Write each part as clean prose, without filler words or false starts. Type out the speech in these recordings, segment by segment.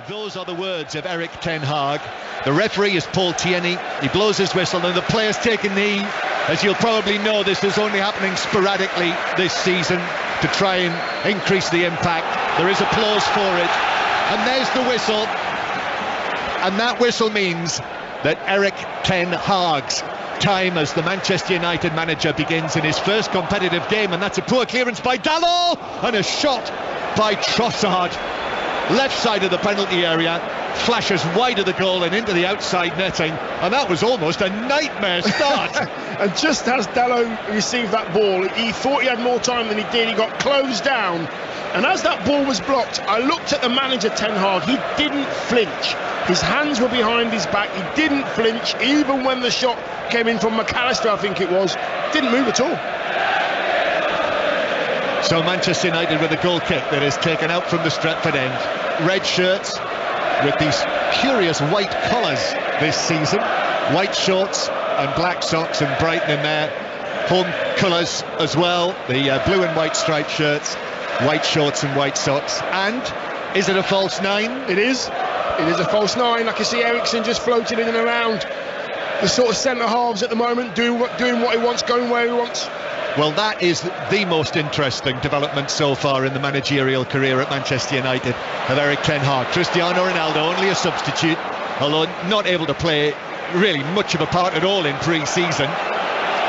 Those are the words of Erik ten Hag. The referee is Paul Tierney. He blows his whistle and the players take a knee. As you'll probably know, this is only happening sporadically this season to try and increase the impact. There is applause for it. And there's the whistle. And that whistle means that Erik ten Hag's time as the Manchester United manager begins in his first competitive game. And that's a poor clearance by Dalot and a shot by Trossard. Left side of the penalty area, flashes wide of the goal and into the outside netting, and that was almost a nightmare start. And just as Dalot received that ball, he thought he had more time than he did. He got closed down, and as that ball was blocked, I looked at the manager ten Hag. He didn't flinch. His hands were behind his back. He didn't flinch, even when the shot came in from McAllister, I think it was. Didn't move at all. So Manchester United with a goal kick that is taken out from the Stretford end. Red shirts with these curious white collars this season. White shorts and black socks, and Brighton in their home colours as well. The blue and white striped shirts, white shorts and white socks. And is it a false nine? It is. It is a false nine. I can see Eriksen just floating in and around the sort of centre halves at the moment, doing what he wants, going where he wants. Well, that is the most interesting development so far in the managerial career at Manchester United of Erik ten Hag. Cristiano Ronaldo, only a substitute, although not able to play really much of a part at all in pre-season.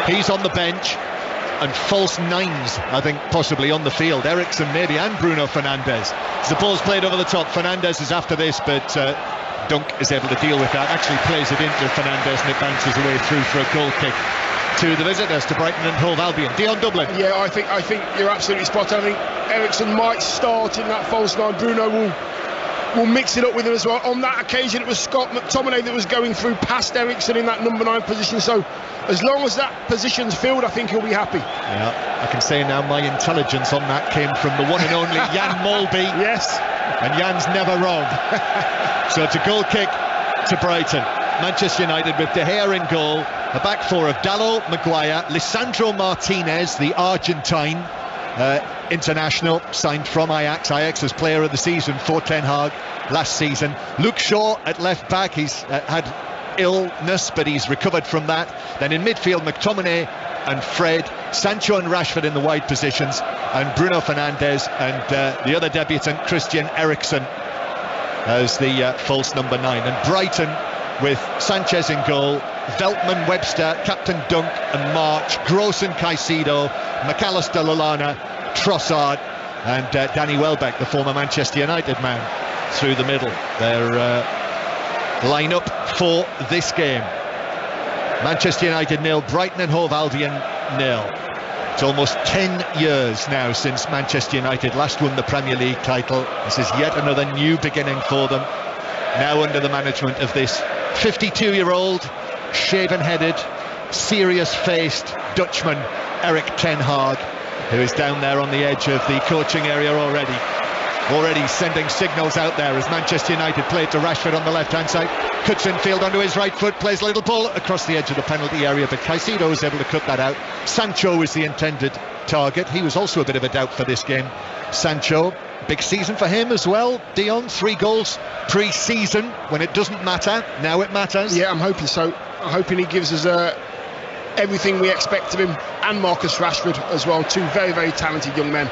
He's on the bench, and false nines, I think, possibly on the field. Eriksen maybe, and Bruno Fernandes. As the ball's played over the top, Fernandes is after this, but Dunk is able to deal with that. Actually plays it into Fernandes, and it bounces away through for a goal kick to the visitors, to Brighton and Hove Albion. Dion Dublin. Yeah, I think you're absolutely spot on. I think Eriksen might start in that false nine. Bruno will mix it up with him as well. On that occasion, it was Scott McTominay that was going through past Eriksen in that number 9 position. So as long as that position's filled, I think he'll be happy. Yeah, I can say now my intelligence on that came from the one and only Jan Molby. Yes. And Jan's never wrong. So it's a goal kick to Brighton. Manchester United with De Gea in goal. A back four of Dalot, Maguire, Lisandro Martinez, the Argentine international, signed from Ajax. Ajax's player of the season for Ten Hag last season. Luke Shaw at left back. He's had illness, but he's recovered from that. Then in midfield, McTominay and Fred, Sancho and Rashford in the wide positions, and Bruno Fernandes and the other debutant, Christian Eriksen, as the false number 9. And Brighton with Sanchez in goal, Veltman, Webster, Captain Dunk and March, Gross and Caicedo, McAllister, Lallana, Trossard and Danny Welbeck, the former Manchester United man, through the middle. Their line-up for this game. Manchester United 0, Brighton and Hove Albion 0. It's almost 10 years now since Manchester United last won the Premier League title. This is yet another new beginning for them, now under the management of this 52-year-old, shaven-headed, serious-faced Dutchman, Erik ten Hag, who is down there on the edge of the coaching area already sending signals out there as Manchester United play to Rashford on the left-hand side, cuts infield onto his right foot, plays a little ball across the edge of the penalty area, but Caicedo was able to cut that out. Sancho was the intended target. He was also a bit of a doubt for this game. Sancho, big season for him as well. Dion, 3 goals pre-season. When it doesn't matter, now it matters. Yeah, I'm hoping so. I'm hoping he gives us everything we expect of him, and Marcus Rashford as well. 2 very, very talented young men.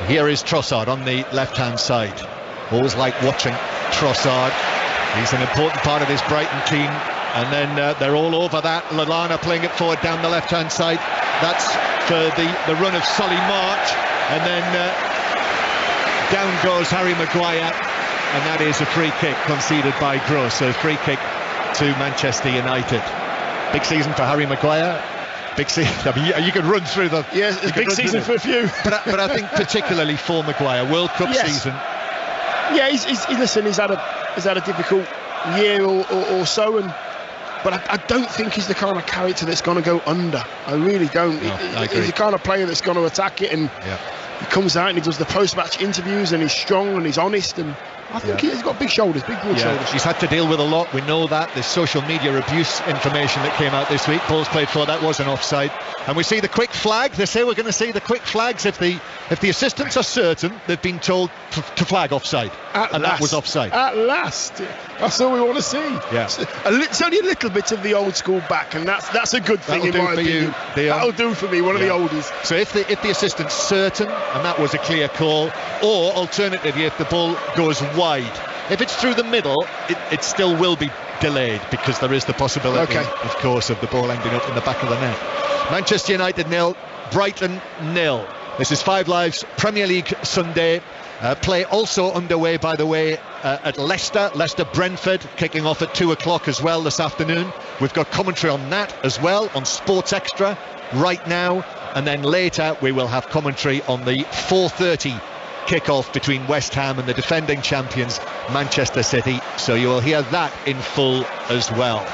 Here is Trossard on the left-hand side. Always like watching Trossard. He's an important part of this Brighton team. And then they're all over that. Lallana playing it forward down the left-hand side. That's for the run of Solly March. And then down goes Harry Maguire. And that is a free kick conceded by Gross. So a free kick to Manchester United. Big season for Harry Maguire. Big season. I mean, you could run through the. Yes, it's a big season for a few. But I think particularly for Maguire, World Cup season. Yeah, he's had a difficult year or so, but I don't think he's the kind of character that's going to go under. I really don't. No, I agree. He's the kind of player that's going to attack it, and he comes out and he does the post-match interviews, and he's strong and he's honest, and I think he's got big shoulders, big broad shoulders. He's had to deal with a lot, we know that. There's social media abuse information that came out this week. Balls played for, that was an offside. And we see the quick flag. They say we're going to see the quick flags if the assistants are certain they've been told to flag offside. That was offside. At last. That's all we want to see. Yeah. It's only a little bit of the old school back, and that's a good thing in my opinion. That'll do for me, one of the oldies. So if the assistant's certain, and that was a clear call, or alternatively if the ball goes wide, if it's through the middle, it still will be delayed, because there is the possibility, of course, of the ball ending up in the back of the net. Manchester United 0, Brighton 0. This is Five Live's Premier League Sunday. Play also underway, by the way, at Leicester Brentford, kicking off at 2 o'clock as well this afternoon. We've got commentary on that as well on Sports Extra right now, and then later we will have commentary on the 4:30 kick-off between West Ham and the defending champions Manchester City, so you will hear that in full as well.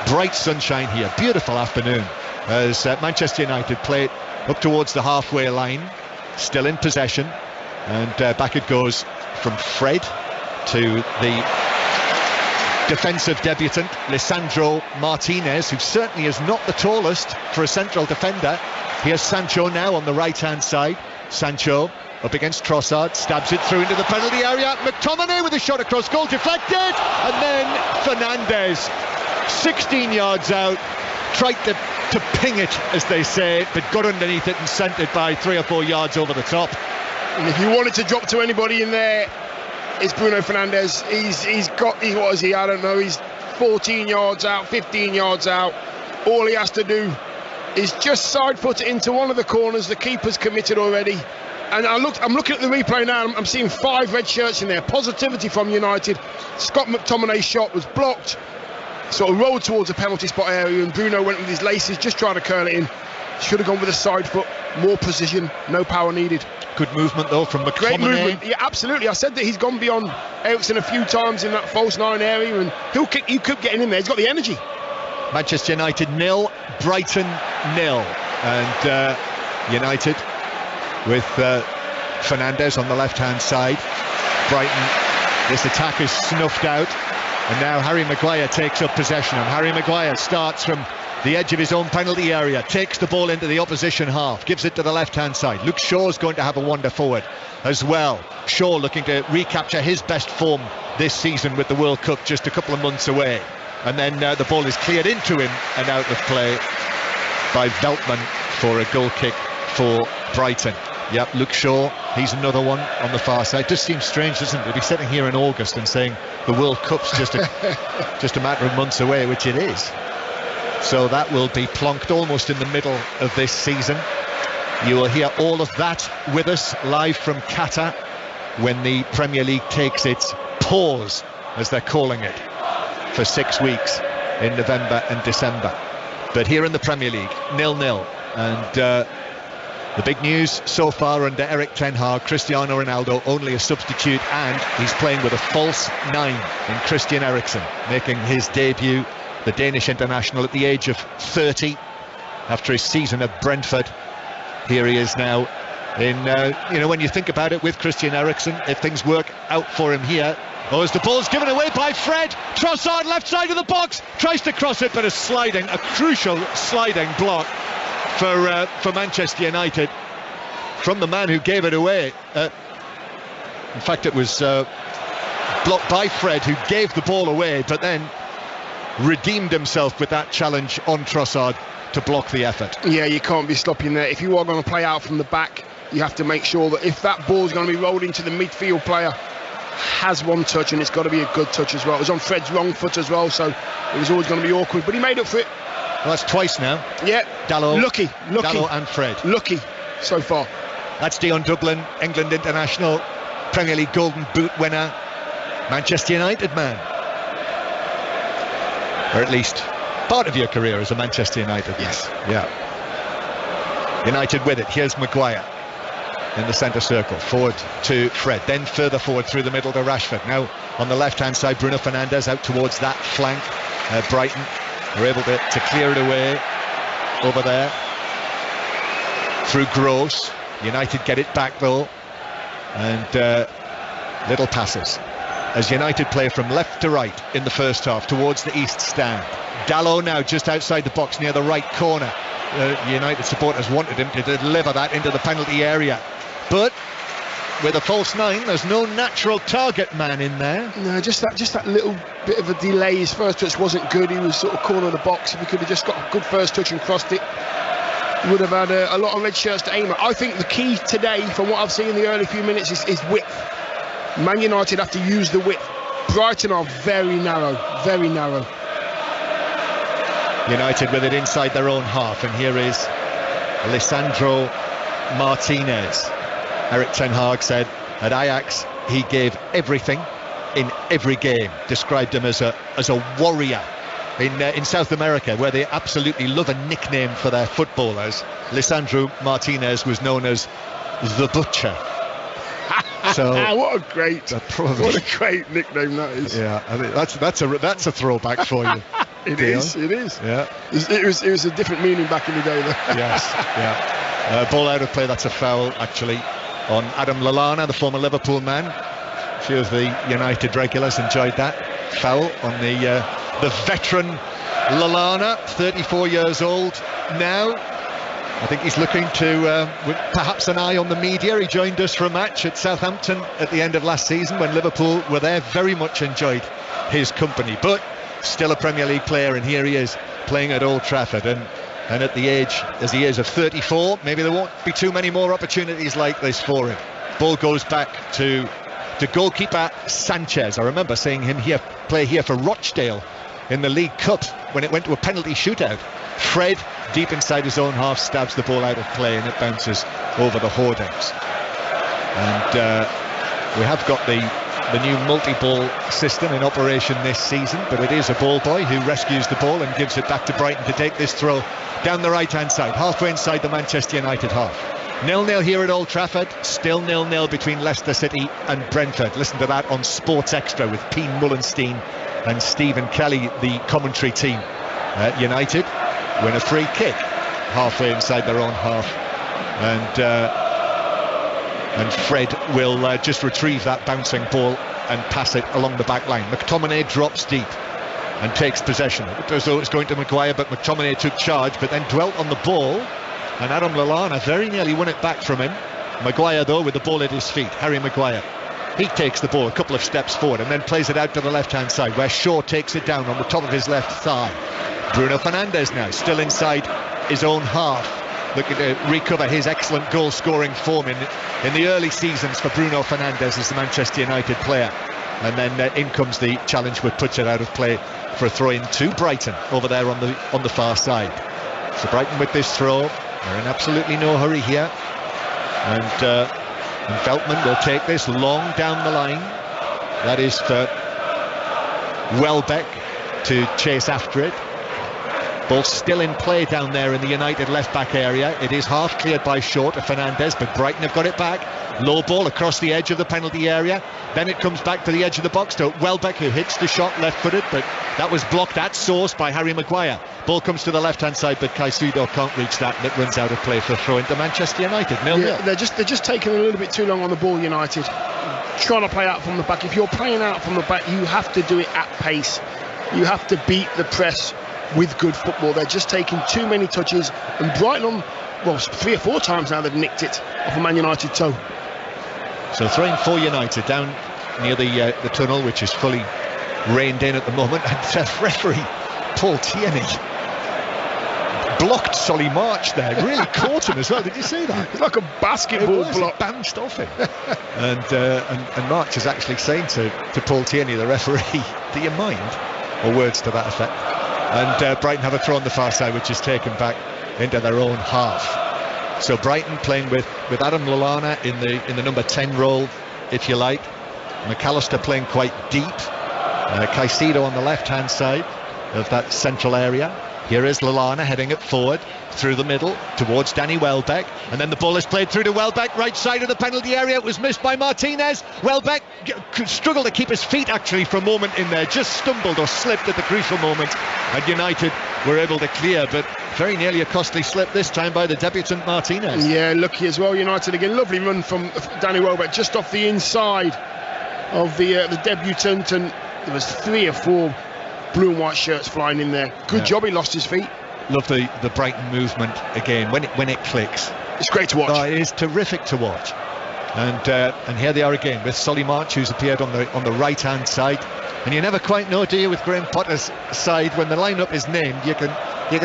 Bright sunshine here, beautiful afternoon, as Manchester United play up towards the halfway line, still in possession, and back it goes from Fred to the defensive debutant Lisandro Martinez, who certainly is not the tallest for a central defender. Here's Sancho now on the right hand side. Sancho up against Trossard, stabs it through into the penalty area. McTominay with a shot across goal, deflected, and then Fernandes 16 yards out, tried to ping it, as they say, but got underneath it and sent it by 3 or 4 yards over the top. And if you wanted to drop to anybody in there, it's Bruno Fernandes. What is he? I don't know. He's 14 yards out, 15 yards out. All he has to do is just side foot it into one of the corners. The keeper's committed already. And I'm looking at the replay now. I'm seeing 5 red shirts in there. Positivity from United. Scott McTominay's shot was blocked, sort of rolled towards the penalty spot area, and Bruno went with his laces, just trying to curl it in. Should have gone with a side foot, more precision, no power needed. Good movement though from McTominay. Great movement, yeah, absolutely. I said that he's gone beyond Eriksen a few times in that false 9 area, and you could get in there. He's got the energy. Manchester United 0, Brighton 0, and United with Fernandes on the left-hand side. Brighton, this attack is snuffed out, and now Harry Maguire takes up possession, and Harry Maguire starts from the edge of his own penalty area, takes the ball into the opposition half, gives it to the left-hand side. Luke Shaw's going to have a wander forward as well. Shaw looking to recapture his best form this season with the World Cup just a couple of months away. And then the ball is cleared into him and out of play by Veltman for a goal kick for Brighton. Yep, Luke Shaw, he's another one on the far side. Just seems strange, doesn't it, to be sitting here in August and saying the World Cup's just a matter of months away, which it is. So that will be plonked almost in the middle of this season. You will hear all of that with us live from Qatar when the Premier League takes its pause, as they're calling it, for 6 weeks in November and December. But here in the Premier League, 0-0, and the big news so far under Erik Ten Hag, Cristiano Ronaldo only a substitute, and he's playing with a false 9 in Christian Eriksen, making his debut, the Danish international, at the age of 30 after his season at Brentford. Here he is now in, when you think about it, with Christian Eriksen, if things work out for him here. Oh, as the ball's given away by Fred, Trossard left side of the box, tries to cross it, but a crucial sliding block for Manchester United from the man who gave it away. In fact, it was blocked by Fred, who gave the ball away, but then redeemed himself with that challenge on Trossard to block the effort. Yeah, you can't be stopping there. If you are going to play out from the back, you have to make sure that if that ball's going to be rolled into the midfield player, has one touch, and it's got to be a good touch as well. It was on Fred's wrong foot as well, so it was always going to be awkward, but he made up for it. Well, that's twice now. Yeah. Dalot. Lucky. Dalot and Fred. Lucky so far. That's Dion Dublin, England international, Premier League Golden Boot winner, Manchester United man. Or at least part of your career as a Manchester United man. Yes. Yeah. United with it. Here's Maguire in the centre circle, forward to Fred, then further forward through the middle to Rashford. Now on the left-hand side, Bruno Fernandes out towards that flank. Brighton are able to clear it away over there through Gross. United get it back though, and little passes. as United play from left to right in the first half towards the east stand. Dalot now just outside the box near the right corner. United supporters wanted him to deliver that into the penalty area, but with a false 9, there's no natural target man in there. No, just that little bit of a delay. His first touch wasn't good. He was sort of corner of the box. If he could have just got a good first touch and crossed it, he would have had a lot of red shirts to aim at. I think the key today, from what I've seen in the early few minutes, is width. Man United have to use the width. Brighton are very narrow, very narrow. United with it inside their own half, and here is Lisandro Martinez. Erik Ten Hag said at Ajax he gave everything in every game. Described him as a warrior. In South America, where they absolutely love a nickname for their footballers, Lisandro Martinez was known as the Butcher. So what a great nickname that is. Yeah, I mean, that's a throwback for you. It is. Yeah, it was a different meaning back in the day, though. Yes, yeah. Ball out of play. That's a foul, actually, on Adam Lallana, the former Liverpool man. A few of the United regulars enjoyed that foul on the veteran Lallana, 34 years old now. I think he's looking to, with perhaps an eye on the media. He joined us for a match at Southampton at the end of last season when Liverpool were there. Very much enjoyed his company, but still a Premier League player, and here he is playing at Old Trafford, and at the age as he is of 34, maybe there won't be too many more opportunities like this for him. Ball goes back to goalkeeper Sanchez. I remember seeing him play here for Rochdale in the League Cup when it went to a penalty shootout. Fred, deep inside his own half, stabs the ball out of play, and it bounces over the hoardings. And we have got the new multi-ball system in operation this season, but it is a ball boy who rescues the ball and gives it back to Brighton to take this throw down the right-hand side, halfway inside the Manchester United half. 0-0 here at Old Trafford, still 0-0 between Leicester City and Brentford. Listen to that on Sports Extra with Pete Mullenstein and Stephen Kelly, the commentary team. United win a free kick halfway inside their own half, and Fred will just retrieve that bouncing ball and pass it along the back line. McTominay drops deep and takes possession. It looked as though it was going to Maguire, but McTominay took charge, but then dwelt on the ball, and Adam Lallana very nearly won it back from him. Maguire, though, with the ball at his feet, Harry Maguire, he takes the ball a couple of steps forward and then plays it out to the left-hand side, where Shaw takes it down on the top of his left thigh. Bruno Fernandes now still inside his own half, looking to recover his excellent goal-scoring form in the early seasons for Bruno Fernandes as the Manchester United player. And then in comes the challenge, which puts it out of play for a throw-in to Brighton over there on the far side. So Brighton with this throw, they're in absolutely no hurry here, and Veltman will take this long down the line. That is for Welbeck to chase after it. Ball still in play down there in the United left-back area. It is half cleared by Shaw to Fernandes, but Brighton have got it back. Low ball across the edge of the penalty area. Then it comes back to the edge of the box to Welbeck, who hits the shot left-footed, but that was blocked at source by Harry Maguire. Ball comes to the left-hand side, but Caicedo can't reach that, and it runs out of play for a throw into Manchester United. 0-0. Yeah, they're just taking a little bit too long on the ball, United. Trying to play out from the back. If you're playing out from the back, you have to do it at pace. You have to beat the press with good football. They're just taking too many touches, and Brighton, 3 or 4 times now they've nicked it off a Man United toe. So throwing for United down near the tunnel, which is fully reined in at the moment, and referee Paul Tierney blocked Solly March there, really caught him as well. Did you see that? It's like a basketball block. It bounced off him. and March is actually saying to Paul Tierney, the referee, do you mind? Or words to that effect. And Brighton have a throw on the far side, which is taken back into their own half. So Brighton playing with Adam Lallana in the number 10 role, if you like. McAllister playing quite deep. Caicedo on the left-hand side of that central area. Here is Lallana heading it forward through the middle towards Danny Welbeck, and then the ball is played through to Welbeck, right side of the penalty area. It was missed by Martinez. Welbeck struggled to keep his feet actually for a moment in there, just stumbled or slipped at the crucial moment, and United were able to clear, but very nearly a costly slip this time by the debutant Martinez. Yeah, lucky as well, United again. Lovely run from Danny Welbeck just off the inside of the debutant, and there was 3 or 4 blue and white shirts flying in there. Good job he lost his feet. Love the Brighton movement again when it clicks. It's great to watch. Oh, it is terrific to watch. And here they are again with Solly March, who's appeared on the right hand side. And you never quite know, do you, with Graham Potter's side, when the lineup is named, you can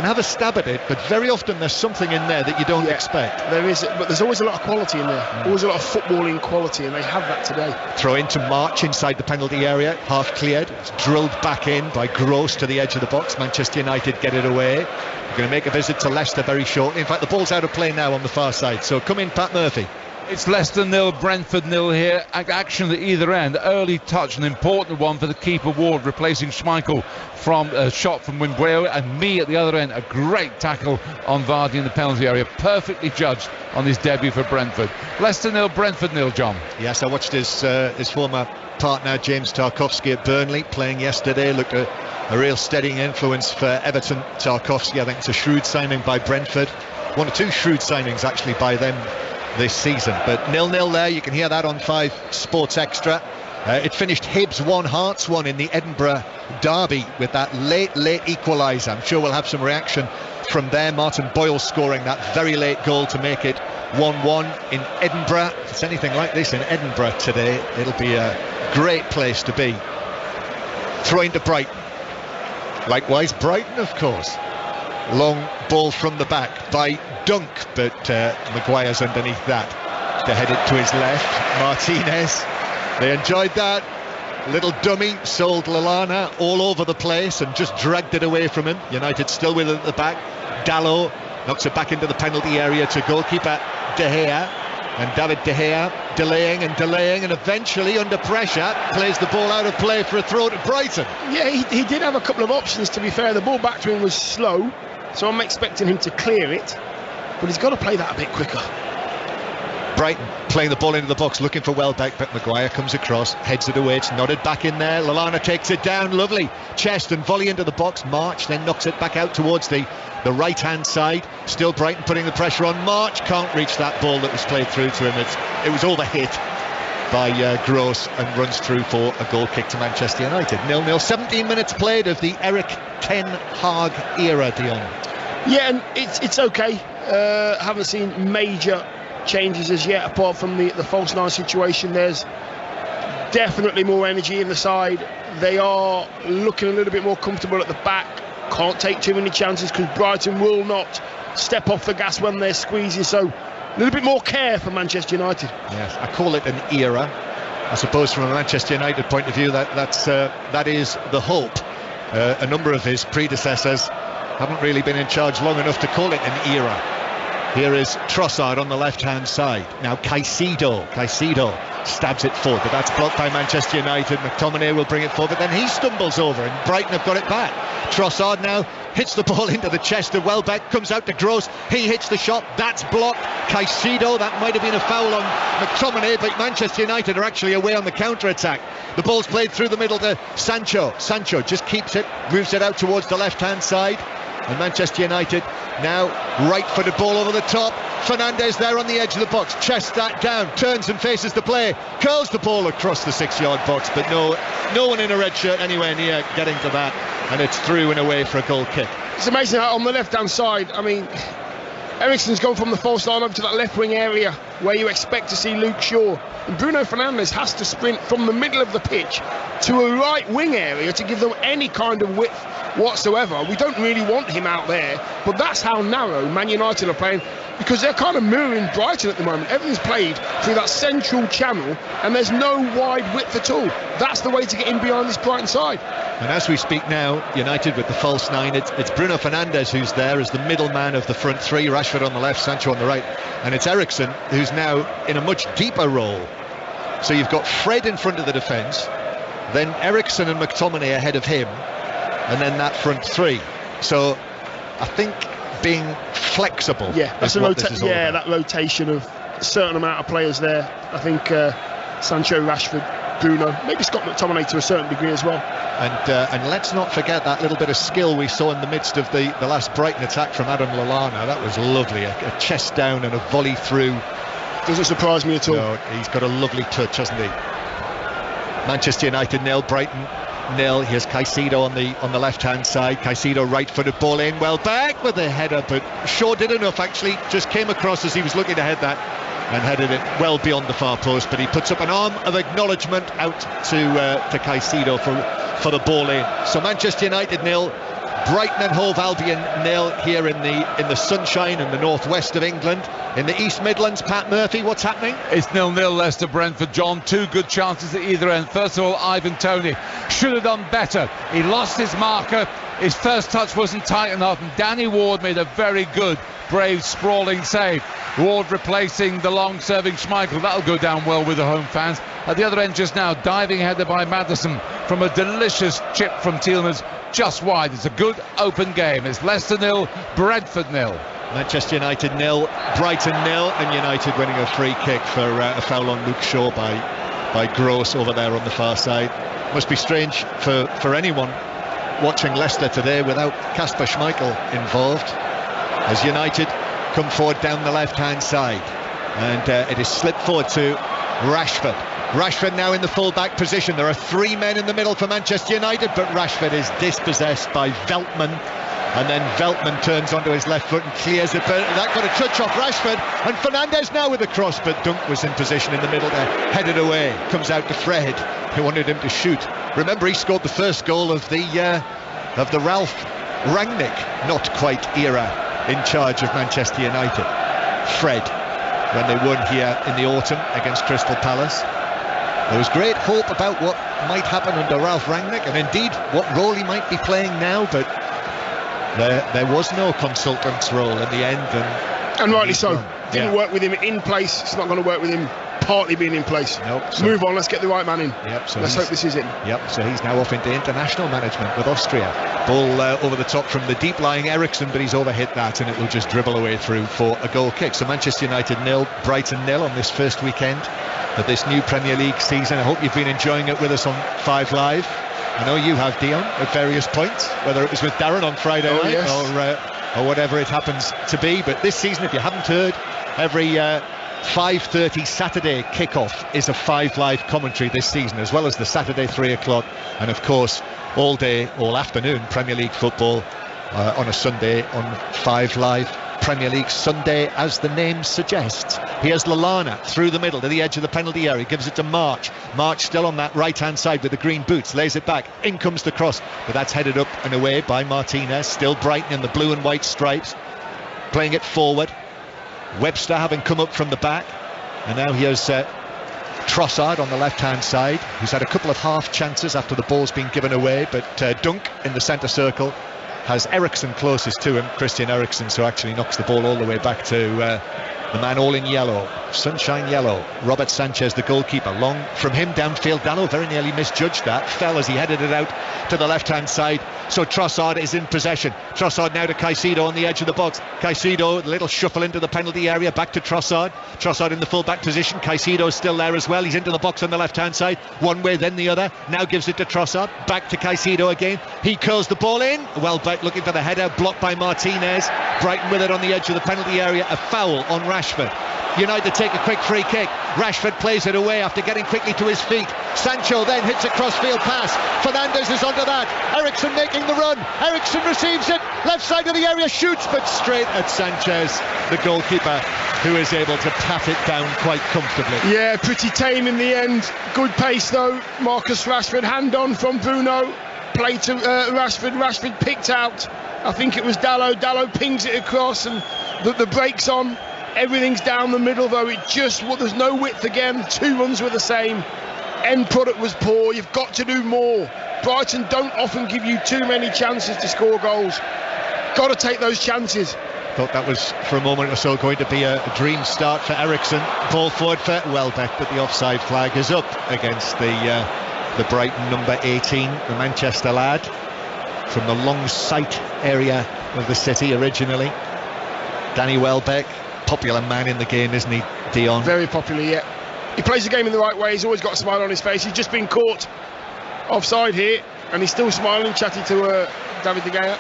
have a stab at it, but very often there's something in there that you don't expect. There is, but there's always a lot of quality in there. Always a lot of footballing quality, and they have that today. Throw into March inside the penalty area, half cleared. It's drilled back in by Gross to the edge of the box. Manchester United get it away. They're going to make a visit to Leicester very shortly. In fact, the ball's out of play now on the far side. So come in, Pat Murphy. It's Leicester 0, Brentford 0 here. Action at either end. Early touch, an important one for the keeper Ward, replacing Schmeichel from a shot from Mbuemo, and me at the other end. A great tackle on Vardy in the penalty area. Perfectly judged on his debut for Brentford. Leicester 0, Brentford 0, John. Yes, I watched his former partner James Tarkowski at Burnley playing yesterday. Looked a real steadying influence for Everton. Tarkowski, I think it's a shrewd signing by Brentford. 1 or 2 shrewd signings actually by them this season. But 0-0 there. You can hear that on 5 Sports Extra. It finished Hibs 1, Hearts 1 in the Edinburgh derby with that late equaliser. I'm sure we'll have some reaction from there. Martin Boyle scoring that very late goal to make it 1-1 in Edinburgh. If it's anything like this in Edinburgh today, it'll be a great place to be. Throwing to Brighton. Likewise, Brighton, of course. Long ball from the back by Dunk, but Maguire's underneath that to head it to his left. Martinez, they enjoyed that. Little dummy sold Lallana all over the place and just dragged it away from him. United still with it at the back. Dalot knocks it back into the penalty area to goalkeeper De Gea, and David De Gea delaying and eventually under pressure plays the ball out of play for a throw to Brighton. Yeah, he did have a couple of options, to be fair. The ball back to him was slow, so I'm expecting him to clear it, but he's got to play that a bit quicker. Brighton playing the ball into the box, looking for Welbeck, but Maguire comes across, heads it away. It's nodded back in there. Lallana takes it down, lovely chest and volley into the box. March then knocks it back out towards the right hand side. Still Brighton putting the pressure on. March can't reach that ball that was played through to him. It was overhit by Gross and runs through for a goal kick to Manchester United. 0-0. 17 minutes played of the Erik Ten Hag era, Dion. Yeah, and it's okay. Haven't seen major changes as yet, apart from the false 9 situation. There's definitely more energy in the side. They are looking a little bit more comfortable at the back. Can't take too many chances because Brighton will not step off the gas when they're squeezing, so a little bit more care for Manchester United. Yes, I call it an era. I suppose from a Manchester United point of view, that is the hope. A number of his predecessors haven't really been in charge long enough to call it an era. Here is Trossard on the left-hand side. Now Caicedo stabs it forward, but that's blocked by Manchester United. McTominay will bring it forward, but then he stumbles over, and Brighton have got it back. Trossard now hits the ball into the chest of Welbeck, comes out to Gross, he hits the shot, that's blocked. Caicedo, that might have been a foul on McTominay, but Manchester United are actually away on the counter-attack. The ball's played through the middle to Sancho. Sancho just keeps it, moves it out towards the left-hand side. And Manchester United now right-footed ball over the top. Fernandes there on the edge of the box, chests that down, turns and faces the play, curls the ball across the 6-yard box, but no one in a red shirt anywhere near getting to that, and it's through and away for a goal kick. It's amazing how on the left-hand side, I mean, Eriksen's gone from the false line over to that left wing area where you expect to see Luke Shaw, and Bruno Fernandes has to sprint from the middle of the pitch to a right wing area to give them any kind of width whatsoever. We don't really want him out there, but that's how narrow Man United are playing, because they're kind of mirroring Brighton at the moment. Everything's played through that central channel and there's no wide width at all. That's the way to get in behind this Brighton side. And as we speak now, United with the false 9, it's Bruno Fernandes who's there as the middleman of the front 3, Rashford on the left, Sancho on the right, and it's Eriksen who's now in a much deeper role. So you've got Fred in front of the defence, then Eriksen and McTominay ahead of him, and then that front 3. So I think being flexible, that's that rotation of a certain amount of players there. I think Sancho, Rashford, Bruno, maybe Scott McTominay to a certain degree as well. And let's not forget that little bit of skill we saw in the midst of the last Brighton attack from Adam Lallana. That was lovely, a chest down and a volley through. Doesn't surprise me at all. No, he's got a lovely touch, hasn't he? Manchester United 0, Brighton 0. Here's Caicedo on the left-hand side. Caicedo right-footed ball in, well back with a header, but Shaw did enough actually. Just came across as he was looking to head that and headed it well beyond the far post. But he puts up an arm of acknowledgement out to Caicedo for the ball in. So Manchester United 0, Brighton and Hove Albion 0 here in the sunshine in the northwest of England. In the East Midlands, Pat Murphy, what's happening? It's 0-0 Leicester Brentford, John. Two good chances at either end. First of all, Ivan Toney should have done better. He lost his marker. His first touch wasn't tight enough, and Danny Ward made a very good, brave, sprawling save. Ward replacing the long-serving Schmeichel. That'll go down well with the home fans. At the other end just now, diving header by Maddison from a delicious chip from Tielemans, just wide. It's a good open game. It's Leicester 0, Brentford 0. Manchester United 0, Brighton 0, and United winning a free kick for a foul on Luke Shaw by Gross over there on the far side. Must be strange for anyone watching Leicester today without Kasper Schmeichel involved, as United come forward down the left-hand side, and it is slipped forward to Rashford now in the full-back position. There are three men in the middle for Manchester United, but Rashford is dispossessed by Veltman, and then Veltman turns onto his left foot and clears it, but that got a touch off Rashford, and Fernandes now with the cross, but Dunk was in position in the middle there, headed away, comes out to Fred, who wanted him to shoot. Remember, he scored the first goal of the Ralph Rangnick not quite era in charge of Manchester United. Fred, when they won here in the autumn against Crystal Palace. There was great hope about what might happen under Ralph Rangnick, and indeed what role he might be playing now, but there was no consultant's role in the end, and rightly so. Didn't work with him in place. It's not going to work with him partly being in place. Nope. So move on, let's get the right man in. So let's hope this is it. So he's now off into international management with Austria. Ball over the top from the deep-lying Eriksson, but he's overhit that, and it will just dribble away through for a goal kick. So Manchester United 0, Brighton 0 on this first weekend of this new Premier League season. I hope you've been enjoying it with us on 5 Live. I know you have, Dion, at various points, whether it was with Darren on Friday night, yes, or whatever it happens to be. But this season, if you haven't heard, every 5:30 Saturday kickoff is a 5 Live commentary this season, as well as the Saturday 3 o'clock, and of course all day, all afternoon Premier League football on a Sunday on 5 Live Premier League Sunday, as the name suggests. Here's Lallana through the middle to the edge of the penalty area, gives it to March still on that right hand side with the green boots, lays it back, in comes the cross, but that's headed up and away by Martinez. Still Brighton in the blue and white stripes, playing it forward. Webster having come up from the back, and now here's Trossard on the left hand side, who's had a couple of half chances after the ball's been given away, but Dunk in the centre circle has Eriksson closest to him, Christian Eriksen, so actually knocks the ball all the way back to the man all in yellow, sunshine yellow, Robert Sanchez, the goalkeeper. Long from him downfield, Dalot very nearly misjudged that, fell as he headed it out to the left hand side. So Trossard is in possession. Trossard now to Caicedo on the edge of the box. Caicedo, a little shuffle into the penalty area, back to Trossard. Trossard in the full back position. Caicedo still there as well. He's into the box on the left hand side, one way then the other. Now gives it to Trossard, back to Caicedo again. He curls the ball in, well back, looking for the header, blocked by Martinez. Brighton with it on the edge of the penalty area, a foul on Rashford. United take a quick free kick. Rashford plays it away after getting quickly to his feet. Sancho then hits a crossfield pass. Fernandes is onto that. Eriksson making the run. Eriksson receives it. Left side of the area, shoots, but straight at Sanchez, the goalkeeper, who is able to pat it down quite comfortably. Yeah, pretty tame in the end. Good pace though. Marcus Rashford, hand on from Bruno. Play to Rashford. Rashford picked out, I think it was Dalot. Dalot pings it across, and the break's on. Everything's down the middle though. There's no width again. 2 runs were the same. End product was poor. You've got to do more. Brighton don't often give you too many chances to score goals. Got to take those chances. Thought that was for a moment or so going to be a dream start for Eriksson. Ball forward for Welbeck, but the offside flag is up against the Brighton number 18, the Manchester lad from the long sight area of the city originally. Danny Welbeck, popular man in the game, isn't he, Dion? Very popular, yeah. He plays the game in the right way. He's always got a smile on his face. He's just been caught offside here, and he's still smiling, chatting to David De Gea.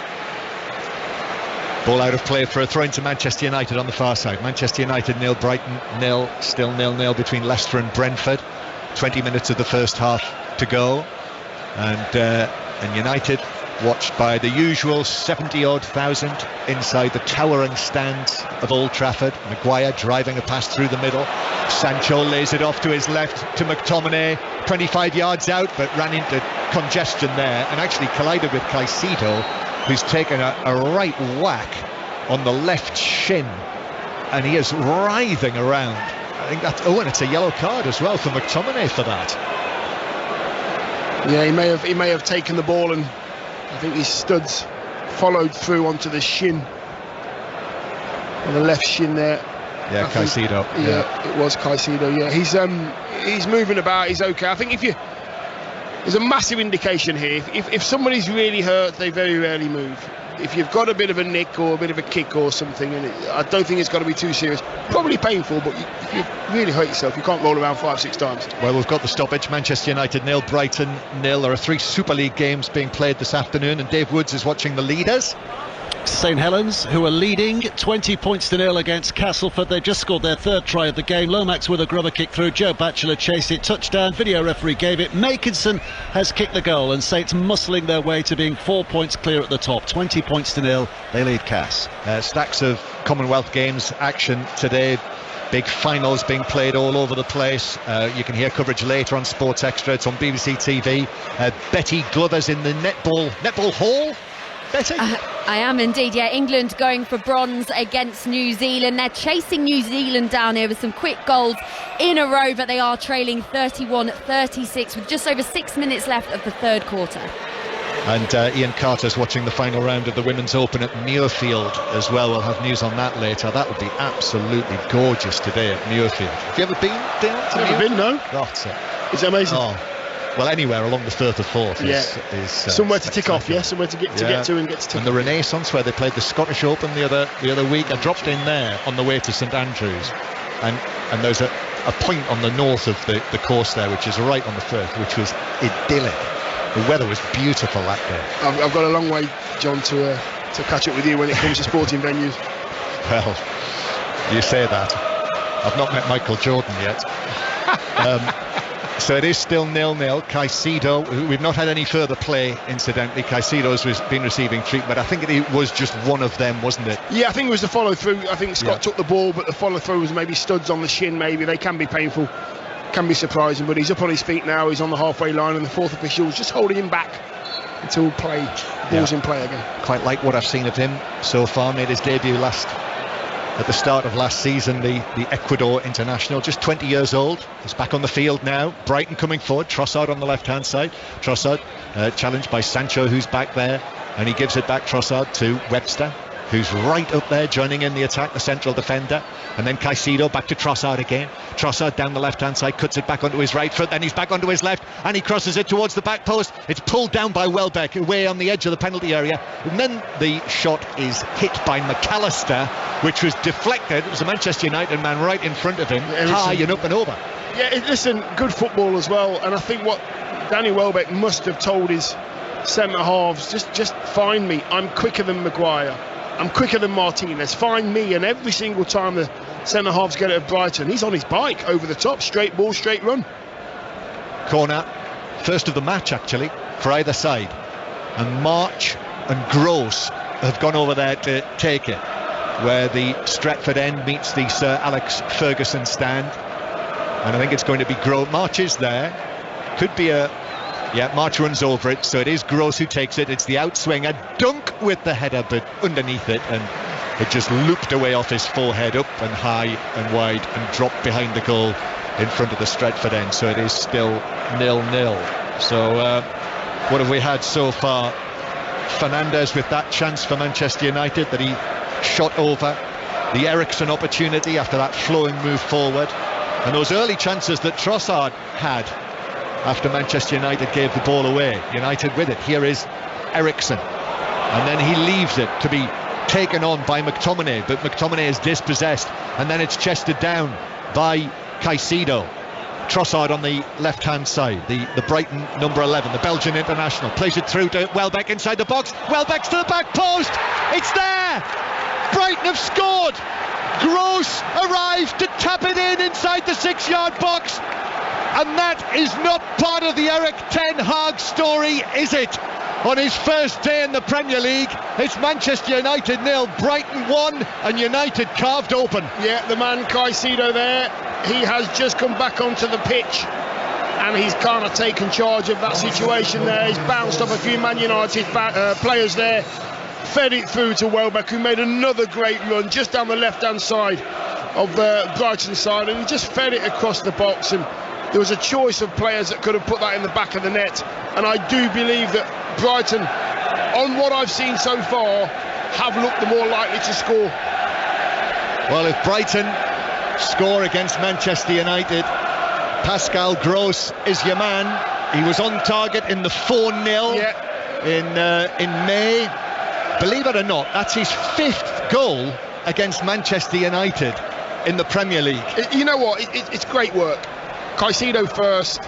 Ball out of play for a throw into Manchester United on the far side. Manchester United 0, Brighton 0, still 0-0 between Leicester and Brentford. 20 minutes of the first half to go, and United watched by the usual 70-odd thousand inside the towering stands of Old Trafford. Maguire driving a pass through the middle. Sancho lays it off to his left to McTominay, 25 yards out, but ran into congestion there and actually collided with Caicedo, who's taken a right whack on the left shin, and he is writhing around. I think that's, and it's a yellow card as well for McTominay for that. Yeah, he may have taken the ball, and I think his studs followed through onto the shin, on the left shin there. Yeah, Caicedo. Yeah, it was Caicedo. Yeah, he's moving about. He's okay. I think there's a massive indication here. If somebody's really hurt, they very rarely move. If you've got a bit of a nick or a bit of a kick or something, and I don't think it's got to be too serious. Probably painful, but if you really hurt yourself, you can't roll around 5-6 times. Well, we've got the stoppage. Manchester United 0, Brighton 0. There are 3 Super League games being played this afternoon, and Dave Woods is watching the leaders. St Helens, who are leading 20 points to 0 against Castleford. They just scored their 3rd try of the game. Lomax with a grubber kick through. Joe Batchelor chased it, touchdown. Video referee gave it. Makinson has kicked the goal, and Saints muscling their way to being 4 points clear at the top. 20 points to 0. They lead Cass. Stacks of Commonwealth Games action today. Big finals being played all over the place. You can hear coverage later on Sports Extra. It's on BBC TV. Betty Glover's in the netball hall. Betty? I am indeed, yeah. England going for bronze against New Zealand. They're chasing New Zealand down here with some quick goals in a row, but they are trailing 31-36 with just over 6 minutes left of the 3rd quarter. And Ian Carter's watching the final round of the Women's Open at Muirfield as well. We'll have news on that later. That would be absolutely gorgeous today at Muirfield. Have you ever been down to Never been, no. It's amazing. Well, anywhere along the Firth of Forth is somewhere to tick off, somewhere to get to and get to tick. And the Renaissance, where they played the Scottish Open the other week, I dropped in there on the way to St Andrews, and there's a point on the north of the course there, which is right on the Firth, which was idyllic. The weather was beautiful that day. I've got a long way, John, to catch up with you when it comes to sporting venues. Well, you say that. I've not met Michael Jordan yet. So it is still 0-0. Caicedo, we've not had any further play, incidentally. Caicedo's been receiving treatment. I think it was just one of them, wasn't it? Yeah, I think it was the follow-through. I think Scott took the ball, but the follow-through was maybe studs on the shin, maybe. They can be painful, can be surprising, but he's up on his feet now. He's on the halfway line, and the 4th official is just holding him back until ball's in play again. Quite like what I've seen of him so far. Made his debut at the start of last season, the Ecuador international, just 20 years old. He's back on the field now. Brighton coming forward, Trossard on the left hand side. Trossard challenged by Sancho, who's back there, and he gives it back, Trossard, to Webster, who's right up there joining in the attack, the central defender. And then Caicedo back to Trossard again. Trossard down the left hand side, cuts it back onto his right foot, then he's back onto his left, and he crosses it towards the back post. It's pulled down by Welbeck away on the edge of the penalty area, and then the shot is hit by McAllister, which was deflected. It was a Manchester United man right in front of him, high and up and over. Yeah, listen, good football as well, and I think what Danny Welbeck must have told his centre halves, just find me. I'm quicker than Maguire, I'm quicker than Martinez, find me. And every single time the centre halves get it at Brighton, he's on his bike over the top, straight ball, straight run. Corner, first of the match actually, for either side, and March and Gross have gone over there to take it, where the Stretford end meets the Sir Alex Ferguson stand, and I think it's going to be Gross. March is there, could be March runs over it, so it is Gross who takes it. It's the outswing, a dunk with the header, but underneath it, and it just looped away off his forehead, up and high and wide, and dropped behind the goal in front of the Stretford end. So it is still 0-0. So what have we had so far? Fernandes with that chance for Manchester United that he shot over. The Eriksson opportunity after that flowing move forward, and those early chances that Trossard had after Manchester United gave the ball away. United with it. Here is Eriksson, and then he leaves it to be taken on by McTominay, but McTominay is dispossessed, and then it's chested down by Caicedo. Trossard on the left hand side, the Brighton number 11, the Belgian international, plays it through to Welbeck inside the box. Welbeck's to the back post, it's there. Brighton have scored. Gross arrived to tap it in inside the 6-yard box. And that is not part of the Erik Ten Hag story, is it? On his first day in the Premier League, it's Manchester United 0, Brighton 1, and United carved open. Yeah, the man Caicedo there, he has just come back onto the pitch, and he's kind of taken charge of that situation there. He's bounced off a few Man United players there, fed it through to Welbeck, who made another great run just down the left-hand side of Brighton side, and he just fed it across the box, and there was a choice of players that could have put that in the back of the net. And I do believe that Brighton, on what I've seen so far, have looked the more likely to score. Well, if Brighton score against Manchester United, Pascal Gross is your man. He was on target in the 4-0 in May. Believe it or not, that's his 5th goal against Manchester United in the Premier League. You know what? It's great work. Caicedo first,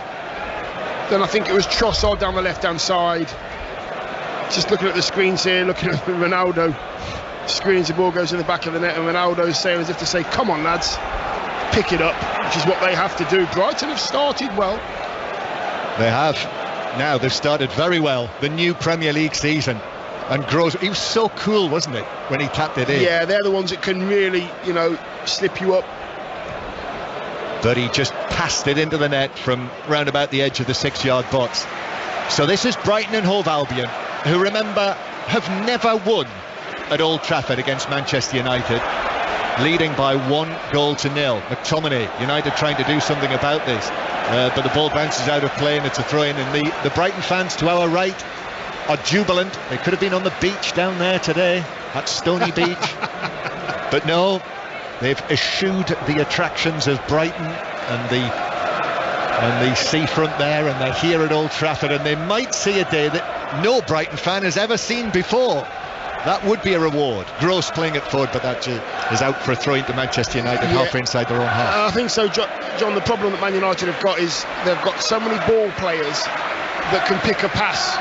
then I think it was Trossard down the left-hand side. Just looking at the screens here, looking at Ronaldo. Screens, the ball goes in the back of the net, and Ronaldo's saying as if to say, come on lads, pick it up, which is what they have to do. Brighton have started well. They have. Now they've started very well, the new Premier League season. And Gross, he was so cool, wasn't it, when he tapped it in? Yeah, they're the ones that can really, slip you up. But he just passed it into the net from round about the edge of the 6-yard box. So this is Brighton and Hove Albion, who, remember, have never won at Old Trafford against Manchester United, leading by 1-0. McTominay, United trying to do something about this, but the ball bounces out of play and it's a throw-in, and the Brighton fans to our right are jubilant. They could have been on the beach down there today at Stony Beach, but no, they've eschewed the attractions of Brighton and the seafront there, and they're here at Old Trafford, and they might see a day that no Brighton fan has ever seen before. That would be a reward. Gross playing it forward, but that is out for a throw into Manchester United, half inside their own half. I think so, John. The problem that Man United have got is they've got so many ball players that can pick a pass.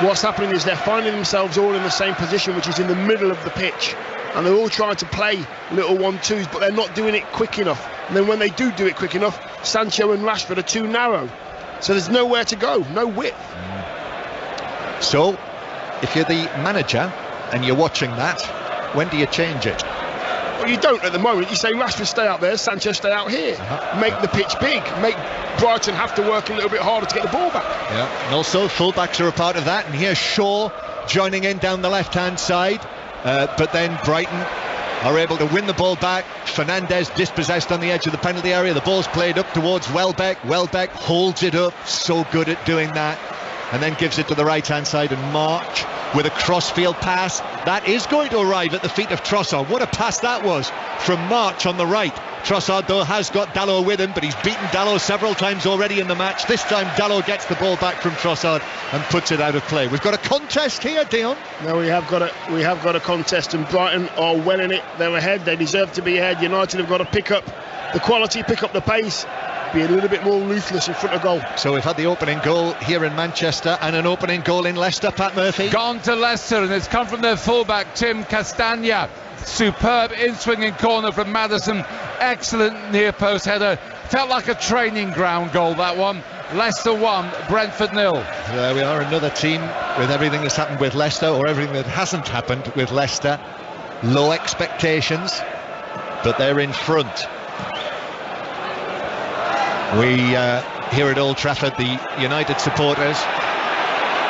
What's happening is they're finding themselves all in the same position, which is in the middle of the pitch, and they're all trying to play little 1-2s, but they're not doing it quick enough. And then when they do it quick enough, Sancho and Rashford are too narrow, so there's nowhere to go, no width. So if you're the manager and you're watching that, when do you change it? Well, you don't at the moment. You say Rashford stay out there, Sancho stay out here. Make the pitch big, make Brighton have to work a little bit harder to get the ball back. Yeah, and also fullbacks are a part of that, and here's Shaw joining in down the left-hand side, but then Brighton are able to win the ball back. Fernandes dispossessed on the edge of the penalty area. The ball's played up towards Welbeck. Welbeck holds it up, so good at doing that, and then gives it to the right-hand side, and March with a crossfield pass that is going to arrive at the feet of Trossard. What a pass that was from March on the right. Trossard though has got Dalot with him, but he's beaten Dalot several times already in the match. This time Dalot gets the ball back from Trossard and puts it out of play. We've got a contest here, Dion. No, we have got a contest, and Brighton are well in it. They're ahead, they deserve to be ahead. United have got to pick up the quality, pick up the pace, be a little bit more ruthless in front of goal. So we've had the opening goal here in Manchester and an opening goal in Leicester, Pat Murphy. Gone to Leicester, and it's come from their fullback Tim Castagna. Superb in-swinging corner from Maddison, excellent near post header, felt like a training ground goal, that one. Leicester 1, Brentford 0. There we are, another team with everything that's happened with Leicester, or everything that hasn't happened with Leicester. Low expectations, but they're in front. We here at Old Trafford, the United supporters,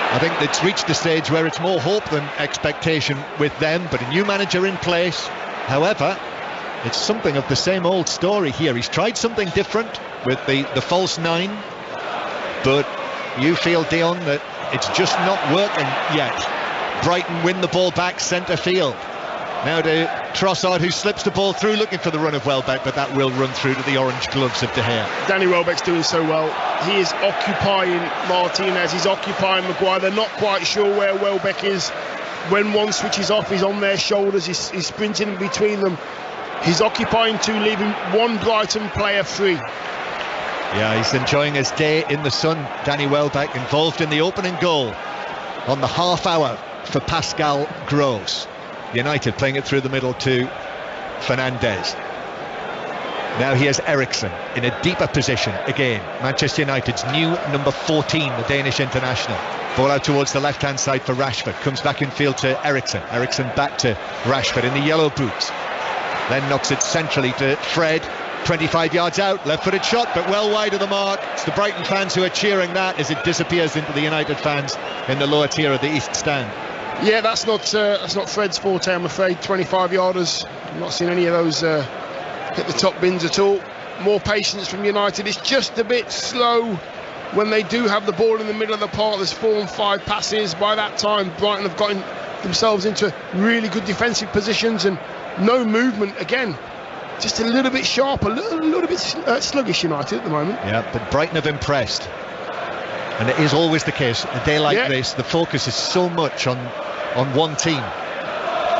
I think it's reached the stage where it's more hope than expectation with them, but a new manager in place. However, it's something of the same old story here. He's tried something different with the false 9, but you feel, Dion, that it's just not working yet. Brighton win the ball back centre field. Now to Trossard, who slips the ball through, looking for the run of Welbeck, but that will run through to the orange gloves of De Gea. Danny Welbeck's doing so well. He is occupying Martinez, he's occupying Maguire. They're not quite sure where Welbeck is. When one switches off, he's on their shoulders, he's sprinting in between them. He's occupying 2, leaving one Brighton player free. Yeah, he's enjoying his day in the sun, Danny Welbeck, involved in the opening goal on the half hour for Pascal Gross. United playing it through the middle to Fernandes. Now here's Eriksen in a deeper position again. Manchester United's new number 14, the Danish international. Ball out towards the left-hand side for Rashford. Comes back in field to Eriksen. Eriksen back to Rashford in the yellow boots. Then knocks it centrally to Fred. 25 yards out, left-footed shot, but well wide of the mark. It's the Brighton fans who are cheering that as it disappears into the United fans in the lower tier of the East Stand. Yeah, that's not Fred's forte, I'm afraid. 25-yarders. I've not seen any of those hit the top bins at all. More patience from United. It's just a bit slow when they do have the ball in the middle of the park. There's 4 and 5 passes. By that time, Brighton have gotten themselves into really good defensive positions and no movement again. Just a little bit sharp, a little bit sluggish United at the moment. Yeah, but Brighton have impressed. And it is always the case. A day like this, the focus is so much on one team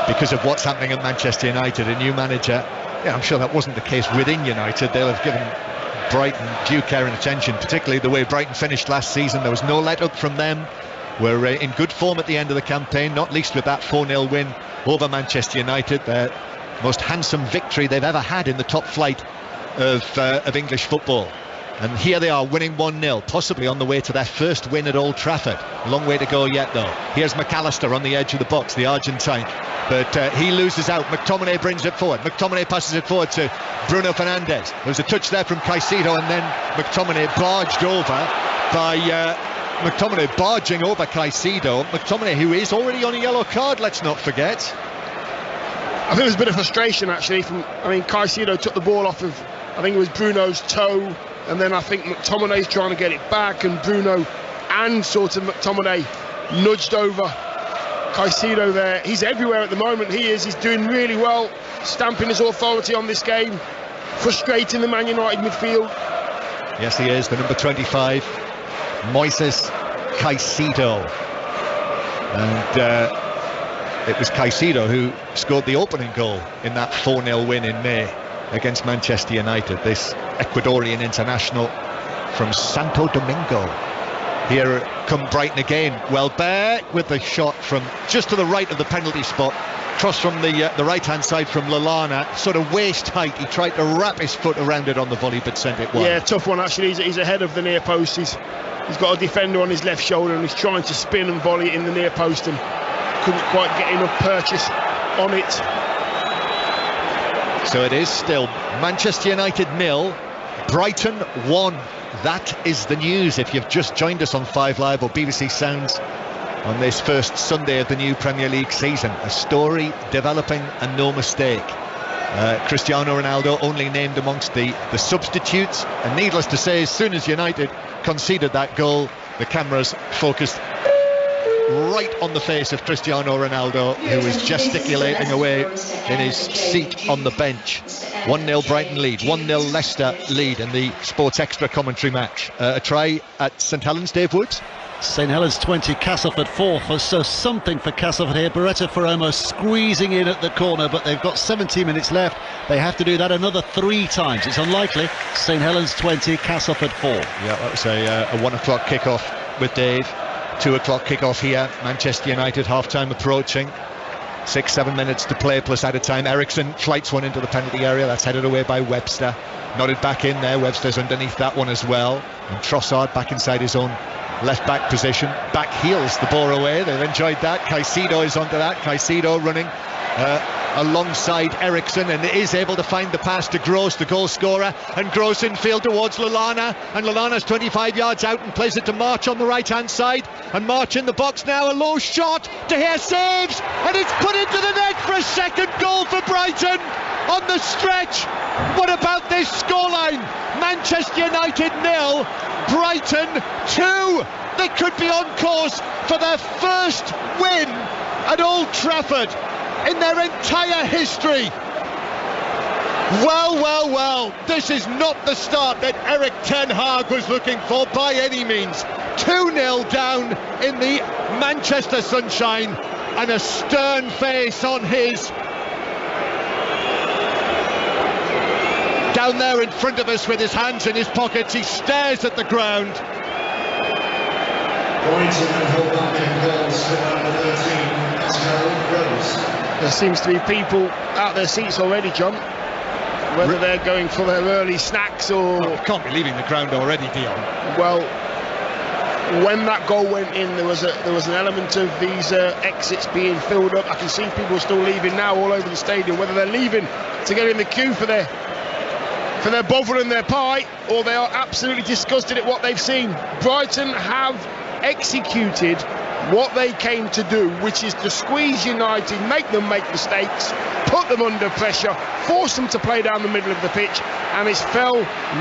because of what's happening at Manchester United. A new manager. Yeah, I'm sure that wasn't the case within United. They'll have given Brighton due care and attention, particularly the way Brighton finished last season. There was no let-up from them. We're in good form at the end of the campaign, not least with that 4-0 win over Manchester United. Their most handsome victory they've ever had in the top flight of English football. And here they are winning 1-0, possibly on the way to their first win at Old Trafford. A long way to go yet though. Here's McAllister on the edge of the box, the Argentine. But he loses out. McTominay brings it forward. McTominay passes it forward to Bruno Fernandes. There was a touch there from Caicedo, and then McTominay barging over Caicedo. McTominay, who is already on a yellow card, let's not forget. I think there's a bit of frustration actually Caicedo took the ball off of, I think it was Bruno's toe, and then I think McTominay's trying to get it back, and Bruno and sort of McTominay nudged over Caicedo there. He's everywhere at the moment. He's doing really well, stamping his authority on this game, frustrating the Man United midfield. Yes, he is, the number 25, Moises Caicedo. And it was Caicedo who scored the opening goal in that 4-0 win in May against Manchester United. This Ecuadorian international from Santo Domingo. Here come Brighton again. Welbeck with the shot from just to the right of the penalty spot. Cross from the right-hand side from Lallana, sort of waist height. He tried to wrap his foot around it on the volley, but sent it wide. Yeah, tough one actually. He's ahead of the near post. He's got a defender on his left shoulder, and he's trying to spin and volley it in the near post, and couldn't quite get enough purchase on it. So it is still Manchester United 0, Brighton 1. That is the news if you've just joined us on 5 Live or BBC Sounds on this first Sunday of the new Premier League season. A story developing and no mistake. Cristiano Ronaldo only named amongst the substitutes, and needless to say, as soon as United conceded that goal, the cameras focused right on the face of Cristiano Ronaldo, who was gesticulating away in his seat on the bench. 1-0 Brighton lead, 1-0 Leicester lead in the Sports Extra commentary match. A try at St Helens, Dave Woods. St Helens 20, Castleford 4, so something for Castleford here. Beretta Ferromo squeezing in at the corner, but they've got 17 minutes left. They have to do that another 3 times. It's unlikely. St Helens 20, Castleford 4. Yeah, that was a 1 o'clock kickoff with Dave. 2 o'clock kickoff here. Manchester United half-time approaching. 6-7 minutes to play plus added time. Eriksen flights one into the penalty area. That's headed away by Webster. Nodded back in there. Webster's underneath that one as well. And Trossard back inside his own left-back position. Back heels the ball away. They've enjoyed that. Caicedo is onto that. Caicedo running alongside Eriksen, and is able to find the pass to Gross, the goal scorer, and Gross in field towards Lallana, and Lallana's 25 yards out and plays it to March on the right hand side, and March in the box now, a low shot, De Gea saves, and it's put into the net for a second goal for Brighton on the stretch. What about this scoreline? Manchester United 0, Brighton 2. They could be on course for their first win at Old Trafford in their entire history. Well, this is not the start that Erik Ten Hag was looking for by any means. 2-0 down in the Manchester sunshine, and a stern face on his. Down there in front of us with his hands in his pockets, he stares at the ground. Brighton Hove Albion goals for number 13, Pascal Rose. There seems to be people out their seats already, John. whether they're going for their early snacks or... Oh, can't be leaving the ground already, Dion. Well, when that goal went in, there was an element of these exits being filled up. I can see people still leaving now all over the stadium, whether they're leaving to get in the queue for their bovril and their pie, or they are absolutely disgusted at what they've seen. Brighton have executed what they came to do, which is to squeeze United, make them make mistakes, put them under pressure, force them to play down the middle of the pitch, and it's fell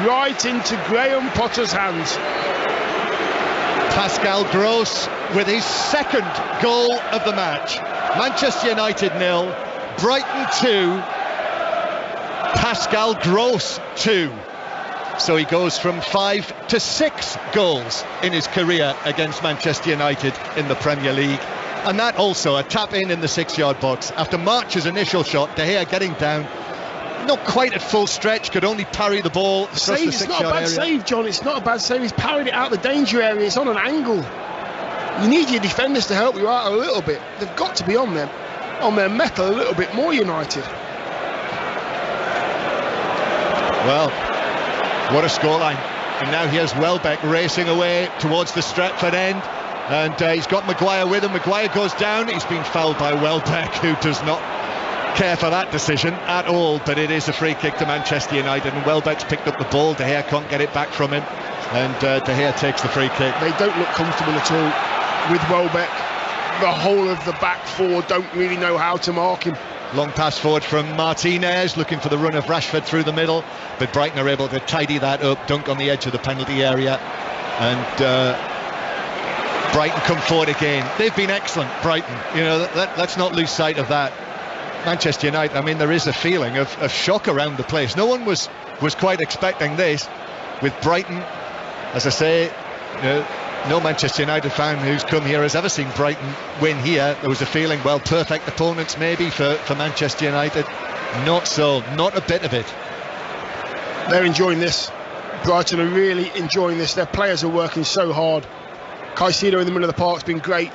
right into Graham Potter's hands. Pascal Gross with his second goal of the match. Manchester United 0, Brighton 2, Pascal Gross 2. So he goes from 5 to 6 goals in his career against Manchester United in the Premier League. And that also a tap in the 6-yard box after March's initial shot. De Gea getting down, not quite at full stretch, could only parry the ball across the 6-yard area. It's not a bad save, John. It's not a bad save. He's parried it out the danger area. It's on an angle. You need your defenders to help you out a little bit. They've got to be on their mettle a little bit more, United. Well, what a scoreline. And now here's Welbeck racing away towards the Stratford end, and he's got Maguire with him. Maguire goes down. He's been fouled by Welbeck, who does not care for that decision at all, but it is a free kick to Manchester United, and Welbeck's picked up the ball. De Gea can't get it back from him, and De Gea takes the free kick. They don't look comfortable at all with Welbeck. The whole of the back four don't really know how to mark him. Long pass forward from Martinez, looking for the run of Rashford through the middle, but Brighton are able to tidy that up, dunk on the edge of the penalty area, and Brighton come forward again. They've been excellent, Brighton. You know, let's not lose sight of that. Manchester United, I mean, there is a feeling of shock around the place. No one was quite expecting this. With Brighton, as I say, no Manchester United fan who's come here has ever seen Brighton win here. There was a feeling, well, perfect opponents maybe for Manchester United. Not so, not a bit of it. They're enjoying this. Brighton are really enjoying this. Their players are working so hard. Caicedo in the middle of the park's been great.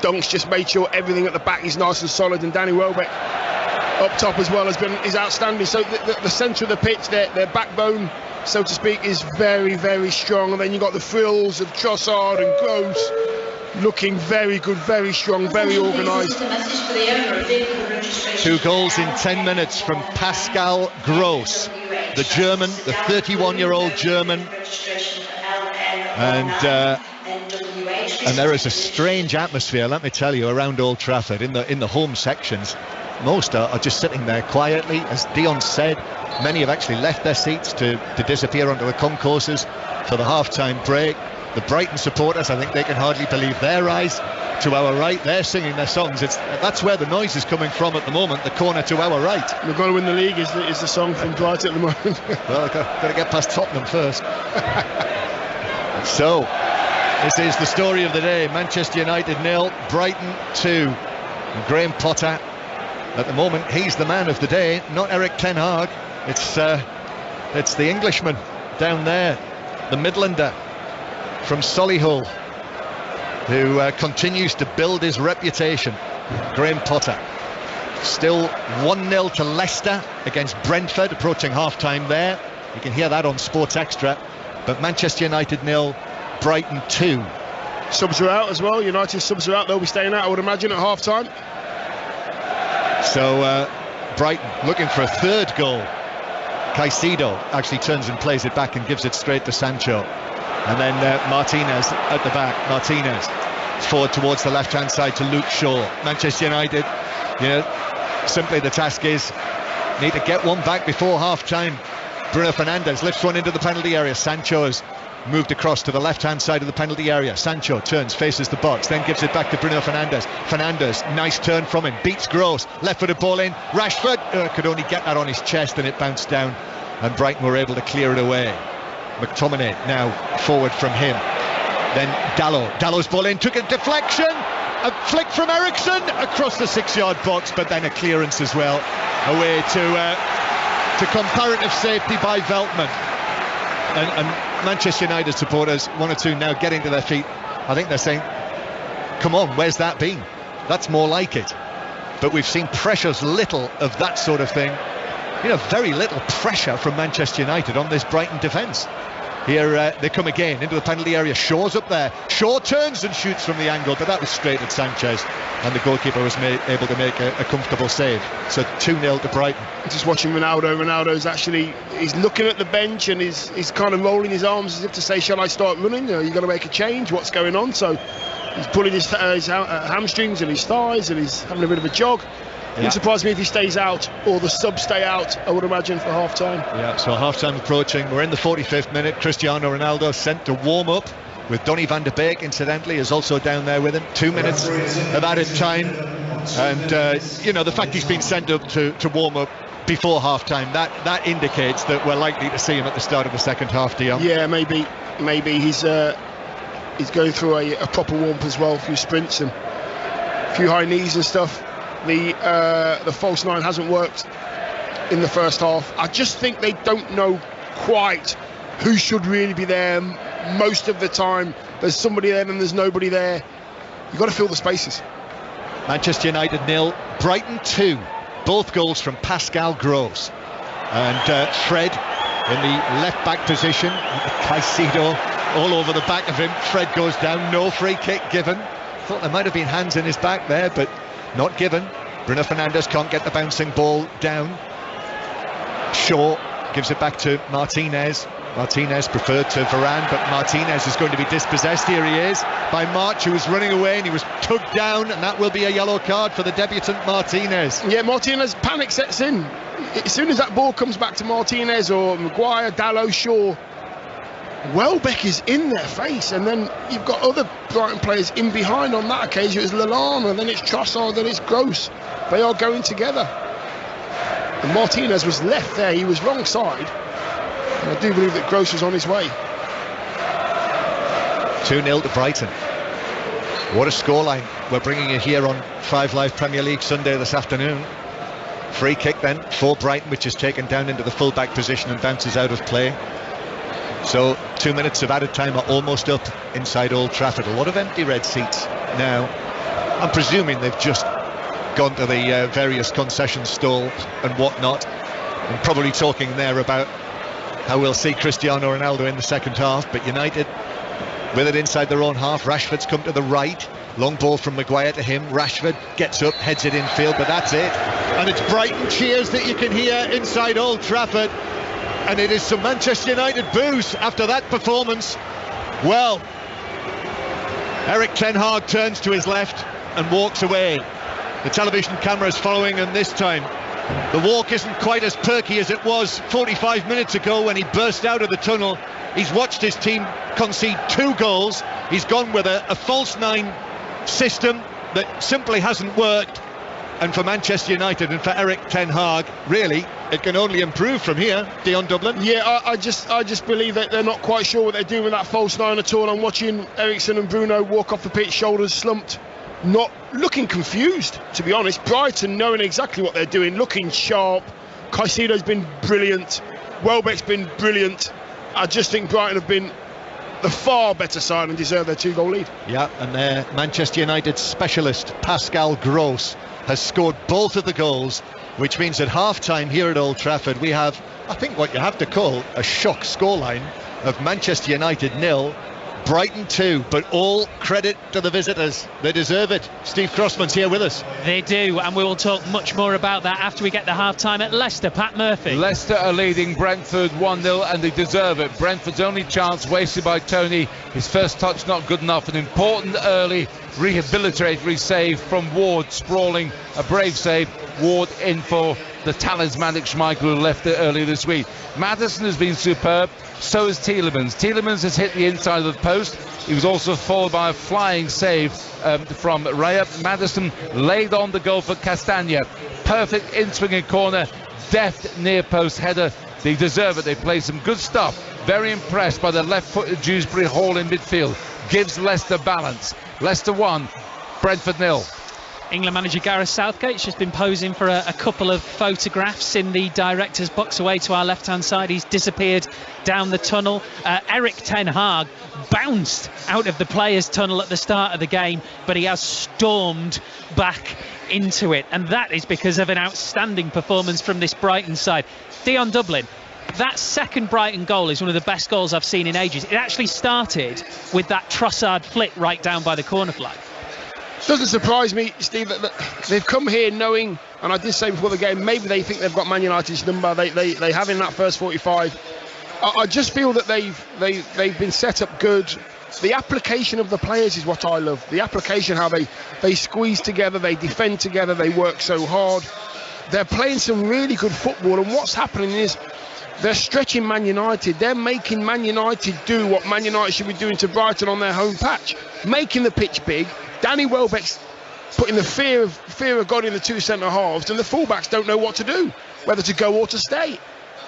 Dunk's just made sure everything at the back is nice and solid, and Danny Welbeck up top as well is outstanding. So the centre of the pitch, their backbone, so to speak, is very, very strong. And then you've got the frills of Trossard and Gross looking very good, very strong, very organised. 2 goals in 10 minutes from Pascal Gross, the German, the 31-year-old German. And there is a strange atmosphere, let me tell you, around Old Trafford in the home sections. Most are just sitting there quietly. As Dion said, many have actually left their seats to disappear onto the concourses for the half-time break. The Brighton supporters, I think they can hardly believe their eyes. To our right, they're singing their songs. That's where the noise is coming from at the moment, the corner to our right. We're going to win the league is the song from Brighton at the moment. Well, I've got to get past Tottenham first. So, this is the story of the day. Manchester United 0, Brighton 2. And Graham Potter, at the moment, he's the man of the day, not Erik Ten Hag. It's the Englishman down there, the Midlander from Solihull, who continues to build his reputation. Graham Potter. Still 1-0 to Leicester against Brentford, approaching half-time there. You can hear that on Sports Extra. But Manchester United 0, Brighton 2. Subs are out as well. United subs are out. They'll be staying out, I would imagine, at half-time. So Brighton looking for a third goal. Caicedo actually turns and plays it back and gives it straight to Sancho. And then Martinez at the back. Martinez forward towards the left-hand side to Luke Shaw. Manchester United, simply the task is need to get one back before half-time. Bruno Fernandes lifts one into the penalty area. Sancho has moved across to the left-hand side of the penalty area. Sancho turns, faces the box, then gives it back to Bruno Fernandes. Fernandes, nice turn from him, beats Gross, left-footed ball in. Rashford could only get that on his chest, and it bounced down, and Brighton were able to clear it away. McTominay now forward from him. Then Dallow's ball in, took a deflection, a flick from Eriksen across the 6-yard box, but then a clearance as well, away to comparative safety by Veltman. And Manchester United supporters, one or two now getting to their feet. I think they're saying, come on, where's that been? That's more like it. But we've seen precious little of that sort of thing very little pressure from Manchester United on this Brighton defence. Here they come again into the penalty area. Shaw's up there. Shaw turns and shoots from the angle, but that was straight at Sanchez, and the goalkeeper was able to make a comfortable save. So 2-0 to Brighton. Just watching Ronaldo. He's looking at the bench and he's kind of rolling his arms as if to say, shall I start running? You've got to make a change. What's going on? So he's pulling his hamstrings and his thighs, and he's having a bit of a jog. Wouldn't surprise me if he stays out, or the subs stay out, I would imagine, for half-time. Yeah, so half-time approaching. We're in the 45th minute. Cristiano Ronaldo sent to warm up, with Donny van de Beek, incidentally, is also down there with him. 2 minutes of added time. And, the fact he's been sent up to warm up before half-time, that indicates that we're likely to see him at the start of the second half, Dion. Yeah, maybe he's going through a proper warm-up as well, a few sprints and a few high knees and stuff. The false nine hasn't worked in the first half. I just think they don't know quite who should really be there. Most of the time there's somebody there and there's nobody there. You've got to fill the spaces. Manchester United 0, Brighton 2. Both goals from Pascal Gross. And Fred in the left back position. Caicedo all over the back of him. Fred goes down, no free kick given. Thought there might have been hands in his back there, but not given. Bruno Fernandes can't get the bouncing ball down. Shaw gives it back to Martinez. Martinez preferred to Varane, but Martinez is going to be dispossessed. Here he is by March, who was running away, and he was tugged down, and that will be a yellow card for the debutant Martinez. Yeah, Martinez, panic sets in. As soon as that ball comes back to Martinez or Maguire, Dalot, Shaw, Welbeck is in their face, and then you've got other Brighton players in behind. On that occasion it was Lallana, then it's Trossard, then it's Gross. They are going together, and Martinez was left there. He was wrong side, and I do believe that Gross was on his way. 2-0 to Brighton. What a scoreline. We're bringing you here on 5 Live Premier League Sunday this afternoon. Free kick then for Brighton, which is taken down into the full-back position and bounces out of play. So 2 minutes of added time are almost up inside Old Trafford. A lot of empty red seats now. I'm presuming they've just gone to the various concession stalls and whatnot, and probably talking there about how we'll see Cristiano Ronaldo in the second half. But United with it inside their own half. Rashford's come to the right. Long ball from Maguire to him. Rashford gets up, heads it infield, but that's it. And it's Brighton cheers that you can hear inside Old Trafford. And it is some Manchester United boos after that performance. Well, Erik Ten Hag turns to his left and walks away. The television cameras following him this time. The walk isn't quite as perky as it was 45 minutes ago when he burst out of the tunnel. He's watched his team concede 2 goals. He's gone with a false nine system that simply hasn't worked. And for Manchester United and for Erik Ten Hag, really, it can only improve from here. Dion Dublin. Yeah, I just believe that they're not quite sure what they're doing with that false nine at all. I'm watching Eriksen and Bruno walk off the pitch, shoulders slumped, not looking confused, to be honest. Brighton knowing exactly what they're doing, looking sharp. Caicedo's been brilliant. Welbeck's been brilliant. I just think Brighton have been the far better side and deserve their 2-goal lead. Yeah, and their Manchester United specialist Pascal Gross has scored both of the goals, which means at half-time here at Old Trafford we have, I think, what you have to call a shock scoreline of Manchester United 0, Brighton 2, but all credit to the visitors. They deserve it. Steve Crossman's here with us. They do, and we will talk much more about that after we get the half-time at Leicester. Pat Murphy. Leicester are leading Brentford 1-0, and they deserve it. Brentford's only chance wasted by Tony. His first touch not good enough. An important early rehabilitatory save from Ward, sprawling a brave save. Ward in for the talismanic Schmeichel, who left it earlier this week. Maddison has been superb, so is Tielemans. Tielemans has hit the inside of the post. He was also followed by a flying save from Raya. Maddison laid on the goal for Castagna. Perfect in-swinging corner, deft near post header. They deserve it. They play some good stuff. Very impressed by the left-footed Dewsbury Hall in midfield. Gives Leicester balance. Leicester 1, Brentford 0. England manager Gareth Southgate's just been posing for a couple of photographs in the director's box away to our left-hand side. He's disappeared down the tunnel. Erik ten Hag bounced out of the players' tunnel at the start of the game, but he has stormed back into it, and that is because of an outstanding performance from this Brighton side. Dion Dublin, that second Brighton goal is one of the best goals I've seen in ages. It actually started with that Trossard flick right down by the corner flag. Doesn't surprise me, Steve, that they've come here knowing, and I did say before the game, maybe they think they've got Man United's number. They have in that first 45. I just feel that they've been set up good. The application of the players is what I love. The application, how they squeeze together, they defend together, they work so hard. They're playing some really good football, and what's happening is they're stretching Man United. They're making Man United do what Man United should be doing to Brighton on their home patch, making the pitch big. Danny Welbeck's putting the fear of God in the two centre halves, and the fullbacks don't know what to do, whether to go or to stay.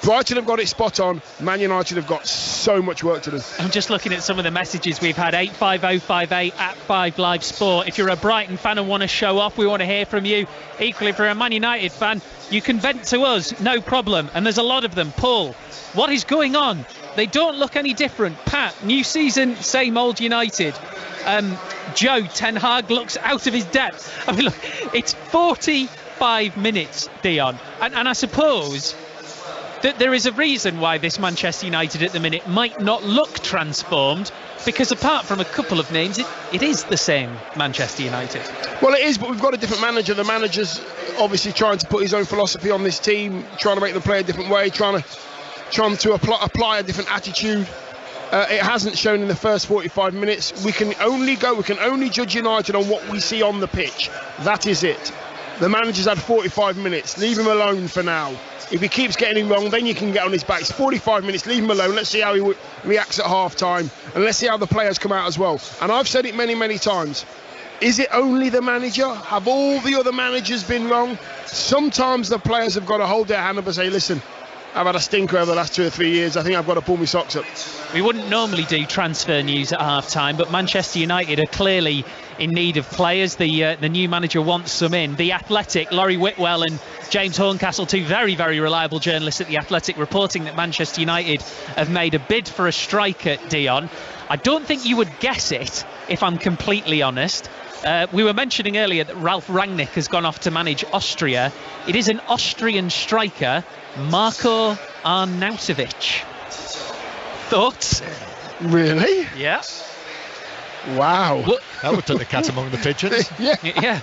Brighton have got it spot on. Man United have got so much work to do. I'm just looking at some of the messages we've had. 85058 at 5 Live Sport. If you're a Brighton fan and want to show off, we want to hear from you. Equally, if you're a Man United fan, you can vent to us, no problem. And there's a lot of them. Paul, what is going on? They don't look any different. Pat, new season, same old United. Joe, Ten Hag looks out of his depth. I mean, look, it's 45 minutes, Dion. And I suppose that there is a reason why this Manchester United at the minute might not look transformed, because apart from a couple of names, it is the same Manchester United. Well, it is, but we've got a different manager. The manager's obviously trying to put his own philosophy on this team, trying to make them play a different way, trying to apply a different attitude. It hasn't shown in the first 45 minutes. We can only judge United on what we see on the pitch. That is it. The manager's had 45 minutes. Leave him alone for now. If he keeps getting it wrong, then you can get on his back. It's 45 minutes, leave him alone. Let's see how he reacts at half-time. And let's see how the players come out as well. And I've said it many, many times. Is it only the manager? Have all the other managers been wrong? Sometimes the players have got to hold their hand up and say, listen, I've had a stinker over the last 2 or 3 years. I think I've got to pull my socks up. We wouldn't normally do transfer news at half-time, but Manchester United are clearly in need of players. The new manager wants some in. The Athletic, Laurie Whitwell and James Horncastle, two very, very reliable journalists at The Athletic, reporting that Manchester United have made a bid for a striker, Dion. I don't think you would guess it, if I'm completely honest. We were mentioning earlier that Ralf Rangnick has gone off to manage Austria. It is an Austrian striker, Marko Arnautovic. Thoughts? Really? Yeah. Wow. Well, That would take the cat among the pigeons. yeah.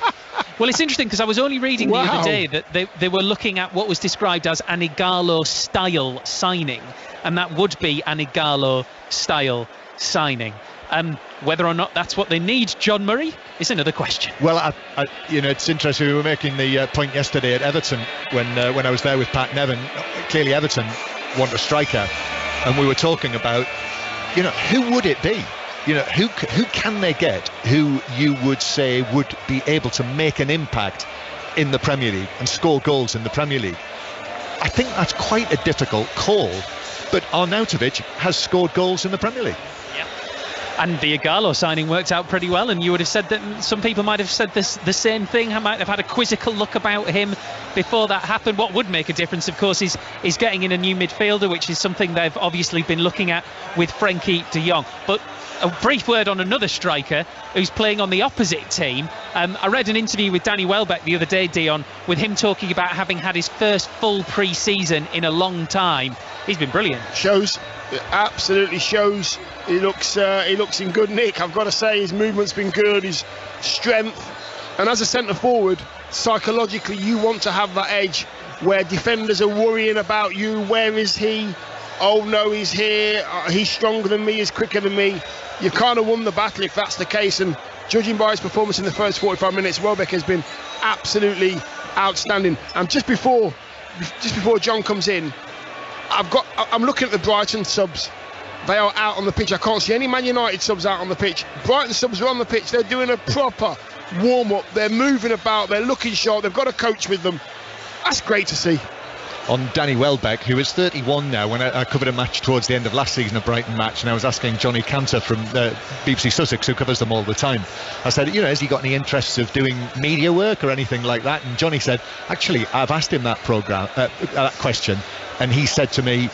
Well, it's interesting because I was only reading the other day that they were looking at what was described as an Ighalo-style signing, and that would be an Ighalo-style signing. Whether or not that's what they need, John Murray, is another question. Well, it's interesting. We were making the point yesterday at Everton when I was there with Pat Nevin. Clearly, Everton want a striker, and we were talking about, who would it be? Who can they get who you would say would be able to make an impact in the Premier League and score goals in the Premier League? I think that's quite a difficult call, but Arnautovic has scored goals in the Premier League. And the Ighalo signing worked out pretty well, and you would have said that some people might have said the same thing. I might have had a quizzical look about him before that happened. What would make a difference, of course, is getting in a new midfielder, which is something they've obviously been looking at with Frenkie de Jong. But a brief word on another striker who's playing on the opposite team. I read an interview with Danny Welbeck the other day, Dion, with him talking about having had his first full pre-season in a long time. He's been brilliant. Shows. It absolutely shows. He looks in good nick. I've got to say, his movement's been good, his strength. And as a centre forward, psychologically, you want to have that edge where defenders are worrying about you. Where is he? Oh no, he's here. He's stronger than me, he's quicker than me. You've kind of won the battle if that's the case. And judging by his performance in the first 45 minutes, Welbeck has been absolutely outstanding. And just before John comes in, I'm looking at the Brighton subs. They are out on the pitch. I can't see any Man United subs out on the pitch. Brighton subs are on the pitch. They're doing a proper warm-up. They're moving about. They're looking sharp. They've got a coach with them. That's great to see. on Danny Welbeck, who is 31 now. When I covered a match towards the end of last season, a Brighton match, and I was asking Johnny Cantor from BBC Sussex, who covers them all the time, I said, has he got any interests of doing media work or anything like that? And Johnny said, actually, I've asked him that question, and he said to me,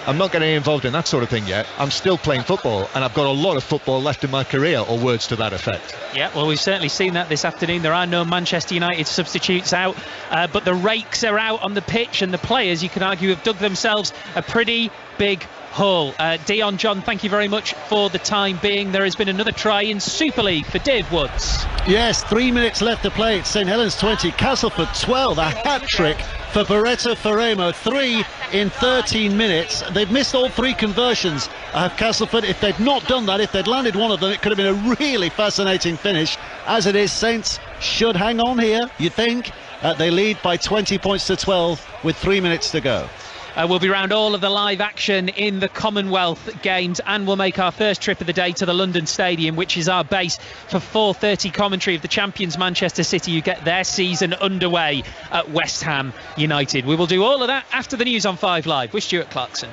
I'm not getting involved in that sort of thing yet. I'm still playing football, and I've got a lot of football left in my career, or words to that effect. Yeah, well, we've certainly seen that this afternoon. There are no Manchester United substitutes out, but the rakes are out on the pitch, and the players, you can argue, have dug themselves a pretty big hole. Dion, John, thank you very much for the time being. There has been another try in Super League for Dave Woods. Yes, 3 minutes left to play. It's St Helens 20, Castleford 12. A hat-trick for Barreto Ferremo. 3 in 13 minutes. They've missed all 3 conversions. Castleford, if they'd not done that, if they'd landed one of them, it could have been a really fascinating finish. As it is, Saints should hang on here, you'd think. They lead by 20 points to 12 with 3 minutes to go. We'll be round all of the live action in the Commonwealth Games, and we'll make our first trip of the day to the London Stadium, which is our base for 4:30 commentary of the champions Manchester City, who get their season underway at West Ham United. We will do all of that after the news on 5 Live with Stuart Clarkson.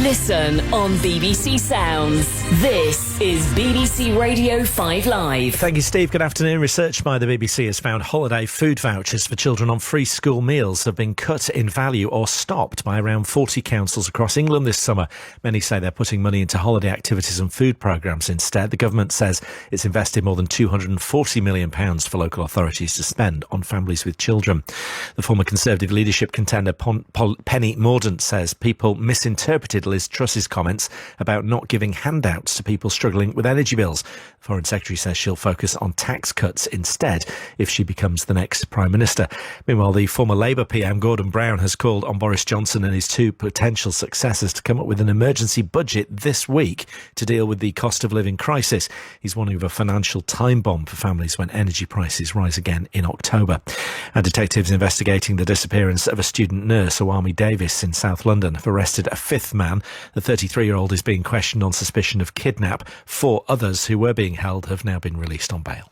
Listen on BBC Sounds. This is BBC Radio 5 Live. Thank you, Steve. Good afternoon. Research by the BBC has found holiday food vouchers for children on free school meals have been cut in value or stopped by around 40 councils across England this summer. Many say they're putting money into holiday activities and food programmes instead. The government says it's invested more than £240 million for local authorities to spend on families with children. The former Conservative leadership contender Penny Mordaunt says people misinterpreted Liz Truss's comments about not giving handouts to people struggling with energy bills. The Foreign Secretary says she'll focus on tax cuts instead if she becomes the next Prime Minister. Meanwhile, the former Labour PM Gordon Brown has called on Boris Johnson and his 2 potential successors to come up with an emergency budget this week to deal with the cost of living crisis. He's warning of a financial time bomb for families when energy prices rise again in October. And detectives investigating the disappearance of a student nurse, Awami Davis, in South London have arrested a 5th man. The 33-year-old is being questioned on suspicion of kidnap. 4 others who were being held have now been released on bail.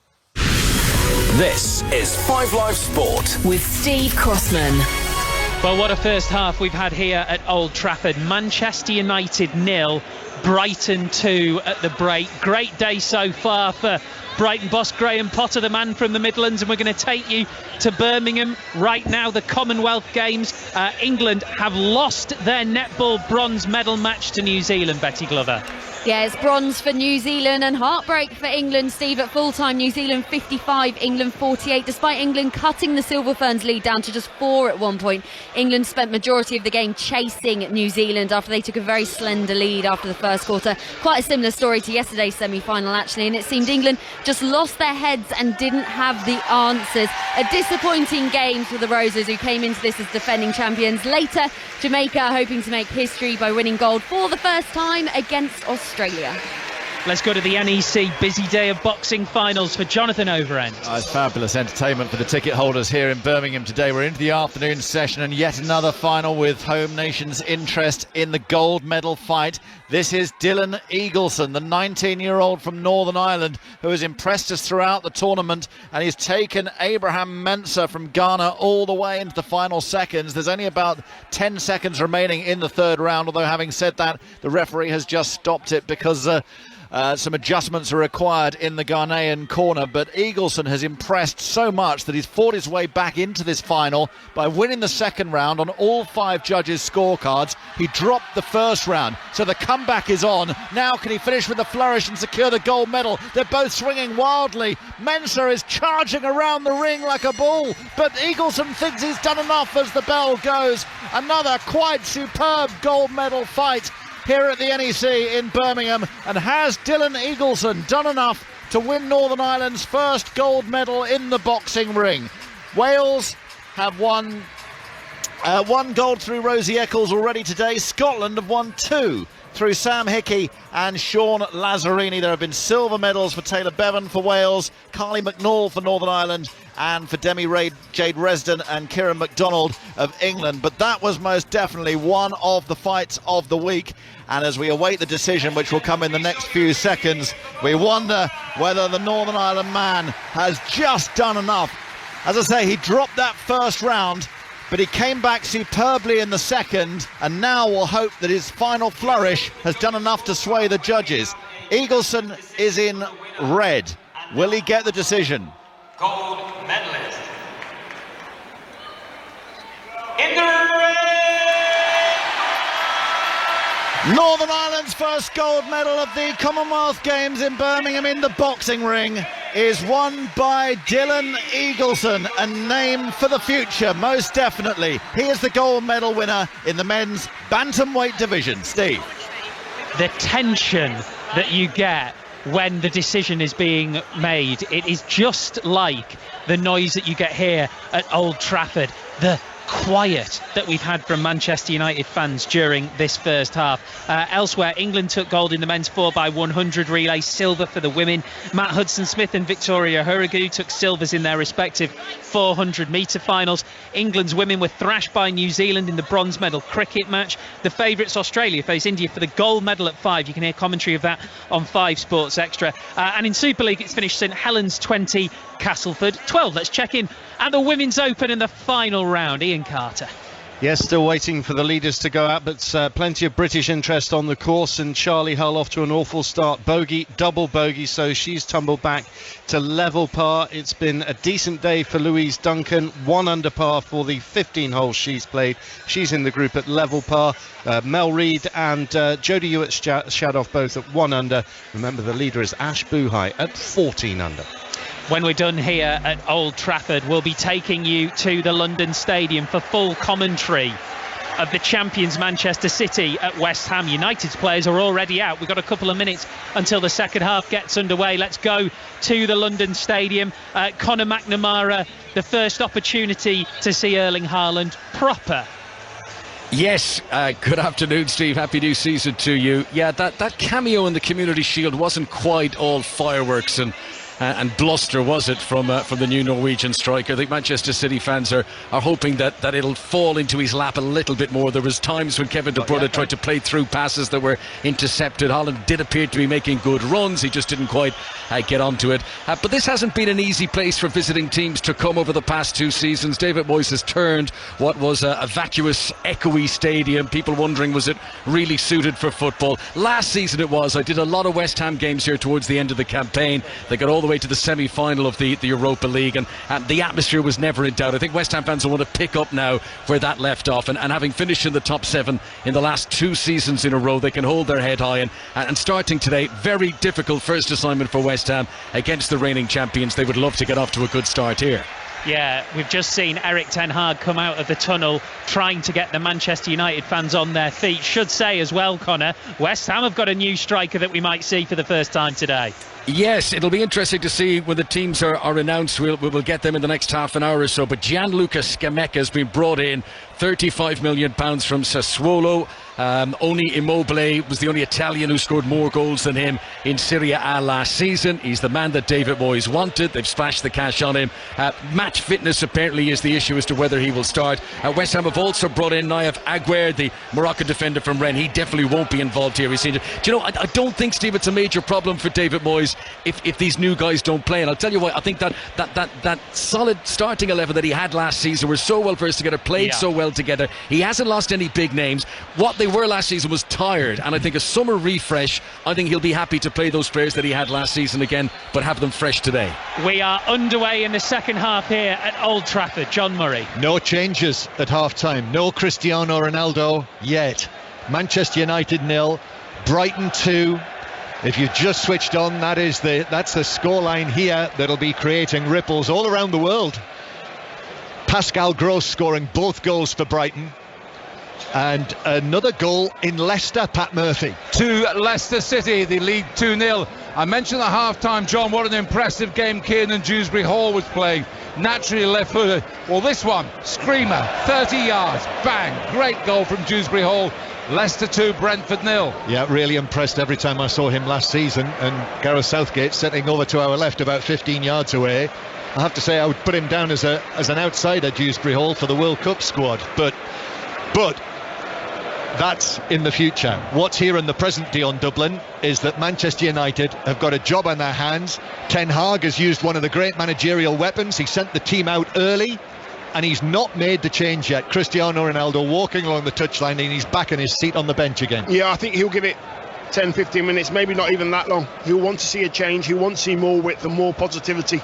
This is 5 Live Sport with Steve Crossman. Well, what a first half we've had here at Old Trafford. Manchester United 0, Brighton 2 at the break. Great day so far for Brighton boss Graham Potter, the man from the Midlands, and we're going to take you to Birmingham right now. The Commonwealth Games. England have lost their netball bronze medal match to New Zealand. Betty Glover. Yeah, it's bronze for New Zealand and heartbreak for England, Steve. At full-time, New Zealand 55, England 48. Despite England cutting the Silver Ferns lead down to just 4 at one point, England spent majority of the game chasing New Zealand after they took a very slender lead after the first quarter. Quite a similar story to yesterday's semi-final, actually, and it seemed England just lost their heads and didn't have the answers. A disappointing game for the Roses, who came into this as defending champions. Later, Jamaica hoping to make history by winning gold for the first time against Australia. Let's go to the NEC. Busy day of boxing finals for Jonathan Overend. It's fabulous entertainment for the ticket holders here in Birmingham today. We're into the afternoon session and yet another final with home nation's interest in the gold medal fight. This is Dylan Eagleson, the 19-year-old from Northern Ireland, who has impressed us throughout the tournament, and he's taken Abraham Mensah from Ghana all the way into the final seconds. There's only about 10 seconds remaining in the third round, although having said that, the referee has just stopped it because some adjustments are required in the Ghanaian corner, but Eagleson has impressed so much that he's fought his way back into this final by winning the second round on all 5 judges' scorecards. He dropped the first round, so the comeback is on. Now can he finish with a flourish and secure the gold medal? They're both swinging wildly. Mensah is charging around the ring like a bull, but Eagleson thinks he's done enough as the bell goes. Another quite superb gold medal fight here at the NEC in Birmingham. And has Dylan Eagleson done enough to win Northern Ireland's first gold medal in the boxing ring? Wales have won one gold through Rosie Eccles already today. Scotland have won 2 through Sam Hickey and Sean Lazzarini. There have been silver medals for Taylor Bevan for Wales, Carly McNall for Northern Ireland, and for Demi Jade Resden and Kieran MacDonald of England. But that was most definitely one of the fights of the week. And as we await the decision, which will come in the next few seconds, we wonder whether the Northern Ireland man has just done enough. As I say, he dropped that first round, but he came back superbly in the second, and now we'll hope that his final flourish has done enough to sway the judges. Eagleson is in red. Will he get the decision? Gold medalist. In the red! Northern Ireland's first gold medal of the Commonwealth Games in Birmingham in the boxing ring is won by Dylan Eagleson, a name for the future, most definitely. He is the gold medal winner in the men's bantamweight division. Steve. The tension that you get when the decision is being made, it is just like the noise that you get here at Old Trafford, the quiet that we've had from Manchester United fans during this first half. Elsewhere, England took gold in the men's 4x100 relay, silver for the women. Matt Hudson-Smith and Victoria Hurrigu took silvers in their respective 400-metre finals. England's women were thrashed by New Zealand in the bronze medal cricket match. The favourites, Australia, face India for the gold medal at 5. You can hear commentary of that on 5 Sports Extra. And in Super League, it's finished St Helens 20, Castleford 12. Let's check in at the Women's Open in the final round. Ian Carter. Yes, still waiting for the leaders to go out, but plenty of British interest on the course, and Charlie Hull off to an awful start. Bogey, double bogey, so she's tumbled back to level par. It's been a decent day for Louise Duncan, 1 under par for the 15 holes she's played. She's in the group at level par. Mel Reid and Jodie Hewitt-Shadoff both at 1 under. Remember, the leader is Ash Buhai at 14 under. When we're done here at Old Trafford, we'll be taking you to the London Stadium for full commentary of the champions Manchester City at West Ham. United's players are already out. We've got a couple of minutes until the second half gets underway. Let's go to the London Stadium. Conor McNamara, the first opportunity to see Erling Haaland proper. Yes, good afternoon, Steve. Happy new season to you. Yeah, that cameo in the Community Shield wasn't quite all fireworks and bluster, was it, from the new Norwegian striker? I think Manchester City fans are hoping that it'll fall into his lap a little bit more. There was times when Kevin De Bruyne tried to play through passes that were intercepted. Haaland did appear to be making good runs. He just didn't quite get onto it. But this hasn't been an easy place for visiting teams to come over the past 2 seasons. David Moyes has turned what was a vacuous, echoey stadium. People wondering, was it really suited for football? Last season it was. I did a lot of West Ham games here towards the end of the campaign. They got all the way to the semi-final of the Europa League, and the atmosphere was never in doubt. I think West Ham fans will want to pick up now where that left off, and having finished in the top 7 in the last 2 seasons in a row, they can hold their head high, and starting today, very difficult first assignment for West Ham against the reigning champions. They would love to get off to a good start here. Yeah, we've just seen Erik ten Hag come out of the tunnel trying to get the Manchester United fans on their feet. Should say as well, Connor, West Ham have got a new striker that we might see for the first time today. Yes, it'll be interesting to see when the teams are announced. We'll get them in the next half an hour or so. But Gianluca Scamacca has been brought in, £35 million from Sassuolo. Only Immobile was the only Italian who scored more goals than him in Serie A last season. He's the man that David Moyes wanted. They've splashed the cash on him. Match fitness apparently is the issue as to whether he will start. West Ham have also brought in Naif Aguerd, the Moroccan defender from Rennes. He definitely won't be involved here. Do you know, I don't think, Steve, it's a major problem for David Moyes if these new guys don't play. And I'll tell you what, I think that solid starting 11 that he had last season were so well versed together, played so well together. He hasn't lost any big names. What they were last season was tired, and I think a summer refresh, I think he'll be happy to play those players that he had last season again, but have them fresh today. We are underway in the second half here at Old Trafford. John Murray. No changes at half-time. No Cristiano Ronaldo yet. Manchester United 0, Brighton 2. If you've just switched on, that's the scoreline here that'll be creating ripples all around the world. Pascal Gross scoring both goals for Brighton. And another goal in Leicester, Pat Murphy. To Leicester City, they lead 2-0. I mentioned at half-time, John, what an impressive game Kiernan Dewsbury Hall was playing. Naturally left-footed. Well, this one, screamer, 30 yards, bang, great goal from Dewsbury Hall. Leicester 2, Brentford 0. Yeah, really impressed every time I saw him last season, and Gareth Southgate setting over to our left about 15 yards away. I have to say I would put him down as an outsider, Dewsbury Hall, for the World Cup squad, but that's in the future. What's here in the present day on Dublin is that Manchester United have got a job on their hands. Ten Hag has used one of the great managerial weapons. He sent the team out early and he's not made the change yet. Cristiano Ronaldo walking along the touchline, and he's back in his seat on the bench again. Yeah, I think he'll give it 10-15 minutes, maybe not even that long. He'll want to see a change. He'll want to see more width and more positivity.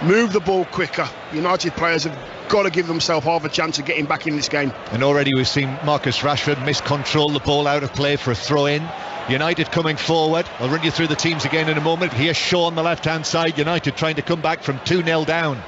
Move the ball quicker. United players have got to give themselves half a chance of getting back in this game. And already we've seen Marcus Rashford miscontrol the ball out of play for a throw-in. United coming forward. I'll run you through the teams again in a moment. Here's Shaw on the left-hand side. United trying to come back from 2-0 down.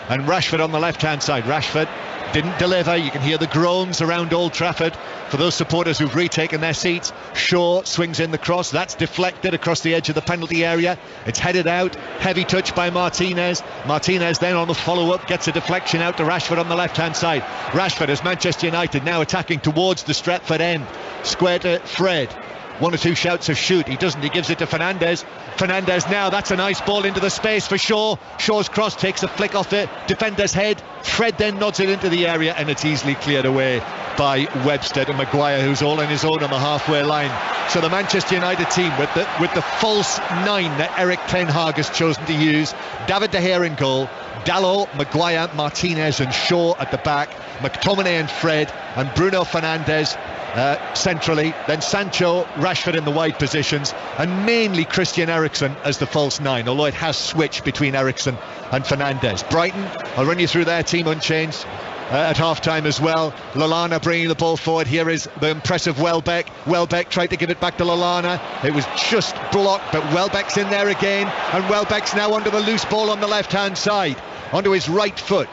And Rashford on the left-hand side. Rashford didn't deliver. You can hear the groans around Old Trafford for those supporters who've retaken their seats. Shaw swings in the cross. That's deflected across the edge of the penalty area. It's headed out. Heavy touch by Martinez. Martinez then on the follow-up gets a deflection out to Rashford on the left-hand side. Rashford as Manchester United now attacking towards the Stretford end. Square to Fred. One or two shouts of shoot. He doesn't. He gives it to Fernandes. Fernandes now. That's a nice ball into the space for Shaw. Shaw's cross takes a flick off the defender's head. Fred then nods it into the area, and it's easily cleared away by Webster to Maguire, who's all on his own on the halfway line. So the Manchester United team with the false nine that Erik Ten Hag has chosen to use. David De Gea in goal. Dalot, Maguire, Martinez and Shaw at the back. McTominay and Fred, and Bruno Fernandes centrally, then Sancho, Rashford in the wide positions, and mainly Christian Eriksen as the false nine, although it has switched between Eriksen and Fernandes. Brighton, I'll run you through their team unchanged at half-time as well. Lallana bringing the ball forward. Here is the impressive Welbeck. Welbeck tried to give it back to Lallana. It was just blocked, but Welbeck's in there again, and Welbeck's now under the loose ball on the left-hand side, onto his right foot,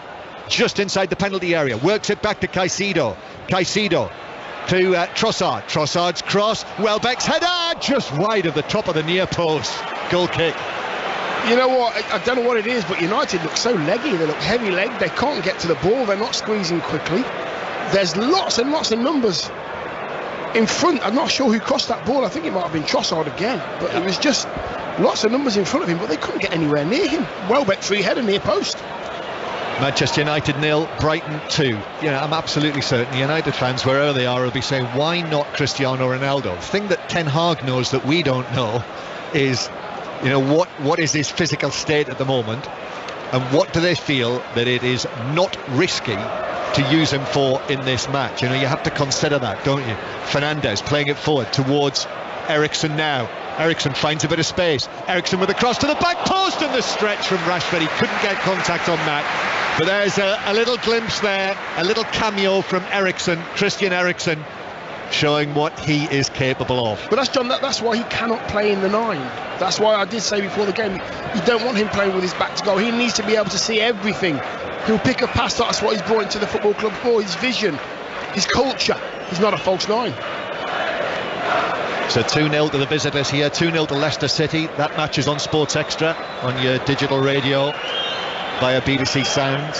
just inside the penalty area. Works it back to Caicedo. Caicedo to Trossard. Trossard's cross. Welbeck's header just wide of the top of the near post. Goal kick. You know what? I don't know what it is, but United look so leggy. They look heavy legged. They can't get to the ball. They're not squeezing quickly. There's lots and lots of numbers in front. I'm not sure who crossed that ball. I think it might have been Trossard again, but it was just lots of numbers in front of him, but they couldn't get anywhere near him. Welbeck free header near post. Manchester United 0, Brighton 2. You know, I'm absolutely certain United fans, wherever they are, will be saying, why not Cristiano Ronaldo? The thing that Ten Hag knows that we don't know is, you know, what is his physical state at the moment, and what do they feel that it is not risky to use him for in this match? You know, you have to consider that, don't you? Fernandes playing it forward towards Eriksen now. Eriksen finds a bit of space. Eriksen with a cross to the back post, and the stretch from Rashford. He couldn't get contact on that. But there's a little glimpse there, a little cameo from Eriksen, Christian Eriksen, showing what he is capable of. But that's why he cannot play in the 9. That's why I did say before the game, you don't want him playing with his back to goal. He needs to be able to see everything. He'll pick a pass. That's what he's brought into the football club for, his vision, his culture. He's not a false 9. So 2-0 to the visitors here, 2-0 to Leicester City. That match is on Sports Extra on your digital radio via BBC Sounds.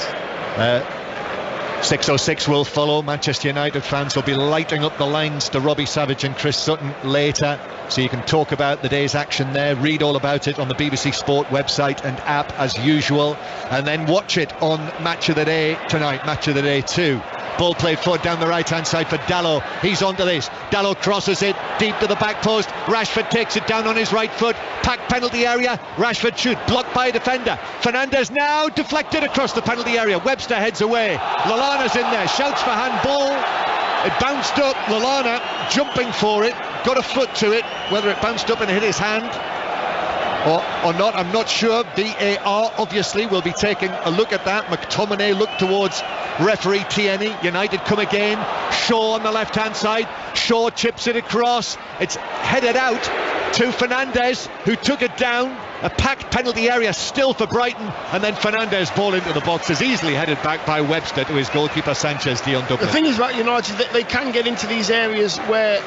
6:06 will follow. Manchester United fans will be lighting up the lines to Robbie Savage and Chris Sutton later, so you can talk about the day's action there, read all about it on the BBC Sport website and app as usual, and then watch it on Match of the Day tonight, Match of the Day 2. Ball played forward down the right-hand side for Dalot. He's onto this. Dalot crosses it deep to the back post. Rashford takes it down on his right foot. Packed penalty area. Rashford shoot. Blocked by a defender. Fernandes now deflected across the penalty area. Webster heads away. Lallana's in there. Shouts for handball. It bounced up. Lallana jumping for it. Got a foot to it. Whether it bounced up and hit his hand or not, I'm not sure. VAR obviously will be taking a look at that. McTominay looked towards referee Tierney. United come again. Shaw on the left hand side. Shaw chips it across. It's headed out to Fernandes, who took it down. A packed penalty area still for Brighton, and then Fernandes ball into the box is easily headed back by Webster to his goalkeeper Sanchez Dion Dublin. The thing is about United, that they can get into these areas where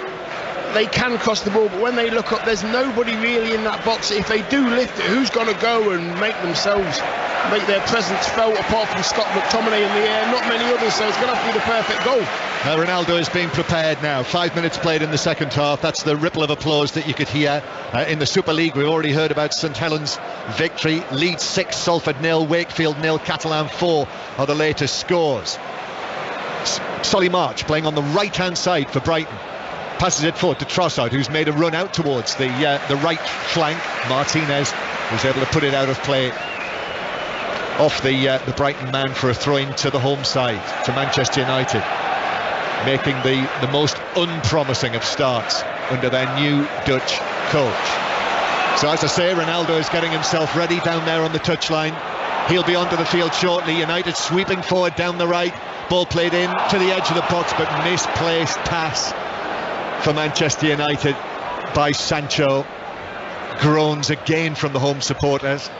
they can cross the ball, but when they look up, there's nobody really in that box. If they do lift it, who's going to go and make their presence felt apart from Scott McTominay in the air? Not many others, so it's going to have to be the perfect goal. Ronaldo is being prepared now. 5 minutes played in the second half. That's the ripple of applause that you could hear. In the Super League, we've already heard about St Helens' victory. Leeds 6, Salford 0, Wakefield 0, Catalan 4 are the latest scores. Solly March playing on the right-hand side for Brighton. Passes it forward to Trossard, who's made a run out towards the right flank. Martinez was able to put it out of play. off the Brighton man for a throw-in to the home side, to Manchester United, making the most unpromising of starts under their new Dutch coach. So as I say, Ronaldo is getting himself ready down there on the touchline. He'll be onto the field shortly. United sweeping forward down the right. Ball played in to the edge of the box, but misplaced pass for Manchester United by Sancho. Groans again from the home supporters.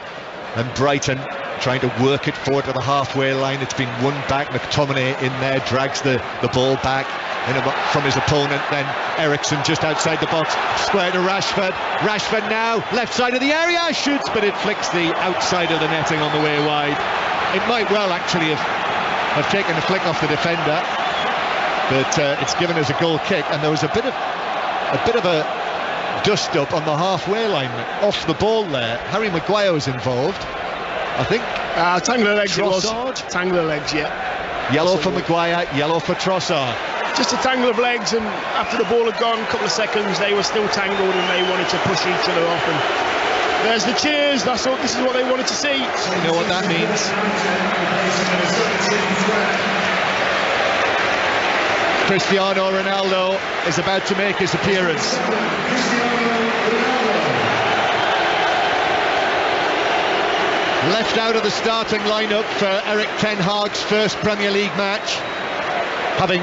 And Brighton trying to work it forward to the halfway line. It's been won back. McTominay in there drags the ball back from his opponent. Then Eriksen just outside the box, square to Rashford. Rashford now left side of the area, shoots, but it flicks the outside of the netting on the way wide. It might well actually have taken a flick off the defender, but it's given as a goal kick. And there was a bit of a dust up on the halfway line off the ball there. Harry Maguire was involved, I think. Tangle of legs. Trossard. It was tangle of legs, yeah. Yellow for Maguire, yellow for Trossard. Just a tangle of legs, and after the ball had gone a couple of seconds, they were still tangled and they wanted to push each other off. And there's the cheers. This is what they wanted to see. You know what that means. Cristiano Ronaldo is about to make his appearance. Left out of the starting lineup for Erik Ten Hag's first Premier League match, having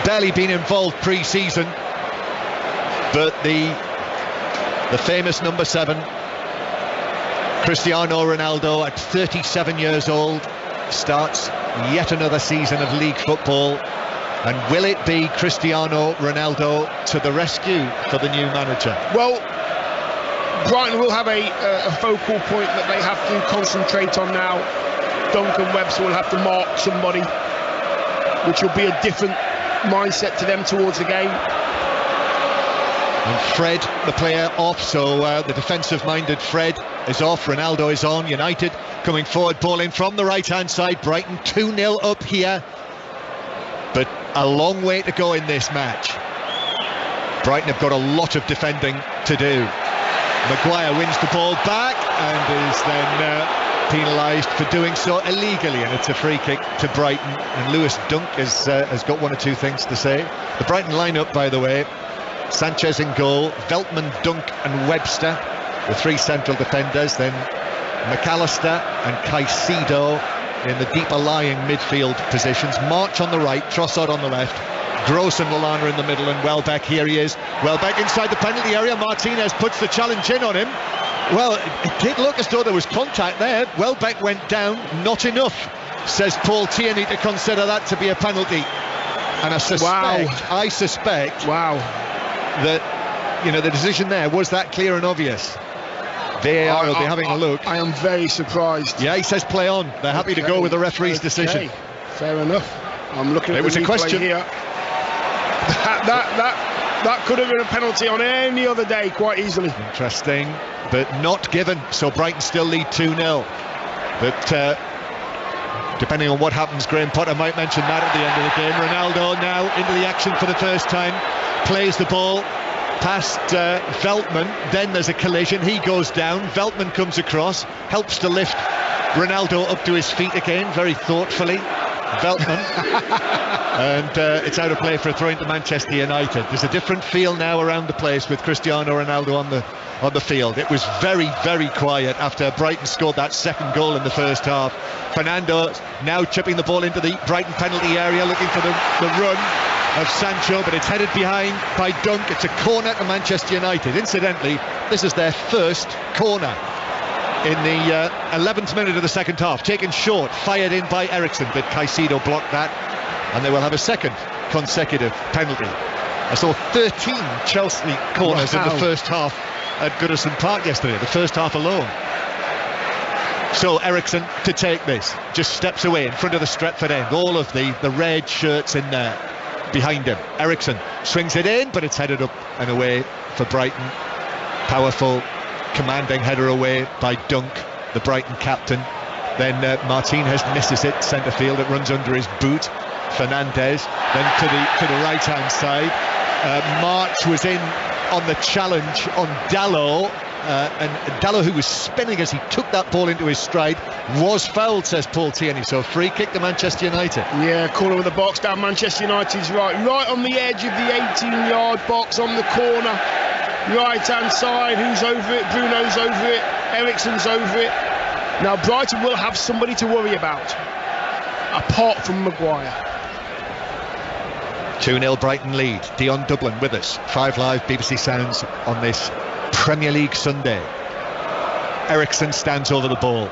barely been involved pre-season. But the famous number 7, Cristiano Ronaldo, at 37 years old, starts yet another season of league football. And will it be Cristiano Ronaldo to the rescue for the new manager? Well, Brighton will have a focal point that they have to concentrate on now. Duncan Webster will have to mark somebody, which will be a different mindset to them towards the game. And Fred, the player, off, so the defensive-minded Fred is off. Ronaldo is on. United coming forward, ball in from the right-hand side. Brighton 2-0 up here, but a long way to go in this match. Brighton have got a lot of defending to do. Maguire wins the ball back and is then penalised for doing so illegally, and it's a free kick to Brighton. And Lewis Dunk has got one or two things to say. The Brighton lineup, by the way: Sanchez in goal, Veltman, Dunk and Webster, the 3 central defenders. Then McAllister and Caicedo in the deeper lying midfield positions. March on the right, Trossard on the left, Gross and Lallana in the middle, and Welbeck, here he is. Welbeck inside the penalty area. Martinez puts the challenge in on him. Well, it did look as though there was contact there. Welbeck went down, not enough, says Paul Tierney, to consider that to be a penalty. And I suspect that, the decision there was that clear and obvious. VAR will be having a look. I am very surprised. Yeah, he says play on. They're happy to go with the referee's decision. Fair enough. I'm looking at the replay question here. That could have been a penalty on any other day quite easily. Interesting, but not given. So Brighton still lead 2-0. But depending on what happens, Graham Potter might mention that at the end of the game. Ronaldo now into the action for the first time. Plays the ball past Veltman. Then there's a collision. He goes down. Veltman comes across, helps to lift Ronaldo up to his feet again, very thoughtfully. Veltman. And it's out of play for a throw into Manchester United. There's a different feel now around the place with Cristiano Ronaldo on the field. It was very, very quiet after Brighton scored that second goal in the first half. Fernando now chipping the ball into the Brighton penalty area, looking for the run of Sancho, but it's headed behind by Dunk. It's a corner to Manchester United. Incidentally, this is their first corner in the 11th minute of the second half, taken short, fired in by Eriksen, but Caicedo blocked that, and they will have a second consecutive penalty. I saw 13 Chelsea corners in the first half at Goodison Park yesterday, the first half alone. So Eriksen to take this, just steps away in front of the Stretford end, all of the red shirts in there behind him. Eriksen swings it in, but it's headed up and away for Brighton. Powerful, commanding header away by Dunk, the Brighton captain. Then Martinez misses it centre field. It runs under his boot. Fernandez then to the right hand side. March was in on the challenge on Dalot, and Dalot, who was spinning as he took that ball into his stride, was fouled, says Paul Tierney. So free kick to Manchester United. Yeah, corner of the box down Manchester United's right on the edge of the 18-yard box on the corner, right hand side. Who's over it? Bruno's over it, Eriksen's over it. Now Brighton will have somebody to worry about apart from Maguire. 2-0 Brighton lead. Dion Dublin with us. 5 Live BBC Sounds on this Premier League Sunday. Eriksen stands over the ball.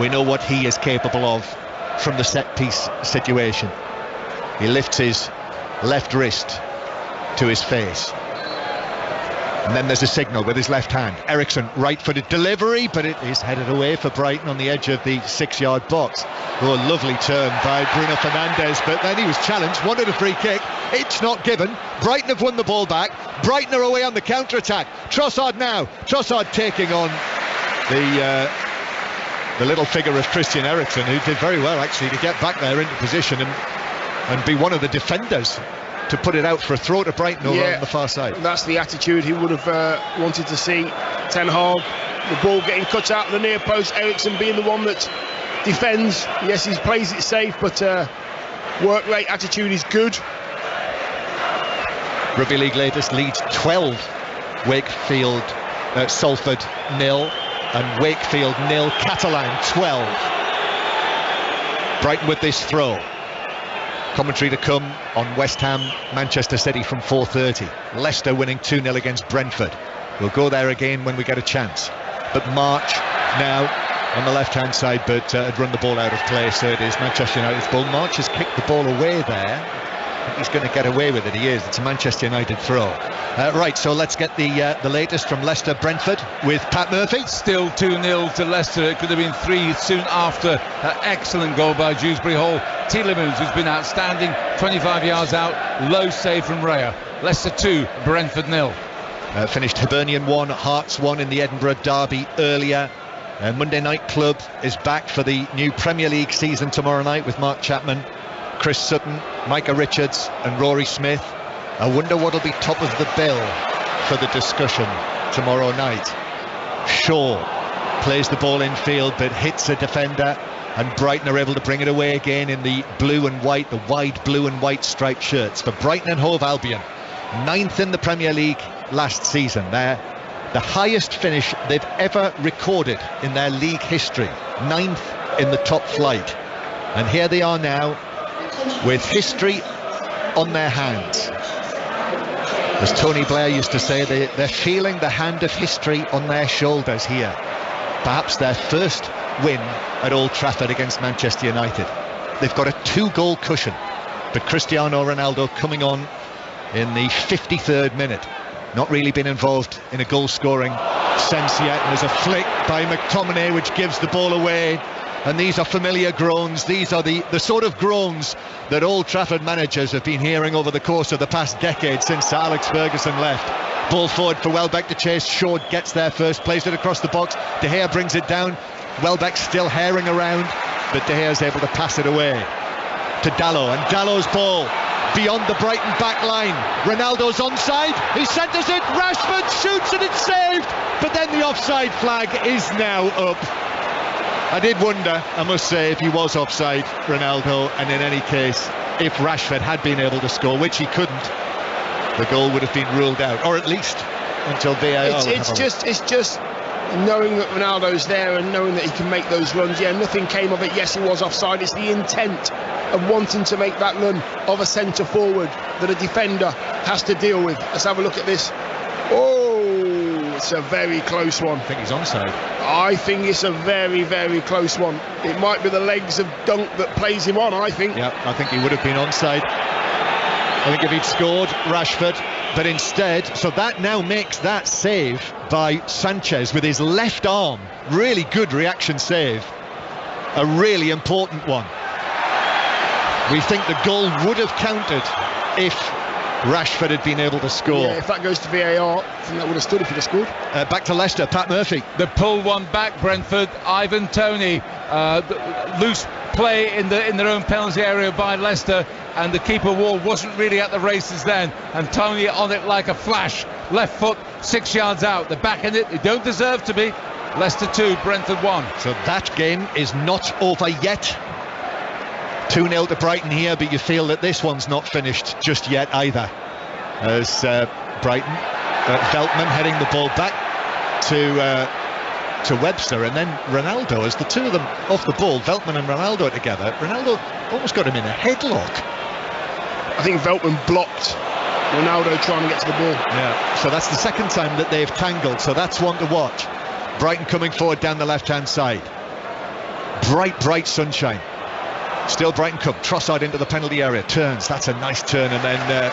We know what he is capable of from the set piece situation. He lifts his left wrist to his face, and then there's a signal with his left hand. Eriksen, right-footed delivery, but it is headed away for Brighton on the edge of the 6-yard box. Oh, lovely turn by Bruno Fernandes, but then he was challenged, wanted a free kick. It's not given. Brighton have won the ball back. Brighton are away on the counter-attack. Trossard now. Trossard taking on the little figure of Christian Eriksen, who did very well actually to get back there into position and be one of the defenders to put it out for a throw to Brighton over on the far side. That's the attitude he would have wanted to see. Ten Hag, the ball getting cut out of the near post, Eriksen being the one that defends. Yes, he plays it safe, but work rate, attitude is good. Rugby League latest, Leeds 12, Wakefield, Salford 0, and Wakefield 0, Catalan 12. Brighton with this throw. Commentary to come on West Ham, Manchester City from 4:30. Leicester winning 2-0 against Brentford. We'll go there again when we get a chance. But March now on the left-hand side, but had run the ball out of play, so it is Manchester United's ball. March has kicked the ball away there. I think he's going to get away with it. He is. It's a Manchester United throw. Right, so let's get the latest from Leicester Brentford with Pat Murphy. Still 2-0 to Leicester. It could have been 3 soon after that excellent goal by Dewsbury Hall. Tielemans, who's been outstanding, 25 yards out, low save from Raya. Leicester 2, Brentford 0. Finished Hibernian 1, Hearts 1 in the Edinburgh derby earlier. Monday Night Club is back for the new Premier League season tomorrow night with Mark Chapman, Chris Sutton, Micah Richards and Rory Smith. I wonder what'll be top of the bill for the discussion tomorrow night. Shaw plays the ball infield but hits a defender, and Brighton are able to bring it away again in the blue and white, the wide blue and white striped shirts. For Brighton and Hove Albion, 9th in the Premier League last season. They're the highest finish they've ever recorded in their league history, 9th in the top flight. And here they are now with history on their hands. As Tony Blair used to say, they're feeling the hand of history on their shoulders here. Perhaps their first win at Old Trafford against Manchester United. They've got a 2-goal cushion, but Cristiano Ronaldo coming on in the 53rd minute. Not really been involved in a goal-scoring sense yet. And there's a flick by McTominay which gives the ball away. And these are familiar groans. These are the sort of groans that Old Trafford managers have been hearing over the course of the past decade since Sir Alex Ferguson left. Ball forward for Welbeck to chase. Shaw gets there first, plays it across the box. De Gea brings it down. Welbeck still herring around, but De Gea's able to pass it away to Dalot. And Dalot's ball beyond the Brighton back line. Ronaldo's onside. He centres it. Rashford shoots and it's saved. But then the offside flag is now up. I did wonder, I must say, if he was offside, Ronaldo, and in any case, if Rashford had been able to score, which he couldn't, the goal would have been ruled out, or at least until VAR. It's just knowing that Ronaldo's there and knowing that he can make those runs. Yeah, nothing came of it. Yes, he was offside. It's the intent of wanting to make that run of a centre forward that a defender has to deal with. Let's have a look at this. Oh, it's a very close one. I think he's onside. I think it's a very, very close one. It might be the legs of Dunk that plays him on, I think. Yeah, I think he would have been onside. I think if he'd scored, Rashford, but instead, so that now makes that save by Sanchez with his left arm, really good reaction save, a really important one. We think the goal would have counted if Rashford had been able to score. Yeah, if that goes to VAR, I think that would have stood if he'd have scored. Back to Leicester, Pat Murphy. The pull one back, Brentford. Ivan Toney, loose play in their own penalty area by Leicester, and the keeper Ward wasn't really at the races then, and Toney on it like a flash. Left foot 6 yards out. They're back in it. They don't deserve to be. Leicester 2, Brentford 1. So that game is not over yet. 2-0 to Brighton here, but you feel that this one's not finished just yet either. As Brighton, Veltman heading the ball back to Webster, and then Ronaldo, as the two of them off the ball, Veltman and Ronaldo together. Ronaldo almost got him in a headlock. I think Veltman blocked Ronaldo trying to get to the ball. Yeah, so that's the second time that they've tangled, so that's one to watch. Brighton coming forward down the left-hand side. Bright sunshine. Still Brighton come. Trossard into the penalty area. Turns. That's a nice turn. And then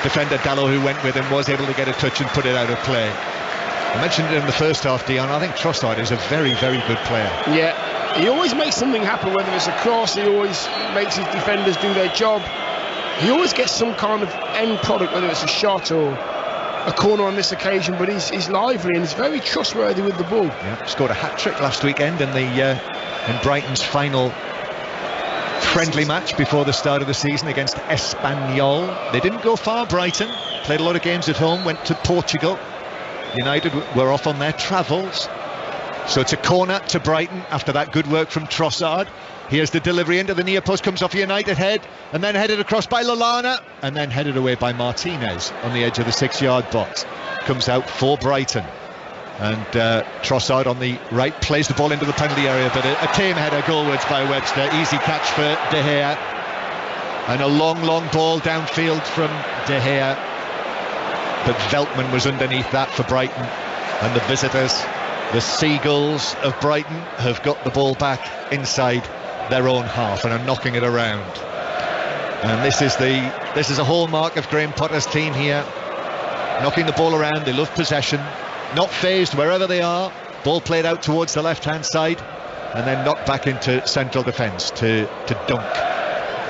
defender Dalot, who went with him, was able to get a touch and put it out of play. I mentioned it in the first half, Dion. I think Trossard is a very, very good player. Yeah. He always makes something happen, whether it's a cross, he always makes his defenders do their job. He always gets some kind of end product, whether it's a shot or a corner on this occasion, but he's lively and he's very trustworthy with the ball. Yeah, scored a hat-trick last weekend in Brighton's final friendly match before the start of the season against Espanyol. They didn't go far, Brighton. Played a lot of games at home, went to Portugal. United were off on their travels. So it's a corner to Brighton after that good work from Trossard. Here's the delivery into the near post, comes off a United head, and then headed across by Lallana, and then headed away by Martinez on the edge of the 6-yard box. Comes out for Brighton. And Trossard on the right plays the ball into the penalty area, but a tame header goalwards by Webster. Easy catch for De Gea. And a long ball downfield from De Gea. But Veltman was underneath that for Brighton. And the visitors, the Seagulls of Brighton, have got the ball back inside their own half and are knocking it around. And this is a hallmark of Graham Potter's team here. Knocking the ball around, they love possession. Not phased wherever they are. Ball played out towards the left-hand side and then knocked back into central defence to Dunk,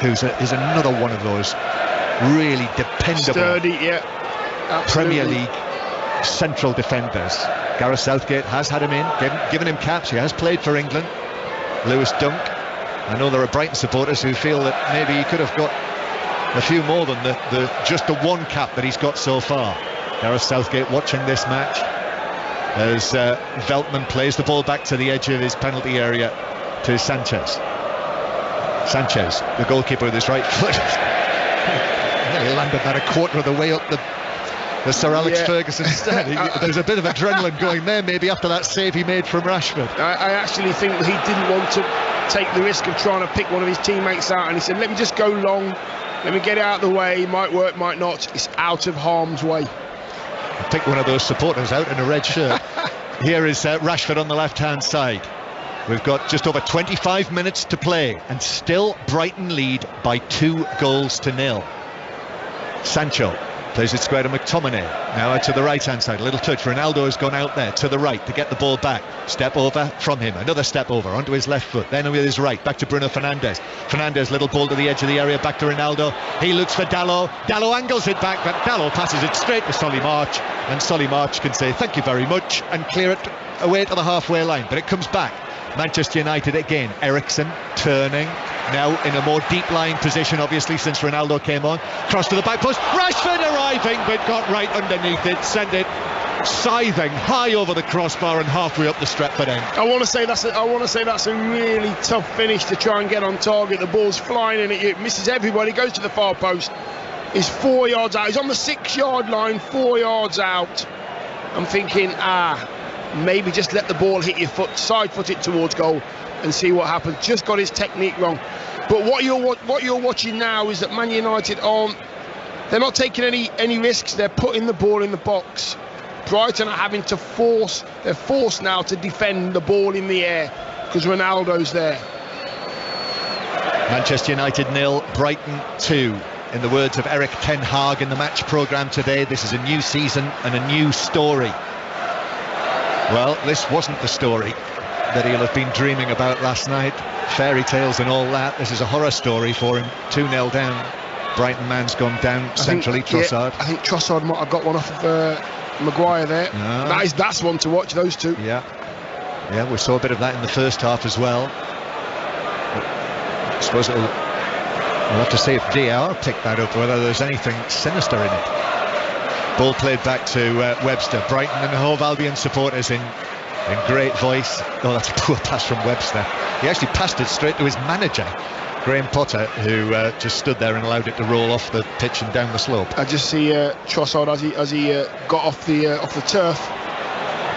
who's is another one of those really dependable, sturdy, Premier League central defenders. Gareth Southgate has had him in, given him caps. He has played for England. Lewis Dunk. I know there are Brighton supporters who feel that maybe he could have got a few more than just the one cap that he's got so far. Gareth Southgate watching this match as Veltman plays the ball back to the edge of his penalty area to Sanchez. Sanchez, the goalkeeper with his right foot. He landed that a quarter of the way up the Sir Alex Ferguson stand. There's a bit of adrenaline going there, maybe after that save he made from Rashford. I actually think he didn't want to take the risk of trying to pick one of his teammates out, and he said, let me just go long, let me get it out of the way, might work, might not, it's out of harm's way. Pick one of those supporters out in a red shirt. Here is Rashford on the left-hand side. We've got just over 25 minutes to play, and still Brighton lead by 2-0. Sancho plays it square to McTominay. Now out to the right-hand side. A little touch. Ronaldo has gone out there to the right to get the ball back. Step over from him. Another step over onto his left foot. Then with his right. Back to Bruno Fernandes. Fernandes, little ball to the edge of the area. Back to Ronaldo. He looks for Dalot. Dalot angles it back, but Dalot passes it straight to Solly March. And Solly March can say thank you very much and clear it away to the halfway line. But it comes back. Manchester United again. Eriksen turning. Now in a more deep-lying position, obviously, since Ronaldo came on. Cross to the back post. Rashford arriving, but got right underneath it. Sent it scything high over the crossbar and halfway up the Stretford end. I want to say that's a really tough finish to try and get on target. The ball's flying and it misses everybody. Goes to the far post. He's 4 yards out. He's on the 6-yard line, 4 yards out. I'm thinking, maybe just let the ball hit your foot, side foot it towards goal and see what happens. Just got his technique wrong. But what you're watching now is that Man United they're not taking any risks. They're putting the ball in the box. Brighton are having to they're forced now to defend the ball in the air because Ronaldo's there. Manchester United 0, Brighton 2. In the words of Erik Ten Hag in the match programme today, this is a new season and a new story. Well, this wasn't the story that he'll have been dreaming about last night. Fairy tales and all that. This is a horror story for him. 2-0 down. Brighton man's gone down centrally, Trossard. I think Trossard might have got one off of Maguire there. No. That's one to watch, those two. Yeah, we saw a bit of that in the first half as well. I suppose we'll have to see if VAR picked that up, whether there's anything sinister in it. Ball played back to Webster. Brighton and Hove Albion supporters in great voice. Oh, that's a poor pass from Webster. He actually passed it straight to his manager, Graham Potter, who just stood there and allowed it to roll off the pitch and down the slope. I just see Trossard as he got off the turf.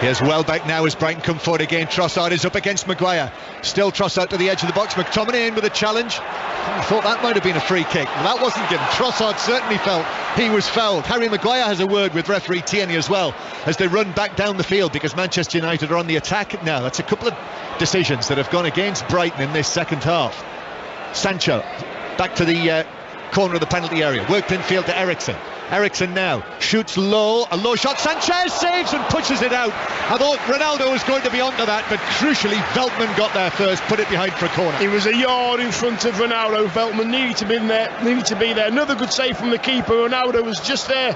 Here's Welbeck now as Brighton come forward again. Trossard is up against Maguire. Still Trossard to the edge of the box. McTominay in with a challenge. I thought that might have been a free kick. Well, that wasn't given. Trossard certainly felt he was fouled. Harry Maguire has a word with referee Tierney as well as they run back down the field, because Manchester United are on the attack now. That's a couple of decisions that have gone against Brighton in this second half. Sancho back to the corner of the penalty area. Worked in field to Eriksen. Eriksen now shoots low, a low shot. Sanchez saves and pushes it out. I thought Ronaldo was going to be onto that, but crucially Veltman got there first, put it behind for a corner. He was a yard in front of Ronaldo. Veltman needed to be there. Another good save from the keeper. Ronaldo was just there.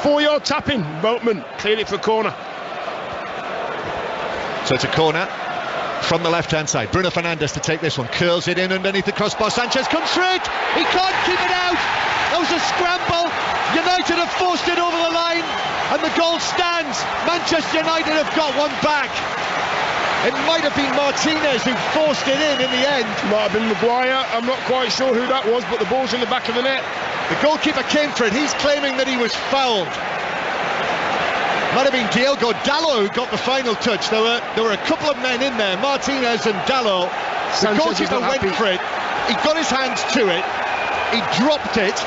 4-yard tapping. Veltman cleared it for a corner. So it's a corner from the left-hand side. Bruno Fernandes to take this one. Curls it in underneath the crossbar. Sanchez comes through it. He can't keep it out. That was a scramble. United have forced it over the line, and the goal stands. Manchester United have got one back. It might have been Martinez who forced it in the end. Might have been Maguire. I'm not quite sure who that was, but the ball's in the back of the net. The goalkeeper came for it. He's claiming that he was fouled. Might have been Diogo Dalot who got the final touch. There were a couple of men in there, Martinez and Dalot. The goalkeeper went for it. He got his hands to it. He dropped it.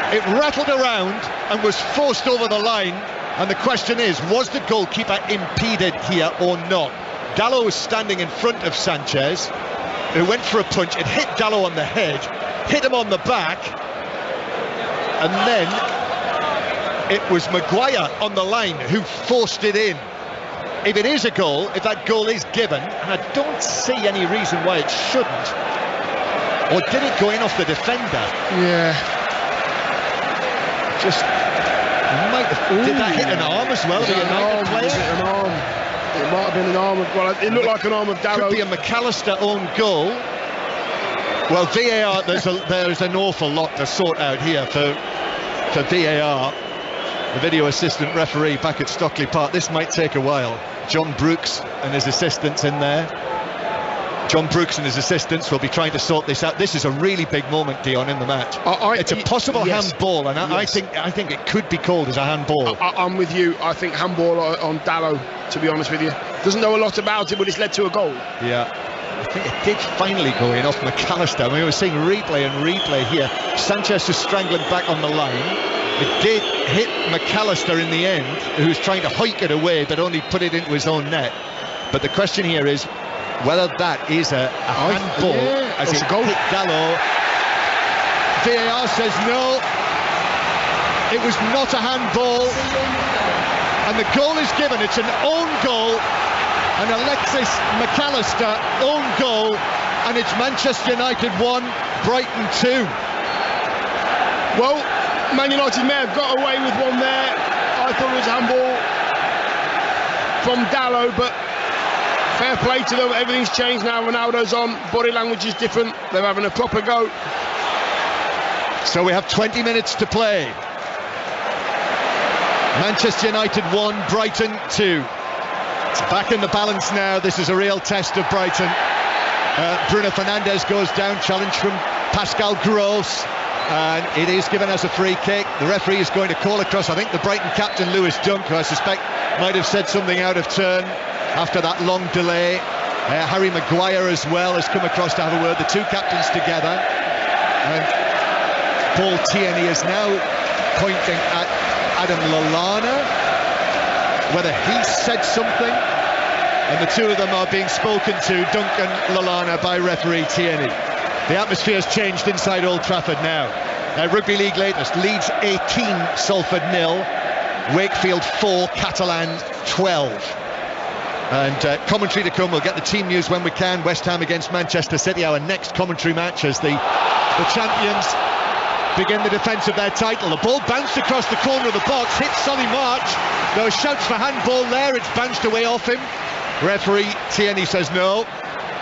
It rattled around and was forced over the line. And the question is, was the goalkeeper impeded here or not? Dalot was standing in front of Sanchez, who went for a punch. It hit Dalot on the head, hit him on the back, and then it was Maguire on the line who forced it in. If it is a goal, if that goal is given, and I don't see any reason why it shouldn't, or did it go in off the defender? Yeah. Just might have, did that hit an arm as well? Was it an arm? It might have been an arm. Well, it looked like an arm of Dalot. Could be a McAllister own goal. Well, VAR, there's an awful lot to sort out here for VAR. The video assistant referee back at Stockley Park. This might take a while. John Brooks and his assistants in there. John Brooks and his assistants will be trying to sort this out. This is a really big moment, Dion, in the match. It's a possible handball, and I think it could be called as a handball. I'm with you. I think handball on Dalot, to be honest with you. Doesn't know a lot about it, but it's led to a goal. Yeah. I think it did finally go in off McAllister. I mean, we're seeing replay here. Sanchez is strangling back on the line. It did hit McAllister in the end, who's trying to hike it away, but only put it into his own net. But the question here is whether that is a handball, as it hit Dalot. VAR says no, it was not a handball, and the goal is given. It's an own goal, an Alexis McAllister own goal, and it's Manchester United 1, Brighton 2. Well, Man United may have got away with one there. I thought it was a handball from Dalot, but fair play to them. Everything's changed now. Ronaldo's on. Body language is different. They're having a proper go. So we have 20 minutes to play. Manchester United 1, Brighton 2. It's back in the balance now. This is a real test of Brighton. Bruno Fernandes goes down. Challenge from Pascal Gross. And it is given as a free kick. The referee is going to call across. I think the Brighton captain, Lewis Dunk, who I suspect might have said something out of turn after that long delay. Harry Maguire as well has come across to have a word. The two captains together. And Paul Tierney is now pointing at Adam Lallana, whether he said something. And the two of them are being spoken to, Duncan Lallana, by referee Tierney. The atmosphere's changed inside Old Trafford now. Rugby League latest, Leeds 18, Salford 0, Wakefield 4, Catalan 12. And commentary to come. We'll get the team news when we can. West Ham against Manchester City, our next commentary match, as the champions begin the defence of their title. The ball bounced across the corner of the box, hit Solly March. There were shouts for handball there. It's bounced away off him. Referee Tierney says no.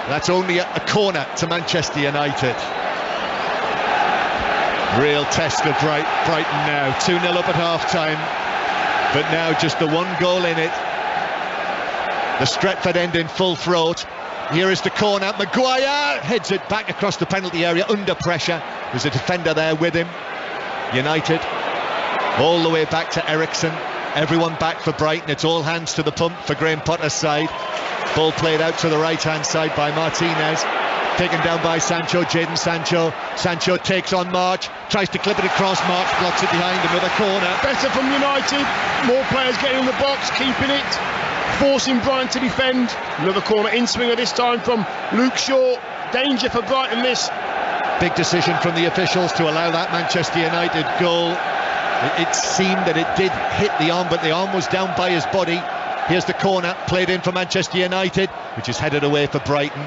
That's only a corner to Manchester United. Real test of Brighton now. 2-0 up at half-time, but now just the one goal in it. The Stretford end in full throat. Here is the corner. Maguire heads it back across the penalty area under pressure. There's a defender there with him. United all the way back to Eriksen. Everyone back for Brighton. It's all hands to the pump for Graham Potter's side. Ball played out to the right-hand side by Martinez. Taken down by Sancho, Jadon Sancho. Sancho takes on March, tries to clip it across. March blocks it behind him with a corner. Better from United. More players getting in the box, keeping it, forcing Brighton to defend. Another corner in swinger this time from Luke Shaw. Danger for Brighton this. Big decision from the officials to allow that Manchester United goal. It seemed that it did hit the arm, but the arm was down by his body. Here's the corner played in for Manchester United, which is headed away for Brighton,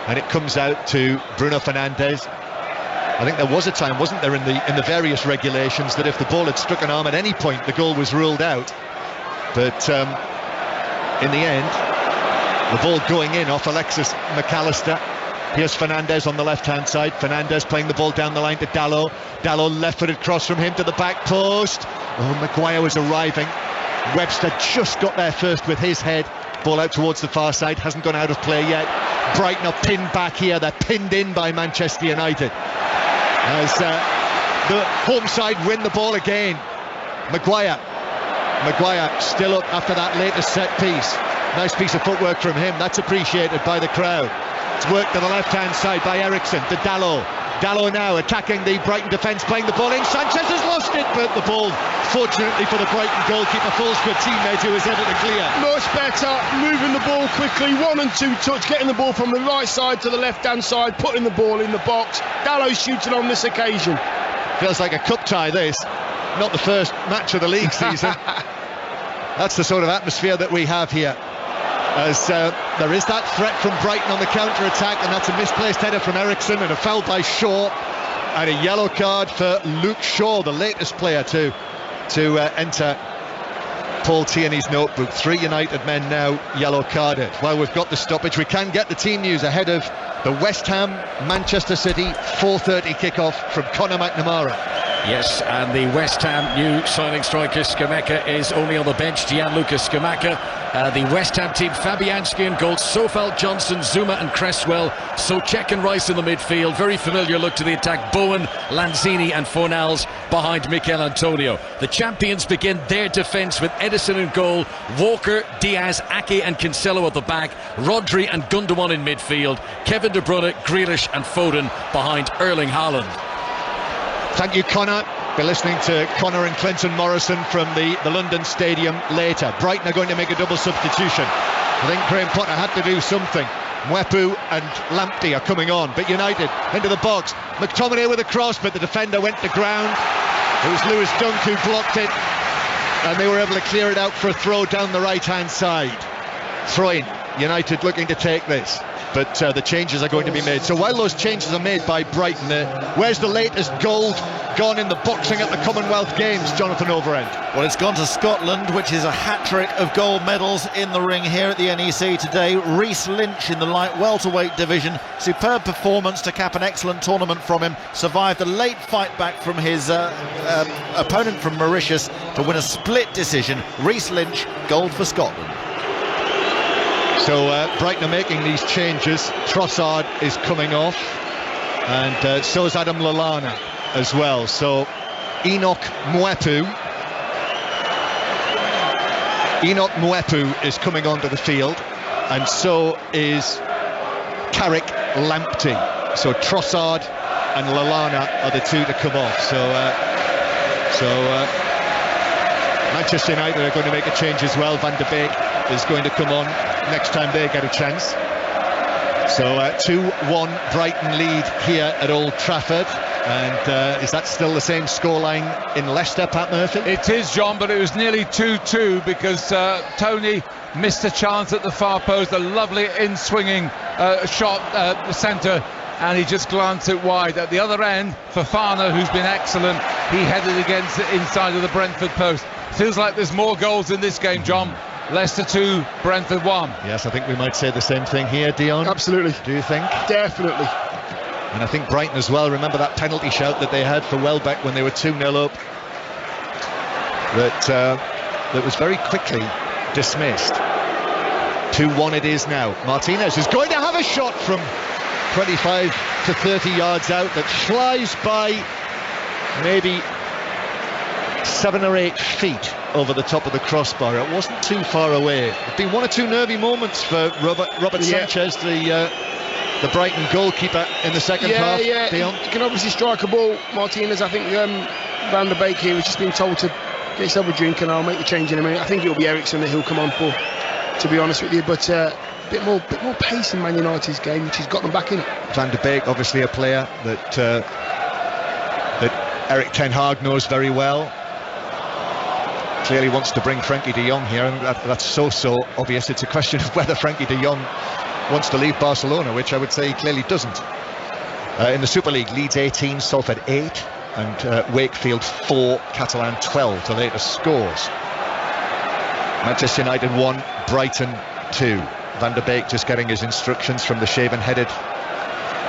and it comes out to Bruno Fernandes. I think there was a time, wasn't there, in the various regulations, that if the ball had struck an arm at any point, the goal was ruled out. But in the end, the ball going in off Alexis McAllister. Here's Fernandes on the left-hand side. Fernandes playing the ball down the line to Dalot. Dalot left-footed cross from him to the back post. Oh, Maguire was arriving. Webster just got there first with his head. Ball out towards the far side. Hasn't gone out of play yet. Brighton are pinned back here. They're pinned in by Manchester United. As the home side win the ball again. Maguire still up after that latest set piece. Nice piece of footwork from him. That's appreciated by the crowd. It's worked to the left-hand side by Eriksen to Dalot. Dalot now attacking the Brighton defence, playing the ball in. Sanchez has lost it, but the ball, fortunately for the Brighton goalkeeper, falls to a teammate who is able to clear. Much better, moving the ball quickly, 1 and 2 touch, getting the ball from the right side to the left-hand side, putting the ball in the box. Dalot shooting on this occasion. Feels like a cup tie, this. Not the first match of the league season. That's the sort of atmosphere that we have here. As there is that threat from Brighton on the counter-attack, and that's a misplaced header from Eriksen and a foul by Shaw, and a yellow card for Luke Shaw, the latest player to enter Paul Tierney's notebook. 3 United men now yellow carded. While we've got the stoppage, we can get the team news ahead of the West Ham Manchester City 4:30 kickoff from Conor McNamara. Yes, and the West Ham new signing striker Scamacca is only on the bench. Gianluca Scamacca. The West Ham team, Fabianski in goal, Sofal, Johnson, Zuma and Cresswell, Souček and Rice in the midfield. Very familiar look to the attack. Bowen, Lanzini and Fornals behind Mikel Antonio. The champions begin their defence with Edison in goal, Walker, Diaz, Ake and Cancelo at the back, Rodri and Gundogan in midfield, Kevin De Bruyne, Grealish and Foden behind Erling Haaland. Thank you, Connor. Be listening to Connor and Clinton Morrison from the London Stadium later. Brighton are going to make a double substitution. I think Graham Potter had to do something. Mwepu and Lamptey are coming on, but United into the box. McTominay with a cross, but the defender went to ground. It was Lewis Dunk who blocked it, and they were able to clear it out for a throw down the right-hand side. Throw-in. United looking to take this, but the changes are going to be made. So while those changes are made by Brighton, where's the latest gold gone in the boxing at the Commonwealth Games, Jonathan Overend? Well, it's gone to Scotland, which is a hat-trick of gold medals in the ring here at the NEC today. Reece Lynch in the light welterweight division. Superb performance to cap an excellent tournament from him. Survived a late fight back from his opponent from Mauritius to win a split decision. Reece Lynch, gold for Scotland. So Brighton are making these changes. Trossard is coming off, and so is Adam Lallana as well. So Enoch Mwepu is coming onto the field, and so is Tariq Lamptey. So Trossard and Lallana are the two to come off. So Manchester United are going to make a change as well. Van de Beek is going to come on next time they get a chance. So 2-1 Brighton lead here at Old Trafford. And is that still the same scoreline in Leicester, Pat Murphy? It is, John, but it was nearly 2-2 because Tony missed a chance at the far post. A lovely in-swinging shot centre and he just glanced it wide. At the other end, Fofana, who's been excellent, he headed against the inside of the Brentford post. Feels like there's more goals in this game, John. Leicester 2, Brentford 1. Yes, I think we might say the same thing here, Dion. Absolutely. Do you think? Definitely. And I think Brighton as well. Remember that penalty shout that they had for Welbeck when they were 2-0 up? That was very quickly dismissed. 2-1 it is now. Martinez is going to have a shot from 25 to 30 yards out that flies by maybe 7 or 8 feet over the top of the crossbar. It wasn't too far away. There've been 1 or 2 nervy moments for Robert Sanchez, the Brighton goalkeeper in the second half. Yeah, Dion. he can obviously strike a ball. Martinez, I think Van der Beek here has just been told to get yourself a drink and I'll make the change in a minute. I think it'll be Eriksson that he'll come on for, to be honest with you, but a bit more pace in Man United's game, which has got them back in it. Van der Beek, obviously a player that Erik Ten Hag knows very well. Clearly wants to bring Frankie de Jong here, and that's so obvious. It's a question of whether Frankie de Jong wants to leave Barcelona, which I would say he clearly doesn't. In the Super League, Leeds 18, Salford 8, and Wakefield 4, Catalan 12, the latest scores. Manchester United 1, Brighton 2. Van der Beek just getting his instructions from the shaven-headed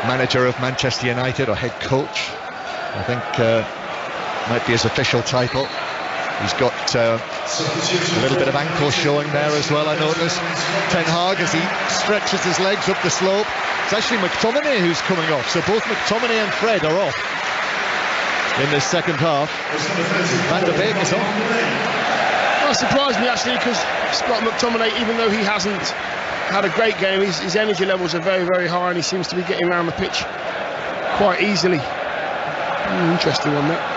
manager of Manchester United, or head coach, I think might be his official title. He's got a little bit of ankle showing there as well, I noticed. Ten Hag, as he stretches his legs up the slope. It's actually McTominay who's coming off, so both McTominay and Fred are off in this second half. Van der Beek is on. That surprised me actually, because Scott McTominay, even though he hasn't had a great game, his energy levels are very, very high, and he seems to be getting around the pitch quite easily. Interesting one, that.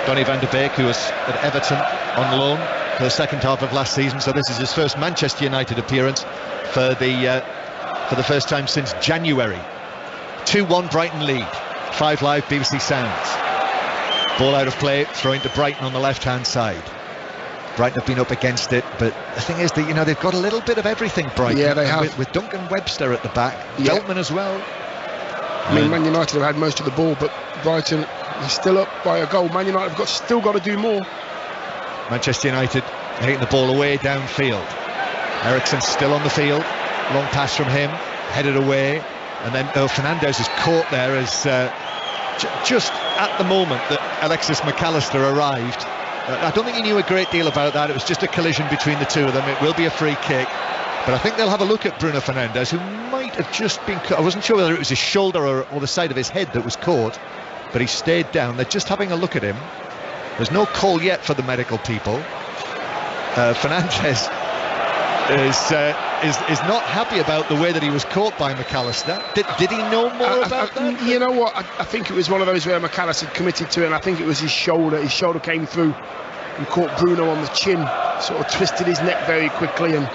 Donny van der Beek, who was at Everton on loan for the second half of last season, so this is his first Manchester United appearance for the first time since January. 2-1 Brighton lead. 5 Live BBC Sounds. Ball out of play, throwing to Brighton on the left-hand side. Brighton have been up against it, but the thing is that they've got a little bit of everything. Brighton, yeah, they have, with Duncan Webster at the back, Veltman as well. I mean, Man United have had most of the ball, but Brighton is still up by a goal. Man United have still got to do more. Manchester United taking the ball away downfield. Eriksson still on the field. Long pass from him, headed away, and then Fernandes is caught there as just at the moment that Alexis McAllister arrived. I don't think he knew a great deal about that. It was just a collision between the two of them. It will be a free kick, but I think they'll have a look at Bruno Fernandes, who might have just been caught. I wasn't sure whether it was his shoulder or the side of his head that was caught, but he stayed down. They're just having a look at him. There's no call yet for the medical people. Fernandes is not happy about the way that he was caught by McAllister. Did he know more about that? You know what? I think it was one of those where McAllister committed to it, and I think it was his shoulder. His shoulder came through and caught Bruno on the chin, sort of twisted his neck very quickly, and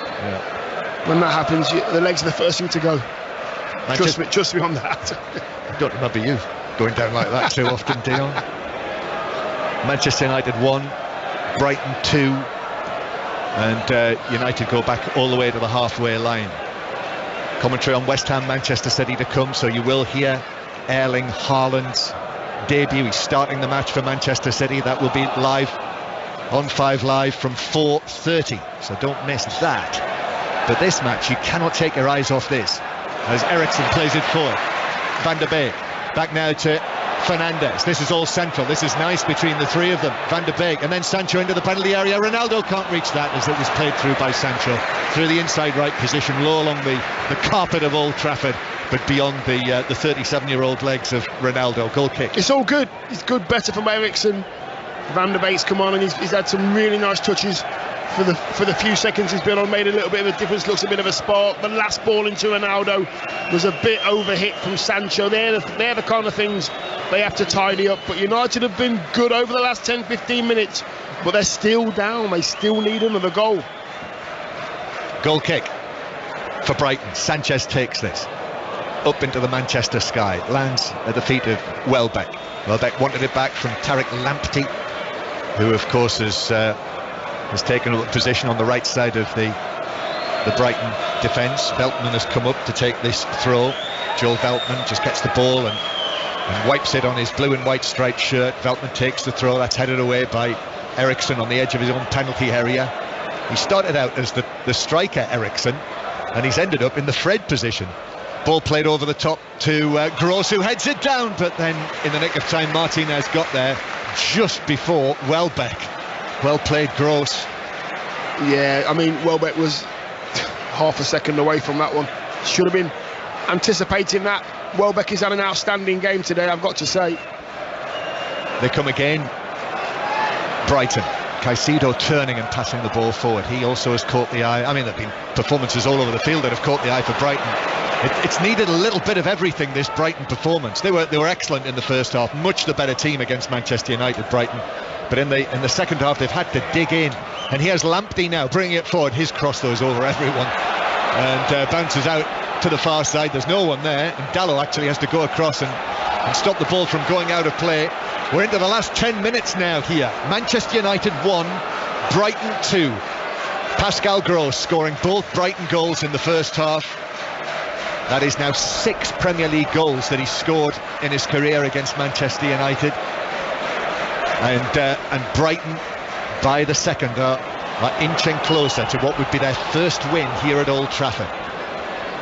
when that happens, the legs are the first thing to go. Trust me on that. I don't remember you going down like that too often, Dion. Manchester United 1, Brighton 2, and United go back all the way to the halfway line. Commentary on West Ham Manchester City to come, so you will hear Erling Haaland's debut. He's starting the match for Manchester City. That will be live on 5 Live from 4:30, so don't miss that. But this match, you cannot take your eyes off this, as Eriksson plays it forward. Van der Beek back now to Fernandes. This is all central. This is nice between the three of them. Van der Beek, and then Sancho into the penalty area. Ronaldo can't reach that, as it was played through by Sancho through the inside right position, low along the carpet of Old Trafford, but beyond the 37-year-old legs of Ronaldo. Goal kick. It's all good. It's good, better from Eriksson. Van der Beek's come on, and he's had some really nice touches for the few seconds he's been on, made a little bit of a difference, looks a bit of a spark. The last ball into Ronaldo was a bit overhit from Sancho. They're the kind of things they have to tidy up, but United have been good over the last 10-15 minutes, but they're still down. They still need another goal. Goal kick for Brighton. Sanchez takes this up into the Manchester sky, lands at the feet of Welbeck. Welbeck wanted it back from Tariq Lamptey, who of course has taken up a position on the right side of the Brighton defence. Veltman has come up to take this throw. Joel Veltman just gets the ball and wipes it on his blue and white striped shirt. Veltman takes the throw, that's headed away by Eriksson on the edge of his own penalty area. He started out as the striker, Eriksson, and he's ended up in the Fred position. Ball played over the top to Gross, who heads it down, but then in the nick of time Martinez got there just before Welbeck. Well played, Gross. Yeah, I mean, Welbeck was half a second away from that one. Should have been anticipating that. Welbeck has had an outstanding game today, I've got to say. They come again. Brighton. Caicedo turning and passing the ball forward. He also has caught the eye. I mean, there have been performances all over the field that have caught the eye for Brighton. It's needed a little bit of everything, this Brighton performance. They were excellent in the first half, much the better team against Manchester United, Brighton. But in the second half, they've had to dig in. And here's Lamptey now bringing it forward. His cross goes over everyone and bounces out to the far side. There's no one there, and Dalot actually has to go across and stop the ball from going out of play. We're into the last 10 minutes now here. Manchester United 1, Brighton 2. Pascal Gross scoring both Brighton goals in the first half. That is now 6 Premier League goals that he's scored in his career against Manchester United. And Brighton, by the second, are inching closer to what would be their first win here at Old Trafford.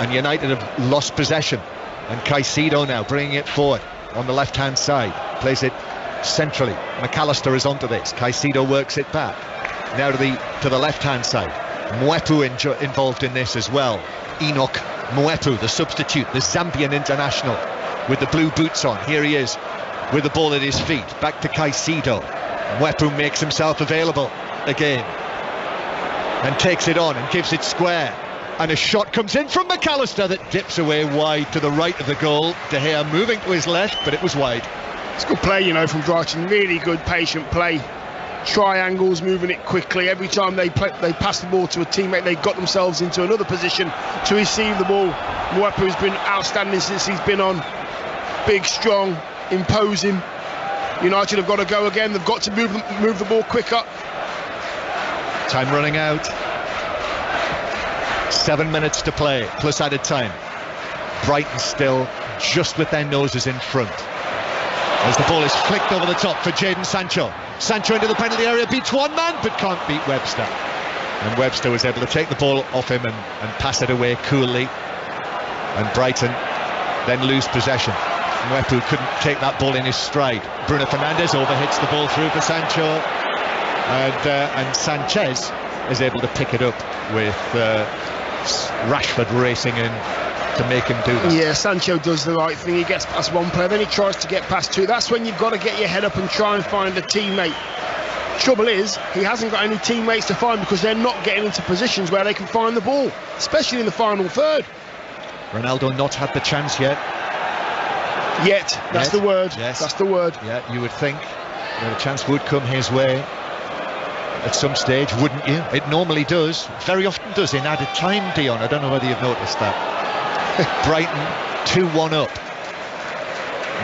And United have lost possession. And Caicedo now bringing it forward on the left-hand side. Plays it centrally. McAllister is onto this. Caicedo works it back. Now to the left-hand side. Mwepu involved in this as well. Enoch Mwepu, the substitute, the Zambian international, with the blue boots on. Here he is with the ball at his feet. Back to Caicedo. Mwepu makes himself available again and takes it on and gives it square. And a shot comes in from McAllister that dips away wide to the right of the goal. De Gea moving to his left, but it was wide. It's good play, you know, from Brighton. Really good, patient play. Triangles, moving it quickly. Every time they pass the ball to a teammate, they got themselves into another position to receive the ball. Mwepu has been outstanding since he's been on. Big, strong, imposing. United have got to go again. They've got to move the ball quicker. Time running out. 7 minutes to play, plus added time. Brighton still just with their noses in front. As the ball is flicked over the top for Jadon Sancho. Sancho into the penalty area, beats one man, but can't beat Webster. And Webster was able to take the ball off him and pass it away coolly. And Brighton then lose possession. Mwepu couldn't take that ball in his stride. Bruno Fernandes overhits the ball through for Sancho. And Sanchez is able to pick it up with Rashford racing in to make him do that. Yeah, Sancho does the right thing. He gets past one player, then he tries to get past two. That's when you've got to get your head up and try and find a teammate. Trouble is, he hasn't got any teammates to find because they're not getting into positions where they can find the ball, especially in the final third. Ronaldo not had the chance yet. That's the word. Yes. That's the word. Yeah, you would think that a chance would come his way at some stage, wouldn't you? It normally does. Very often does in added time, Dion. I don't know whether you've noticed that. Brighton 2-1 up.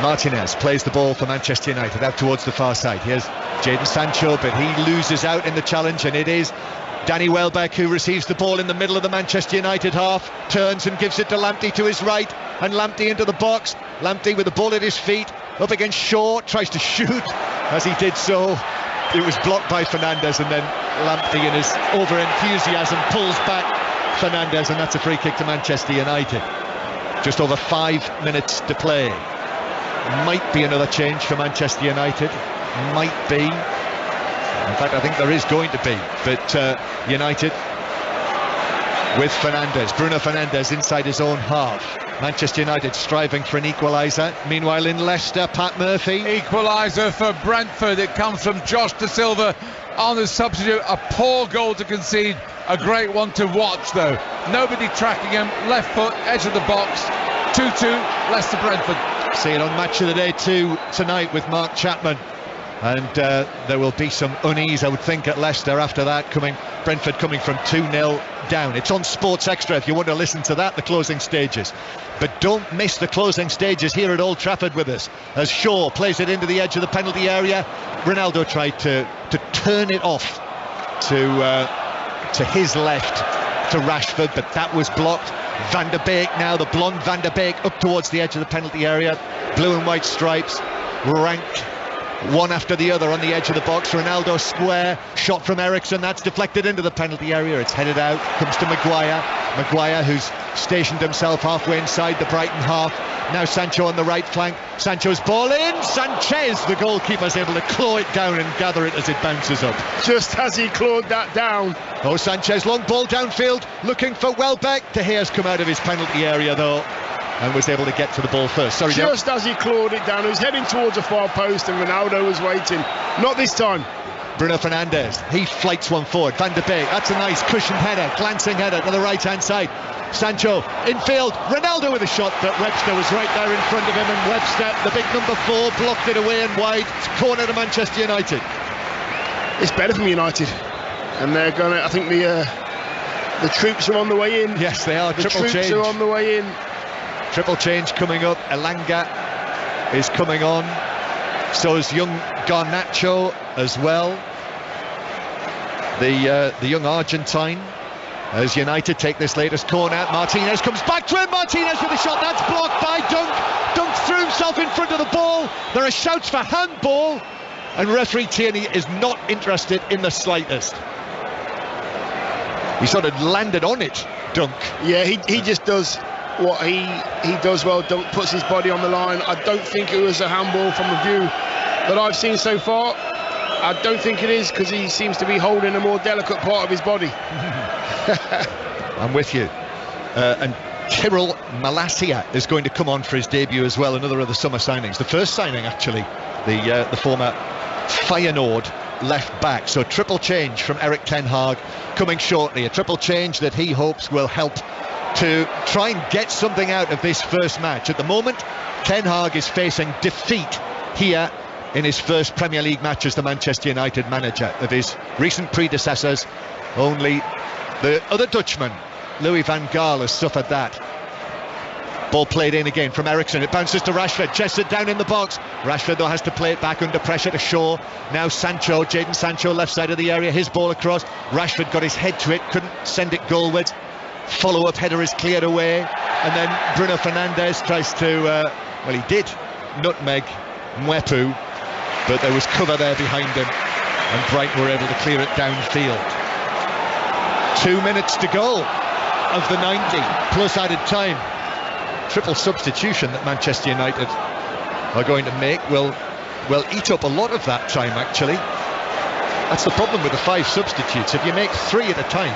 Martinez plays the ball for Manchester United out towards the far side. Here's Jadon Sancho, but he loses out in the challenge, and it is Danny Welbeck who receives the ball in the middle of the Manchester United half, turns and gives it to Lamptey to his right, and Lamptey into the box. Lamptey with the ball at his feet, up against Shaw, tries to shoot. As he did so, it was blocked by Fernandes, and then Lamptey in his over-enthusiasm pulls back Fernandes, and that's a free kick to Manchester United. Just over 5 minutes to play. Might be another change for Manchester United. Might be. In fact, I think there is going to be. But United with Fernandes, Bruno Fernandes inside his own half. Manchester United striving for an equaliser. Meanwhile in Leicester, Pat Murphy. Equaliser for Brentford. It comes from Josh Da Silva on the substitute. A poor goal to concede. A great one to watch though. Nobody tracking him. Left foot, edge of the box. 2-2, Leicester Brentford. See it on Match of the Day 2 tonight with Mark Chapman. And there will be some unease, I would think, at Leicester after that. Brentford coming from 2-0 down. It's on Sports Extra if you want to listen to that, the closing stages. But don't miss the closing stages here at Old Trafford with us, as Shaw plays it into the edge of the penalty area. Ronaldo tried to turn it off to his left to Rashford, but that was blocked. Van der Beek now, the blonde Van der Beek, up towards the edge of the penalty area. Blue and white stripes, ranked one after the other on the edge of the box. Ronaldo square, shot from Eriksson, that's deflected into the penalty area. It's headed out, comes to Maguire. Maguire, who's stationed himself halfway inside the Brighton half. Now Sancho on the right flank. Sancho's ball in. Sanchez, the goalkeeper's able to claw it down and gather it as it bounces up. Just as he clawed that down. Oh, Sanchez, long ball downfield, looking for Welbeck. De Gea's come out of his penalty area though, and was able to get to the ball first. Sorry, just as he clawed it down, he was heading towards a far post and Ronaldo was waiting. Not this time. Bruno Fernandes, he flights one forward. Van der Beek, that's a nice cushioned header, glancing header to the right hand side. Sancho infield, Ronaldo with a shot, but Webster was right there in front of him, and Webster, the big number 4, blocked it away and wide. It's corner to Manchester United. It's better from United, and they're gonna, I think the troops are on the way in. Yes, they are. The troops are on the way in. Triple change coming up. Elanga is coming on. So is young Garnacho as well. The young Argentine. As United take this latest corner, Martinez comes back to him. Martinez with a shot, that's blocked by Dunk. Dunk threw himself in front of the ball. There are shouts for handball, and referee Tierney is not interested in the slightest. He sort of landed on it, Dunk. Yeah, he just does what he does well. Dunk puts his body on the line. I don't think it was a handball from the view that I've seen so far. I don't think it is, because he seems to be holding a more delicate part of his body. I'm with you. And Tyrell Malacia is going to come on for his debut as well, another of the summer signings. The first signing, actually, the former Feyenoord left back. So triple change from Erik ten Hag coming shortly. A triple change that he hopes will help to try and get something out of this first match. At the moment, Ten Hag is facing defeat here in his first Premier League match as the Manchester United manager. Of his recent predecessors, only the other Dutchman, Louis van Gaal, has suffered that. Ball played in again from Eriksson. It bounces to Rashford, chests it down in the box. Rashford though has to play it back under pressure to Shaw. Now Sancho, Jadon Sancho, left side of the area, his ball across. Rashford got his head to it, couldn't send it goalwards. Follow-up header is cleared away, and then Bruno Fernandes tries to, well, he did nutmeg Mwepu, but there was cover there behind him, and Brighton were able to clear it downfield. 2 minutes to go of the 90 plus added time. Triple substitution that Manchester United are going to make will eat up a lot of that time, actually. That's the problem with the 5 substitutes. If you make 3 at a time,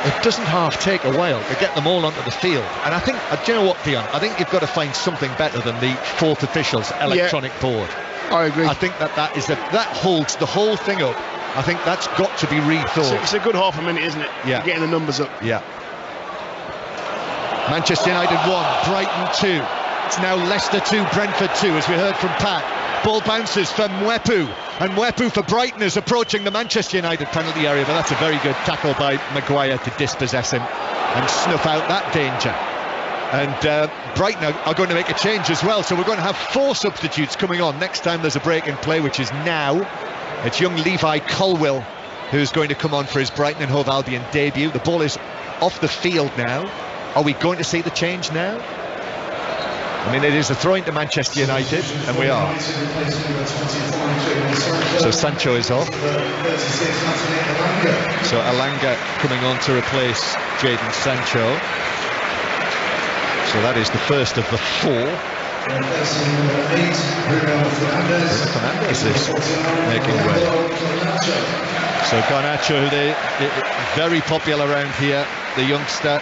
it doesn't half take a while to get them all onto the field. And I think, do you know what, Dion? I think you've got to find something better than the 4th official's electronic board. I agree. I think that holds the whole thing up. I think that's got to be rethought. It's a good half a minute, isn't it? Yeah. You're getting the numbers up. Yeah. Manchester United 1, Brighton 2. It's now Leicester 2, Brentford 2, as we heard from Pat. Ball bounces for Mwepu, and Mwepu for Brighton is approaching the Manchester United penalty area, but that's a very good tackle by Maguire to dispossess him and snuff out that danger. And Brighton are going to make a change as well, so we're going to have 4 substitutes coming on next time there's a break in play, which is now. It's young Levi Colwill who's going to come on for his Brighton and Hove Albion debut. The ball is off the field now. Are we going to see the change now? I mean, it is a throw-in to Manchester United, and we are. So Sancho is off. So Elanga coming on to replace Jadon Sancho. So that is the first of the 4. Fernandes is making way. So Garnacho, very popular around here, the youngster.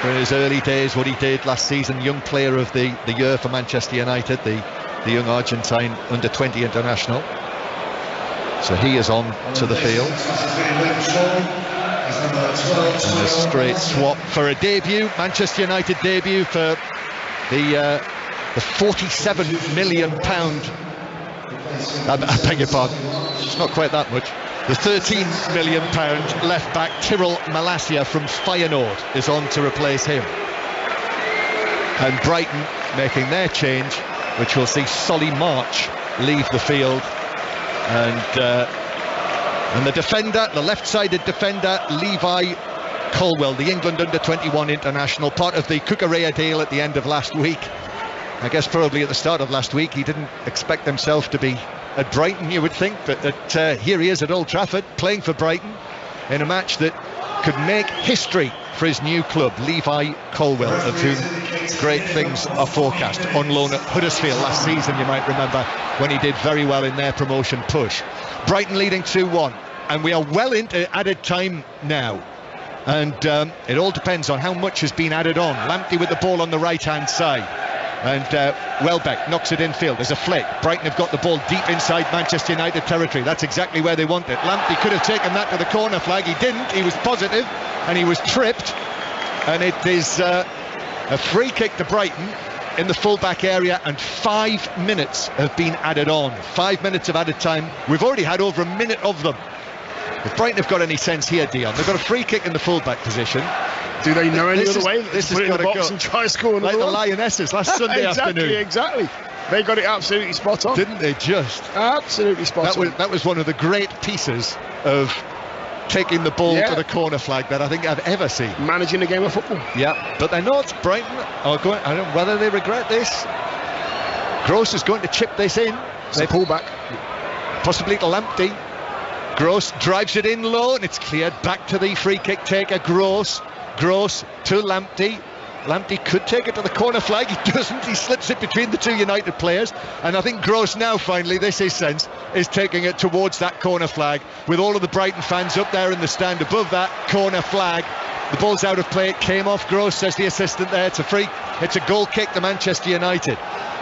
For his early days, what he did last season, young player of the year for Manchester United, the young Argentine under-20 international. So he is on to the field. And a straight swap for a debut, Manchester United debut for the £47 million. I beg your pardon, it's not quite that much. The £13 million left back Tyrell Malacia from Feyenoord is on to replace him. And Brighton making their change, which will see Solly March leave the field. And the defender, the left-sided defender, Levi Colwell, the England under-21 international, part of the Cucurella deal at the end of last week. I guess probably at the start of last week he didn't expect himself to be at Brighton, you would think, but that here he is at Old Trafford playing for Brighton in a match that could make history for his new club. Levi Colwell, of whom great things are forecast, on loan at Huddersfield last season, you might remember, when he did very well in their promotion push. Brighton leading 2-1, and we are well into added time now, and it all depends on how much has been added on. Lamptey with the ball on the right hand side, and Welbeck knocks it infield. There's a flick. Brighton have got the ball deep inside Manchester United territory. That's exactly where they want it. Lamptey could have taken that to the corner flag. He didn't. He was positive and he was tripped, and it is a free kick to Brighton in the full-back area, and 5 minutes have been added on. 5 minutes of added time. We've already had over a minute of them. If Brighton have got any sense here, Dion, they've got a free kick in the full-back position. Do they know any other way? This put has it in got the to box go. and try scoring like the one. Lionesses last Sunday afternoon. Exactly. They got it absolutely spot on. Didn't they just? Absolutely spot on. That was one of the great pieces of taking the ball to the corner flag that I think I've ever seen. Managing a game of football. Yeah, but they're not. Brighton are going. I don't know whether they regret this. Gross is going to chip this in. They pull back. Possibly to Lamptey. Gross drives it in low, and it's cleared back to the free kick taker, Gross to Lamptey. Lamptey could take it to the corner flag. He doesn't. He slips it between the two United players, and I think Gross now finally, this is sense, is taking it towards that corner flag with all of the Brighton fans up there in the stand above that corner flag. The ball's out of play. It came off Gross, says the assistant there. It's a goal kick to Manchester United.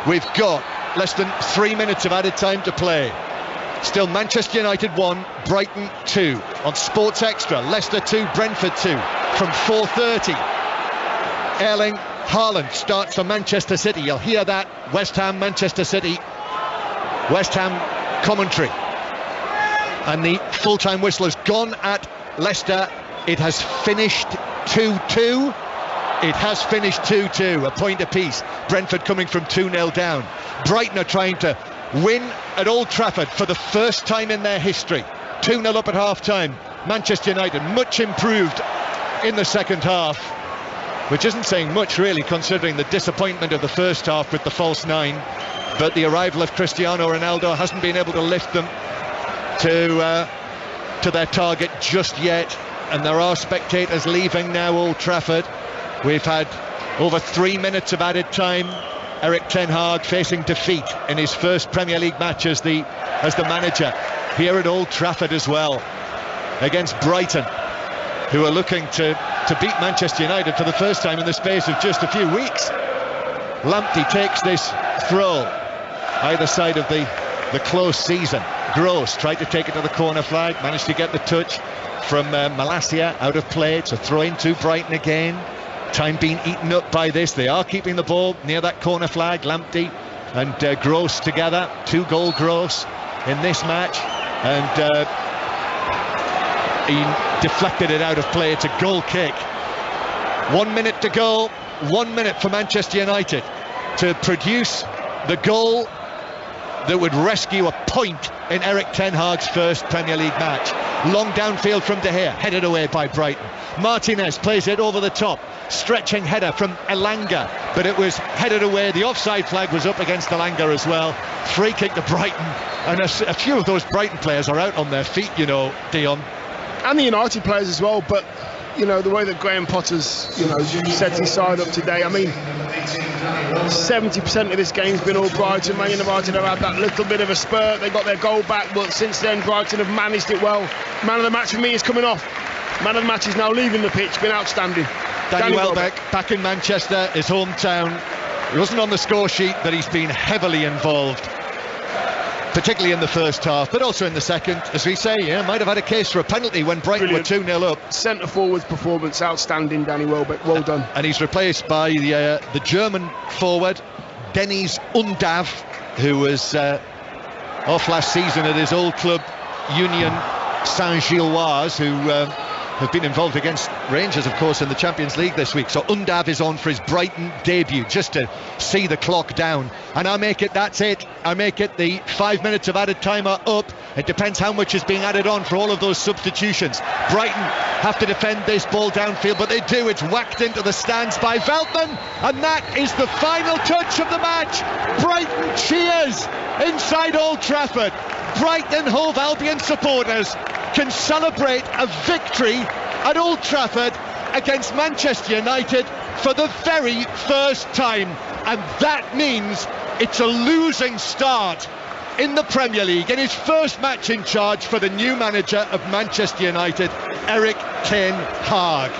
We've got less than 3 minutes of added time to play. Still Manchester United 1, Brighton 2. On Sports Extra, Leicester 2, Brentford 2. From 4:30, Erling Haaland starts for Manchester City. You'll hear that West Ham, Manchester City, West Ham commentary. And the full-time whistle has gone at Leicester. It has finished 2-2. It has finished 2-2, a point apiece. Brentford coming from 2-0 down. Brighton are trying to win at Old Trafford for the first time in their history. 2-0 up at half-time. Manchester United much improved in the second half, which isn't saying much really, considering the disappointment of the first half with the false nine. But the arrival of Cristiano Ronaldo hasn't been able to lift them to their target just yet, and there are spectators leaving now Old Trafford. We've had over 3 minutes of added time. Erik Ten Hag facing defeat in his first Premier League match as the manager here at Old Trafford as well, against Brighton, who are looking to beat Manchester United for the first time in the space of just a few weeks. Lamptey takes this throw either side of the close season. Gross tried to take it to the corner flag, managed to get the touch from Malacia out of play. It's a throw in to Brighton again. Time being eaten up by this. They are keeping the ball near that corner flag. Lamptey and Gross together. 2-goal Gross in this match, and he deflected it out of play. It's a goal kick. 1 minute to go. 1 minute for Manchester United to produce the goal that would rescue a point in Erik Ten Hag's first Premier League match. Long downfield from De Gea, headed away by Brighton. Martinez plays it over the top, stretching header from Elanga, but it was headed away. The offside flag was up against Elanga as well. Free kick to Brighton, and a few of those Brighton players are out on their feet, you know, Dion. And the United players as well, but you know, the way that Graham Potter's, sets his side up today, I mean, 70% of this game's been all Brighton. Man United have had that little bit of a spurt. They got their goal back, but since then Brighton have managed it well. Man of the match for me is coming off. Man of the match is now leaving the pitch. Been outstanding. Danny Welbeck back in Manchester, his hometown. He wasn't on the score sheet, but he's been heavily involved, particularly in the first half, but also in the second. As we say, might have had a case for a penalty when Brighton were 2-0 up. Centre forward's performance, outstanding, Danny Welbeck, well done. And he's replaced by the German forward, Dennis Undav, who was off last season at his old club, Union Saint-Gilloise, who have been involved against Rangers, of course, in the Champions League this week. So Undav is on for his Brighton debut, just to see the clock down. And I make it, that's it. I make it the 5 minutes of added time are up. It depends how much is being added on for all of those substitutions. Brighton have to defend this ball downfield, but they do. It's whacked into the stands by Veltman, and that is the final touch of the match. Brighton cheers inside Old Trafford. Brighton Hove Albion supporters can celebrate a victory at Old Trafford against Manchester United for the very first time, and that means it's a losing start in the Premier League in his first match in charge for the new manager of Manchester United, Erik ten Hag.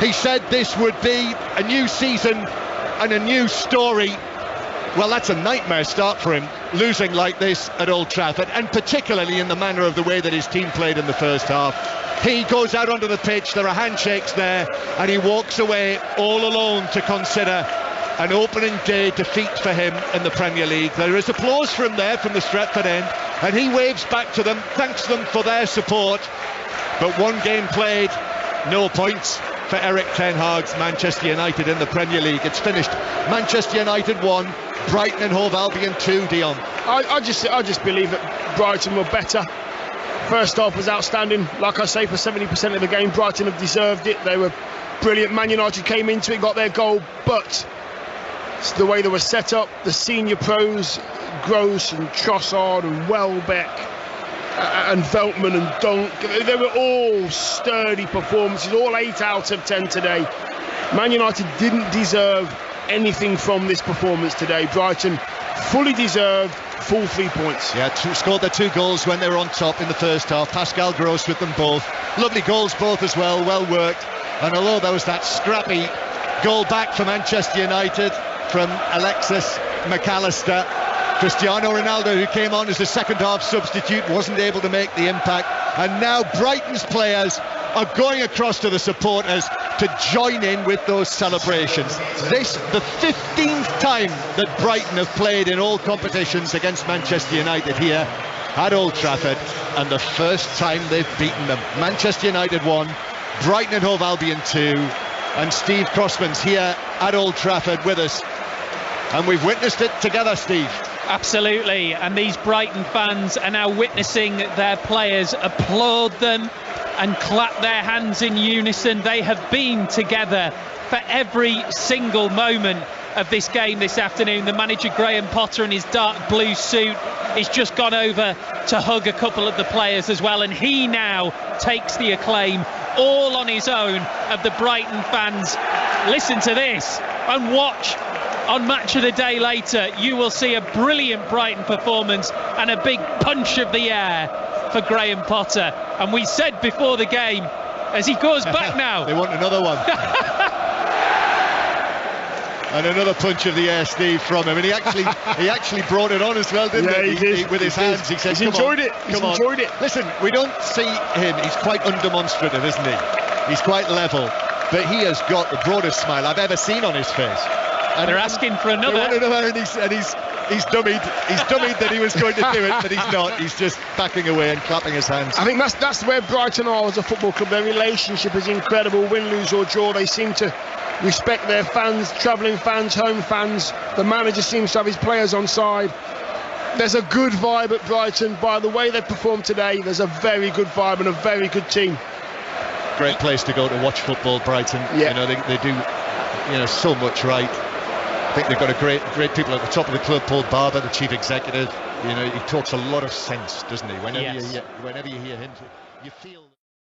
He said this would be a new season and a new story. Well, that's a nightmare start for him, losing like this at Old Trafford, and particularly in the manner of the way that his team played in the first half. He goes out onto the pitch, there are handshakes there, and he walks away all alone to consider an opening day defeat for him in the Premier League. There is applause for him there from the Stretford end, and he waves back to them, thanks them for their support. But one game played, no points for Erik ten Hag's Manchester United in the Premier League. It's finished. Manchester United 1, Brighton and Hove Albion 2, Dion. I just believe that Brighton were better. First half was outstanding. Like I say, for 70% of the game, Brighton have deserved it. They were brilliant. Man United came into it, got their goal, but it's the way they were set up. The senior pros, Gross and Trossard and Welbeck and Veltman and Dunk, they were all sturdy performances, all 8 out of 10 today. Man United didn't deserve anything from this performance today. Brighton fully deserved full 3 points. Yeah, scored their 2 goals when they were on top in the first half. Pascal Gross with them both. Lovely goals both as well, well worked. And although there was that scrappy goal back for Manchester United from Alexis McAllister, Cristiano Ronaldo, who came on as a second half substitute, wasn't able to make the impact. And now Brighton's players are going across to the supporters to join in with those celebrations. This, the 15th time that Brighton have played in all competitions against Manchester United here at Old Trafford, and the first time they've beaten them. Manchester United 1, Brighton and Hove Albion 2, and Steve Crossman's here at Old Trafford with us, and we've witnessed it together, Steve. Absolutely, and these Brighton fans are now witnessing their players applaud them and clap their hands in unison. They have been together for every single moment of this game this afternoon. The manager, Graham Potter, in his dark blue suit, has just gone over to hug a couple of the players as well, and he now takes the acclaim all on his own of the Brighton fans. Listen to this and watch. On Match of the Day later, you will see a brilliant Brighton performance and a big punch of the air for Graham Potter. And we said before the game, as he goes back now, they want another one. And another punch of the air, Steve, from him. And he actually brought it on as well, didn't he? He did. With his hands. He said, he's enjoyed it. He's enjoyed it. Listen, we don't see him. He's quite undemonstrative, isn't he? He's quite level. But he has got the broadest smile I've ever seen on his face. And they're asking for another. They want another, and he's dummied. He's dummied that he was going to do it, but he's not. He's just backing away and clapping his hands. I think that's where Brighton are as a football club. Their relationship is incredible. Win, lose or draw, they seem to respect their fans, travelling fans, home fans. The manager seems to have his players on side. There's a good vibe at Brighton. By the way they've performed today, there's a very good vibe and a very good team. Great place to go to watch football, Brighton. Yeah. You know, they do, so much right. I think they've got a great people at the top of the club. Paul Barber, the chief executive, he talks a lot of sense, doesn't he? Whenever you hear him, you feel